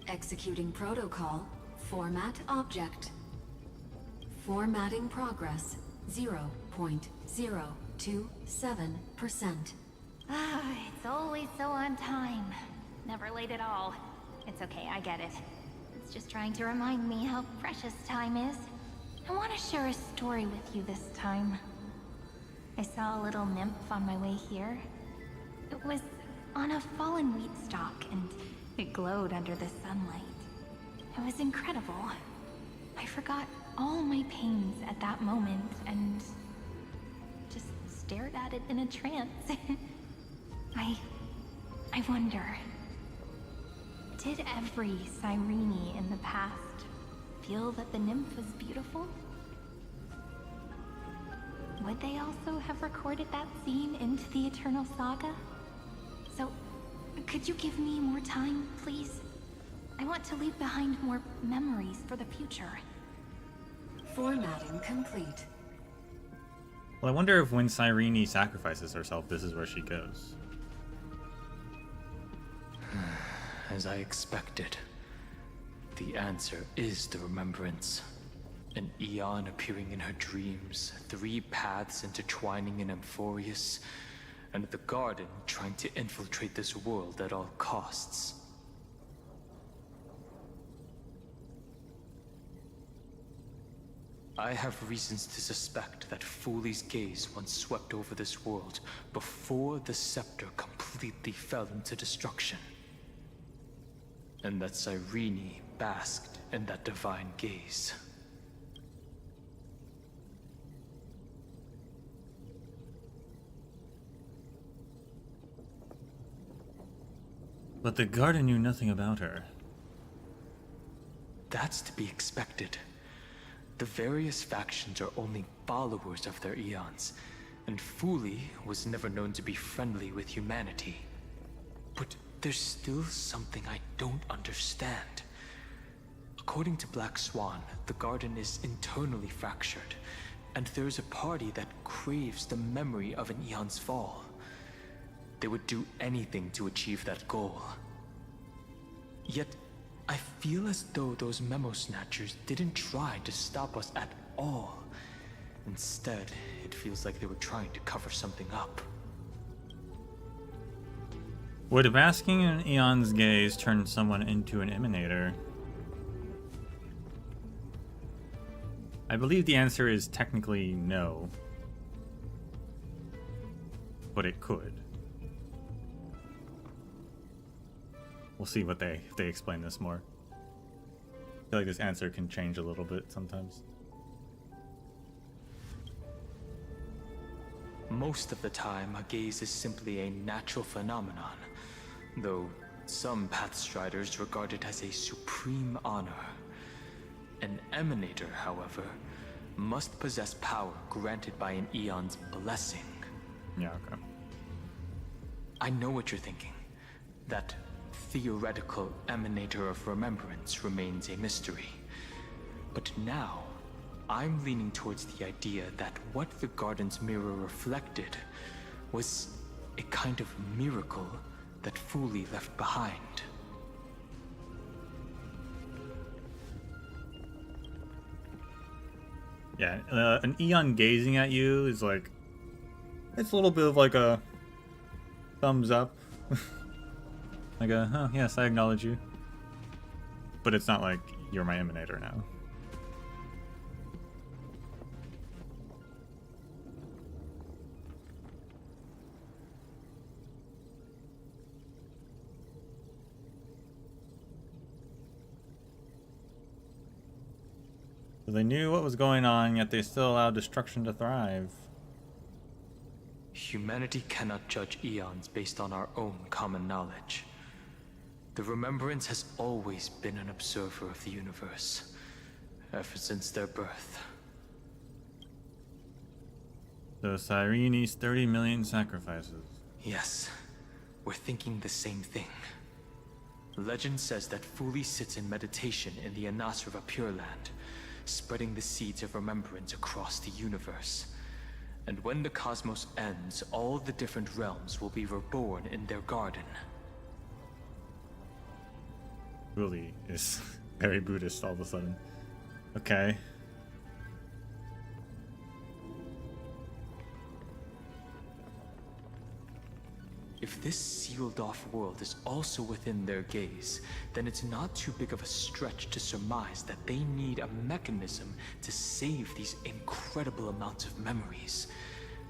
Executing protocol. Format object. Formatting progress. 0.027%. Ah, it's always so on time. Never late at all. It's okay, I get it. It's just trying to remind me how precious time is. I want to share a story with you this time. I saw a little nymph on my way here. It was on a fallen wheat stalk, and it glowed under the sunlight. It was incredible. I forgot all my pains at that moment, and just stared at it in a trance. I wonder, did every Cyrene in the past feel that the nymph was beautiful? Would they also have recorded that scene into the Eternal Saga? So, could you give me more time, please? I want to leave behind more memories for the future. Formatting complete. Well, I wonder if when Cyrene sacrifices herself, this is where she goes. As I expected, the answer is the remembrance. An Eon appearing in her dreams, 3 paths intertwining in Amphorius, and the Garden trying to infiltrate this world at all costs. I have reasons to suspect that Fooley's gaze once swept over this world before the scepter completely fell into destruction. And that Cyrene basked in that divine gaze. But the Garden knew nothing about her. That's to be expected. The various factions are only followers of their eons, and Fooley was never known to be friendly with humanity. But there's still something I don't understand. According to Black Swan, the Garden is internally fractured, and there's a party that craves the memory of an eon's fall. They would do anything to achieve that goal. Yet, I feel as though those memo snatchers didn't try to stop us at all. Instead, it feels like they were trying to cover something up. Would basking in an Eon's gaze turn someone into an emanator? I believe the answer is technically no. But it could. We'll see what if they explain this more. I feel like this answer can change a little bit sometimes. Most of the time, a gaze is simply a natural phenomenon, though some Pathstriders regard it as a supreme honor. An emanator, however, must possess power granted by an Eon's blessing. Yeah, okay. I know what you're thinking. That theoretical emanator of remembrance remains a mystery. But now, I'm leaning towards the idea that what the garden's mirror reflected was a kind of miracle that Fuli left behind. Yeah, an Eon gazing at you is like, it's a little bit of like a thumbs up. Like a, oh yes, I acknowledge you. But it's not like you're my emanator now. So they knew what was going on, yet they still allowed destruction to thrive. Humanity cannot judge eons based on our own common knowledge. The Remembrance has always been an observer of the universe, ever since their birth. So Cyrene's 30 million sacrifices. Yes, we're thinking the same thing. Legend says that Fuli sits in meditation in the Anasrava Pure Land, spreading the seeds of remembrance across the universe. And when the cosmos ends, all the different realms will be reborn in their garden. Really is very Buddhist all of a sudden. Okay. If this sealed-off world is also within their gaze, then it's not too big of a stretch to surmise that they need a mechanism to save these incredible amounts of memories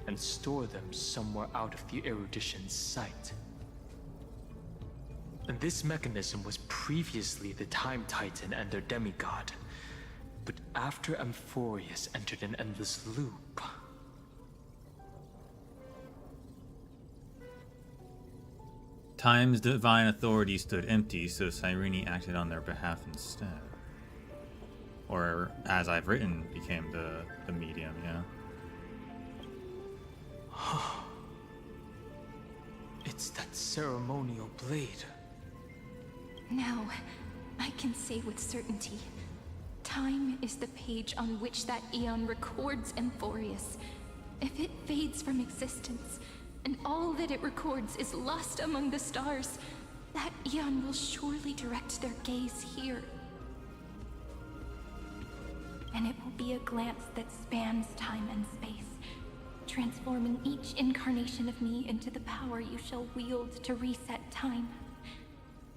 and store them somewhere out of the erudition's sight. And this mechanism was previously the Time Titan and their demigod, but after Amphorius entered an endless loop, Time's divine authority stood empty, so Cyrene acted on their behalf instead. Or, as I've written, became the medium, yeah? it's that ceremonial blade. Now, I can say with certainty, time is the page on which that Eon records Amphorius. If it fades from existence, and all that it records is lost among the stars, that Eon will surely direct their gaze here. And it will be a glance that spans time and space, transforming each incarnation of me into the power you shall wield to reset time,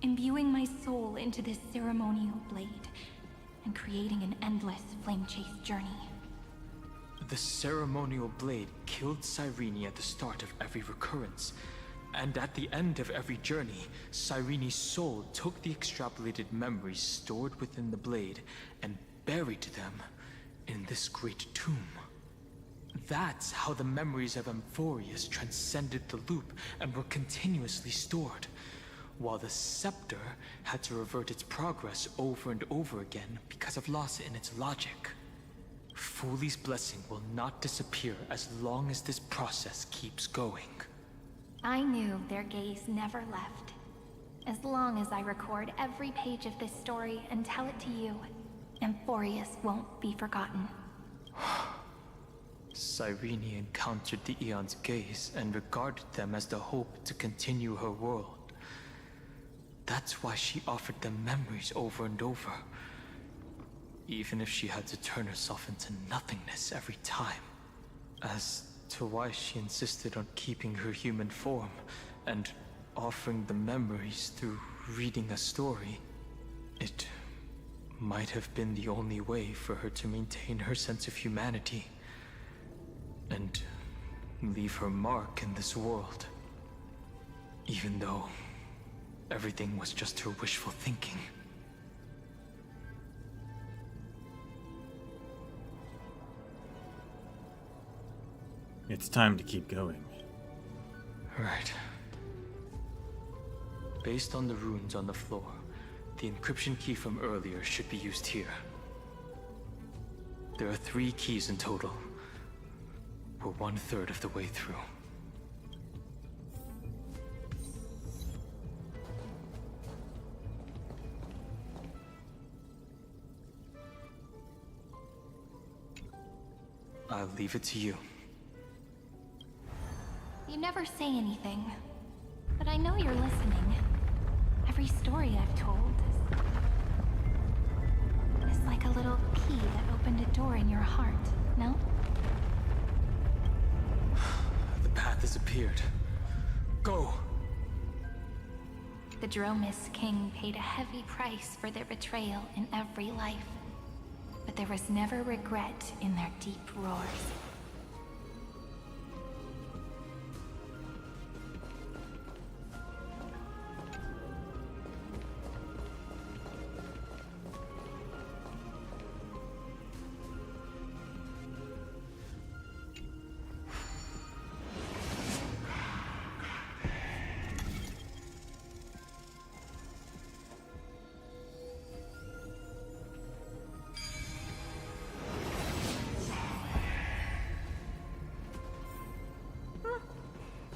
imbuing my soul into this ceremonial blade, and creating an endless flame-chased journey. The ceremonial blade killed Cyrene at the start of every recurrence, and at the end of every journey, Cyrene's soul took the extrapolated memories stored within the blade and buried them in this great tomb. That's how the memories of Amphorius transcended the loop and were continuously stored, while the scepter had to revert its progress over and over again because of loss in its logic. Fuli's blessing will not disappear as long as this process keeps going. I knew their gaze never left. As long as I record every page of this story and tell it to you, Amphorius won't be forgotten. Cyrene encountered the Eon's gaze and regarded them as the hope to continue her world. That's why she offered them memories over and over, even if she had to turn herself into nothingness every time. As to why she insisted on keeping her human form and offering the memories through reading a story, it might have been the only way for her to maintain her sense of humanity and leave her mark in this world, even though everything was just her wishful thinking. It's time to keep going. Right. Based on the runes on the floor, the encryption key from earlier should be used here. There are 3 keys in total. We're 1/3 of the way through. I'll leave it to you. You never say anything, but I know you're listening. Every story I've told is like a little key that opened a door in your heart, no? The path has appeared. Go! The Dromis King paid a heavy price for their betrayal in every life, but there was never regret in their deep roars.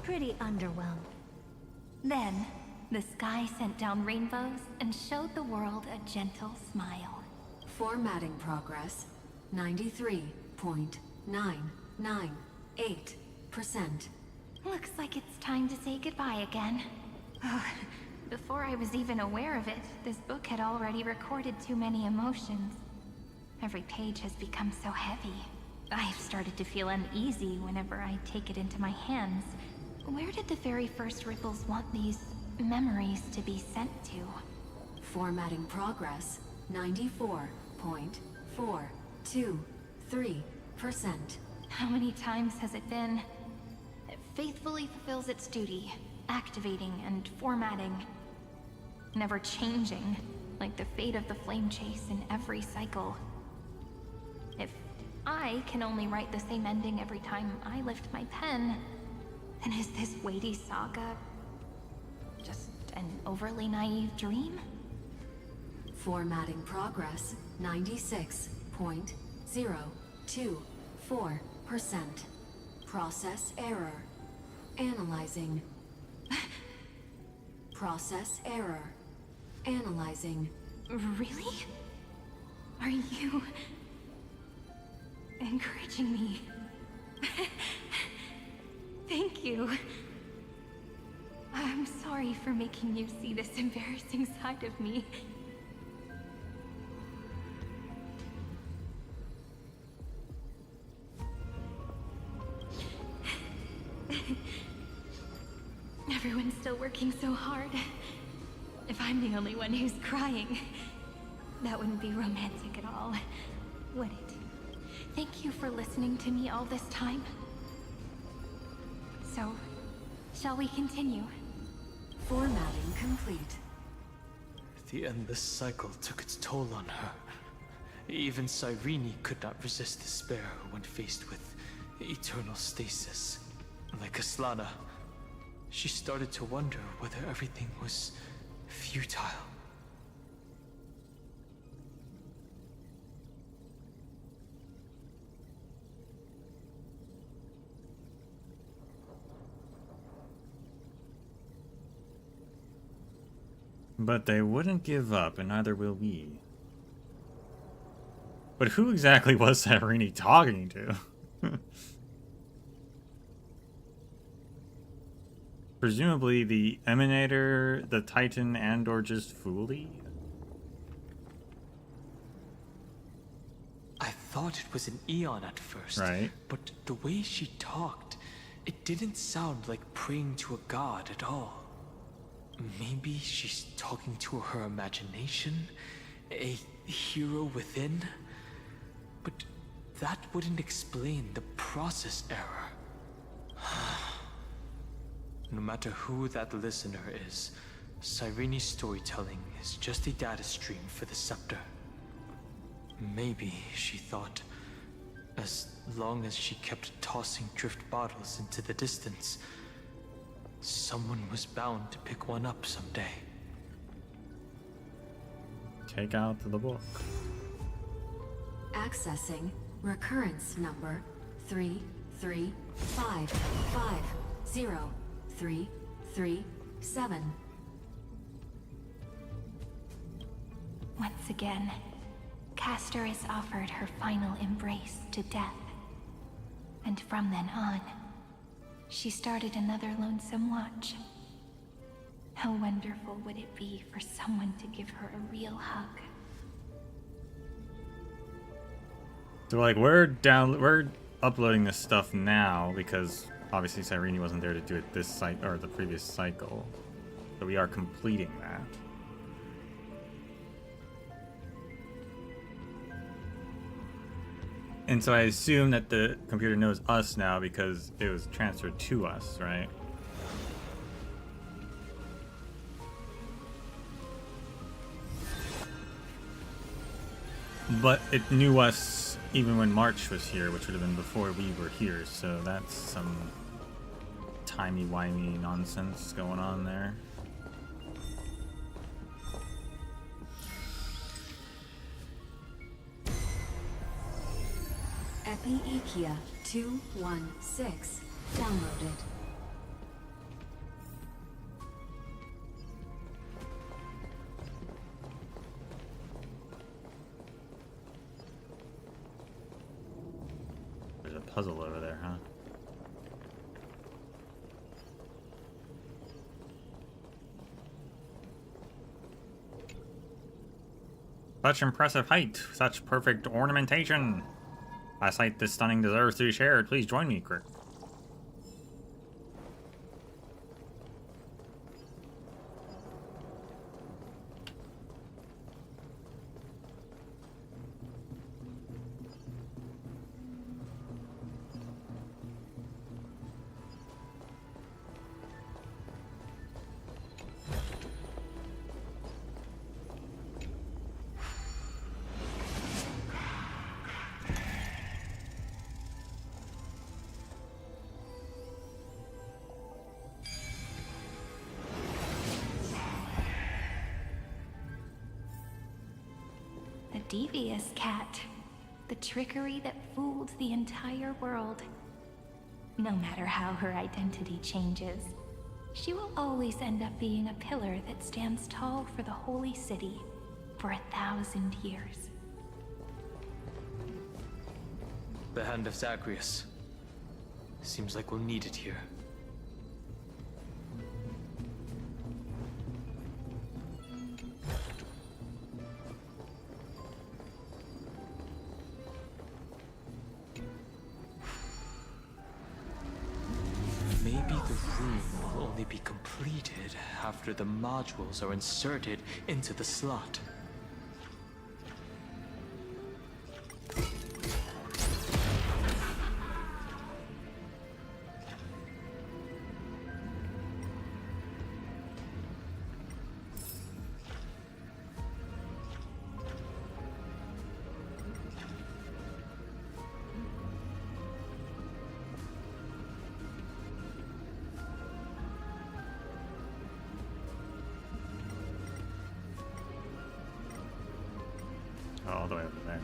Pretty underwhelmed. Then, the sky sent down rainbows and showed the world a gentle smile. Formatting progress 93.998%. Looks like it's time to say goodbye again. Before I was even aware of it, this book had already recorded too many emotions. Every page has become so heavy. I've started to feel uneasy whenever I take it into my hands. Where did the very first ripples want these memories to be sent to? Formatting progress 94.423%. How many times has it been? It faithfully fulfills its duty, activating and formatting. Never changing, like the fate of the flame chase in every cycle. If I can only write the same ending every time I lift my pen, then is this weighty saga just an overly naive dream? Formatting progress 96.024%. Process error. Analyzing. Process error. Analyzing. Really? Are you encouraging me? Thank you. I'm sorry for making you see this embarrassing side of me. Everyone's still working so hard. If I'm the only one who's crying, that wouldn't be romantic at all, would it? Thank you for listening to me all this time. So, shall we continue? Formatting complete. The endless cycle took its toll on her. Even Cyrene could not resist despair when faced with eternal stasis. Like Aslana, she started to wonder whether everything was futile. But they wouldn't give up, and neither will we. But who exactly was Cyrene talking to? Presumably the Emanator, the Titan, and or just Foolie? I thought it was an Eon at first. Right. But the way she talked, it didn't sound like praying to a god at all. Maybe she's talking to her imagination? A hero within? But that wouldn't explain the process error. No matter who that listener is, Cyrene's storytelling is just a data stream for the scepter. Maybe, she thought, as long as she kept tossing drift bottles into the distance, someone was bound to pick one up someday. Take out the book. Accessing Recurrence number 335503337. Once again, Castor is offered her final embrace to death. And from then on, she started another lonesome watch. How wonderful would it be for someone to give her a real hug? So like we're uploading this stuff now because obviously Cyrene wasn't there to do it this cycle or the previous cycle. So we are completing that. And so I assume that the computer knows us now because it was transferred to us, right? But it knew us even when March was here, which would have been before we were here, so that's some timey-wimey nonsense going on there. Epi-Ikia 216 downloaded. There's a puzzle over there, huh? Such impressive height, such perfect ornamentation. A sight this stunning deserves to be shared. Please join me, Crick. Devious cat. The trickery that fooled the entire world. No matter how her identity changes, she will always end up being a pillar that stands tall for the holy city for 1,000 years. The Hand of Zagreus. Seems like we'll need it here. Maybe the room will only be completed after the modules are inserted into the slot. All the way over there.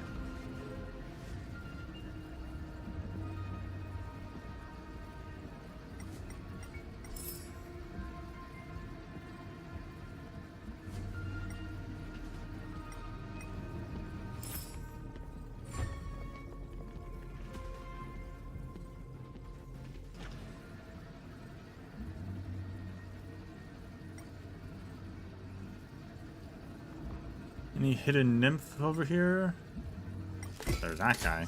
Any hidden nymph over here? There's that guy.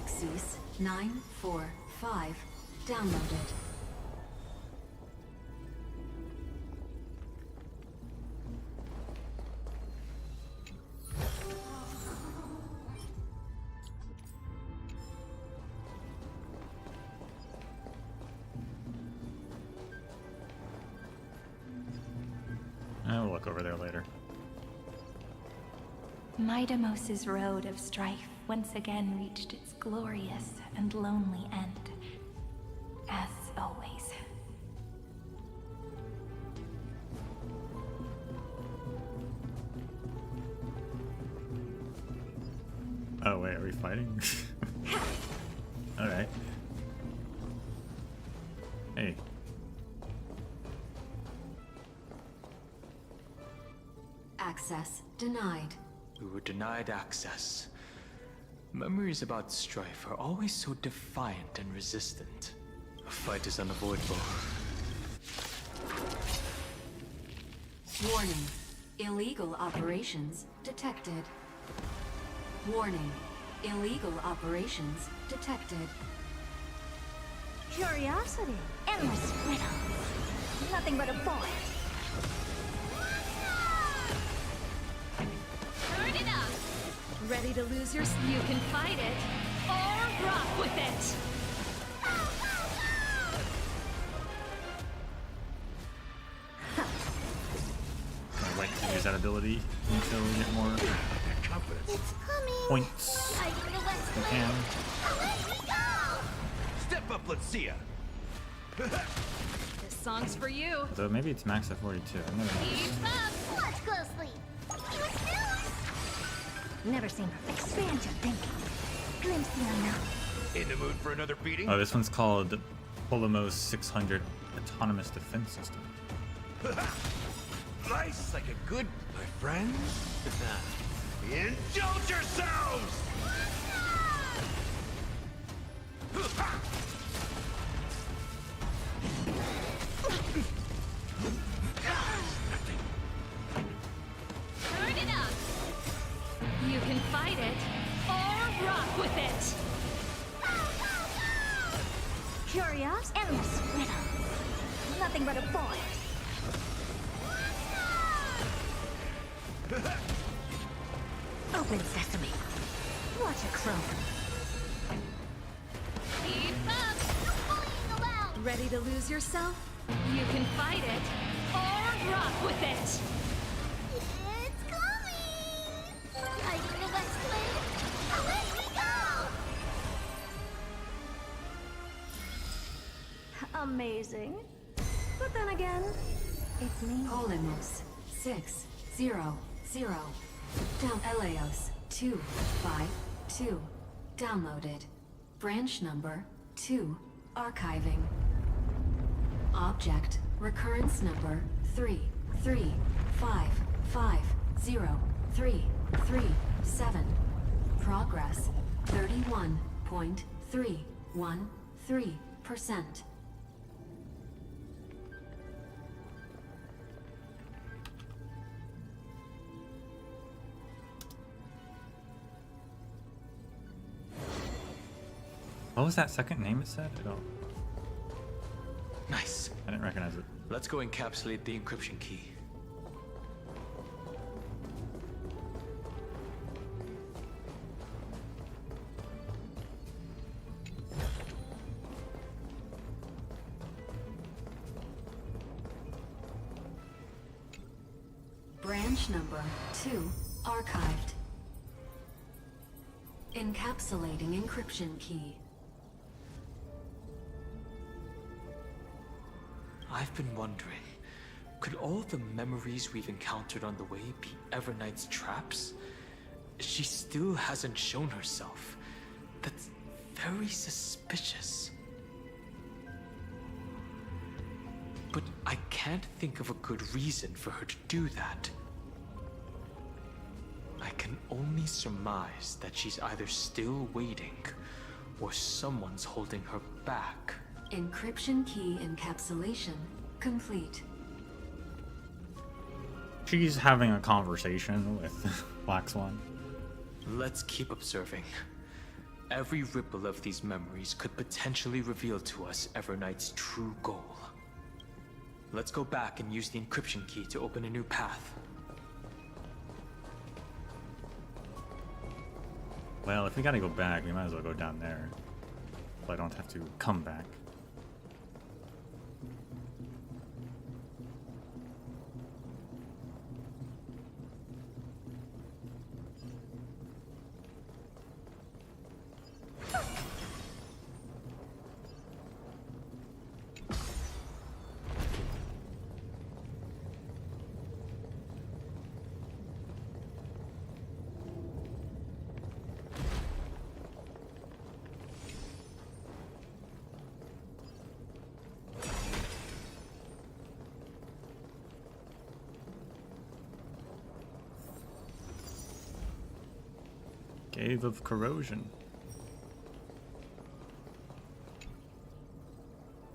Backseating 945 downloaded. I'll look over there later. Midamos's road of strife once again reached its glorious and lonely end. As always. Oh wait, are we fighting? Alright. Hey. Access denied. We were denied access. Memories about strife are always so defiant and resistant. A fight is unavoidable. Warning. Illegal operations detected. Warning. Illegal operations detected. Curiosity. Endless riddles. Nothing but a void. Turn it up! Ready to lose your... You can fight it, or rock with it! I'd like to use that ability until we get more points. We can. Step up, let's see ya. This song's for you. Though maybe it's max at 42. I've never noticed. Keep up! Watch closely. Never seen expand your thinking. Glimpse the unknown. In the mood for another beating? Oh, this one's called Polymos 600 Autonomous Defense System. Nice, like a good, my friends. Indulge yourselves! Turn it up! You can fight it, or rock with it! Curious, endless riddles. Nothing but a void. Open sesame. Watch it crow. Keep up! Ready to lose yourself? You can fight it, or rock with it! It's coming! I can explain. Away we go! Amazing. But then again, it's me. Polymos 600. Down Eleos 252. Downloaded. Branch number 2. Archiving. Object recurrence number 335503337. Progress 31.313%. What was that second name it said? I don't. Nice. I didn't recognize it. Let's go encapsulate the encryption key. Branch number 2 archived. Encapsulating encryption key. I've been wondering, could all the memories we've encountered on the way be Everknight's traps? She still hasn't shown herself. That's very suspicious. But I can't think of a good reason for her to do that. I can only surmise that she's either still waiting, or someone's holding her back. Encryption key encapsulation complete. She's having a conversation with Black Swan. Let's keep observing. Every ripple of these memories could potentially reveal to us Everknight's true goal. Let's go back and use the encryption key to open a new path. Well, if we gotta go back, we might as well go down there. So I don't have to come back. Cave of Corrosion.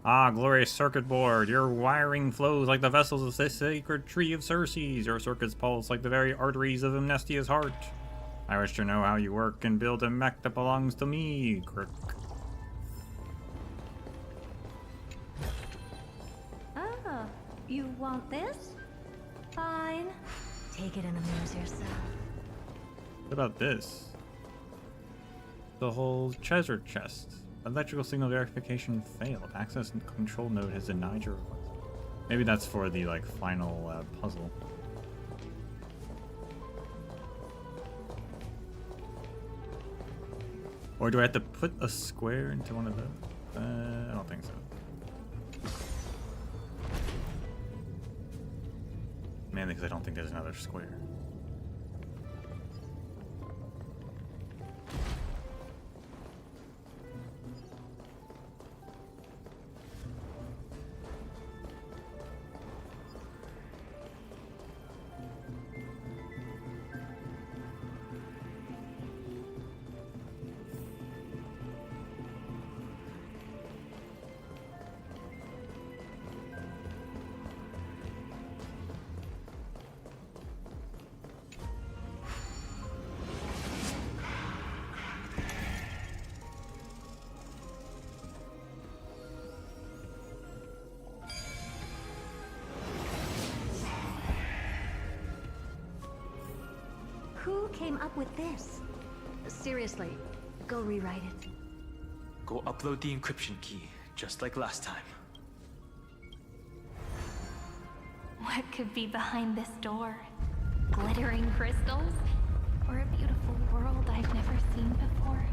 Ah, glorious circuit board. Your wiring flows like the vessels of the sacred tree of Circes. Your circuits pulse like the very arteries of Amnestia's heart. I wish to know how you work and build a mech that belongs to me, Kirk. Oh, you want this? Fine. Take it and amuse yourself. What about this? The whole treasure chest. Electrical signal verification failed. Access and control node has denied your request. Maybe that's for the like final puzzle. Or do I have to put a square into one of those? I don't think so. Mainly because I don't think there's another square. Who came up with this? Seriously, go rewrite it. Go upload the encryption key, just like last time. What could be behind this door? Glittering crystals? Or a beautiful world I've never seen before?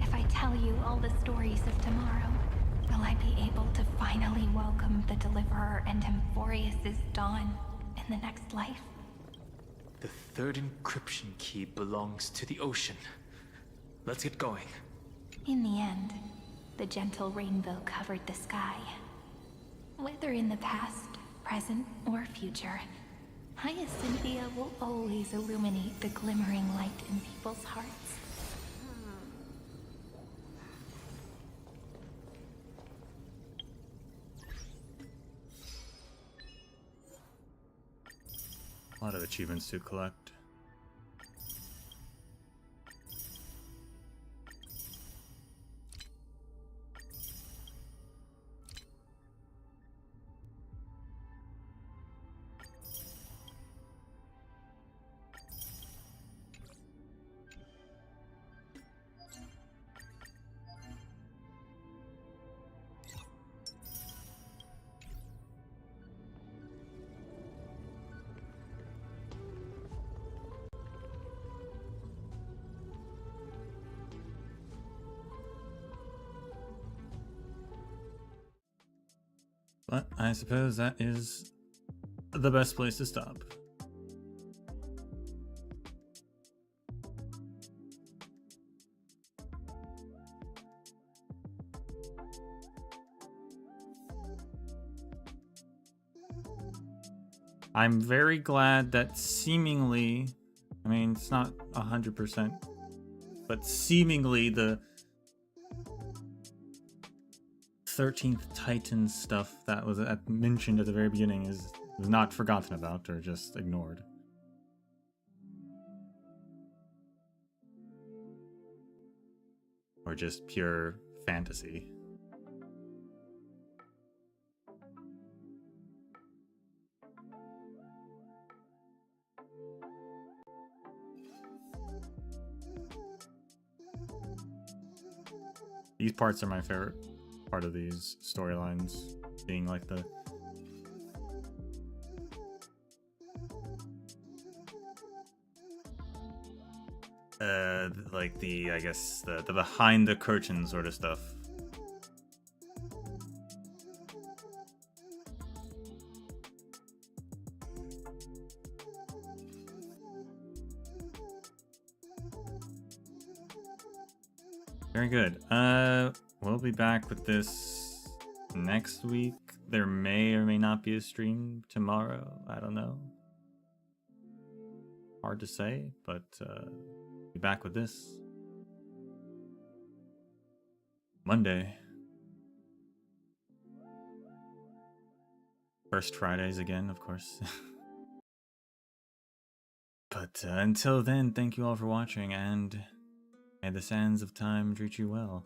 If I tell you all the stories of tomorrow, will I be able to finally welcome the Deliverer and Emphorius' dawn in the next life? The third encryption key belongs to the ocean. Let's get going. In the end, the gentle rainbow covered the sky. Whether in the past, present, or future, Hyacinthia will always illuminate the glimmering light in people's hearts. A lot of achievements to collect. But I suppose that is the best place to stop. I'm very glad that seemingly, I mean, it's not 100%, but seemingly the 13th Titan stuff that was mentioned at the very beginning is not forgotten about or just ignored. or just pure fantasy. These parts are my favorite part of these storylines, being like the like the, I guess, the behind the curtain sort of stuff. Very good. We'll be back with this next week. There may or may not be a stream tomorrow. I don't know. Hard to say, but be back with this Monday. First Fridays again, of course. But until then, thank you all for watching, and may the sands of time treat you well.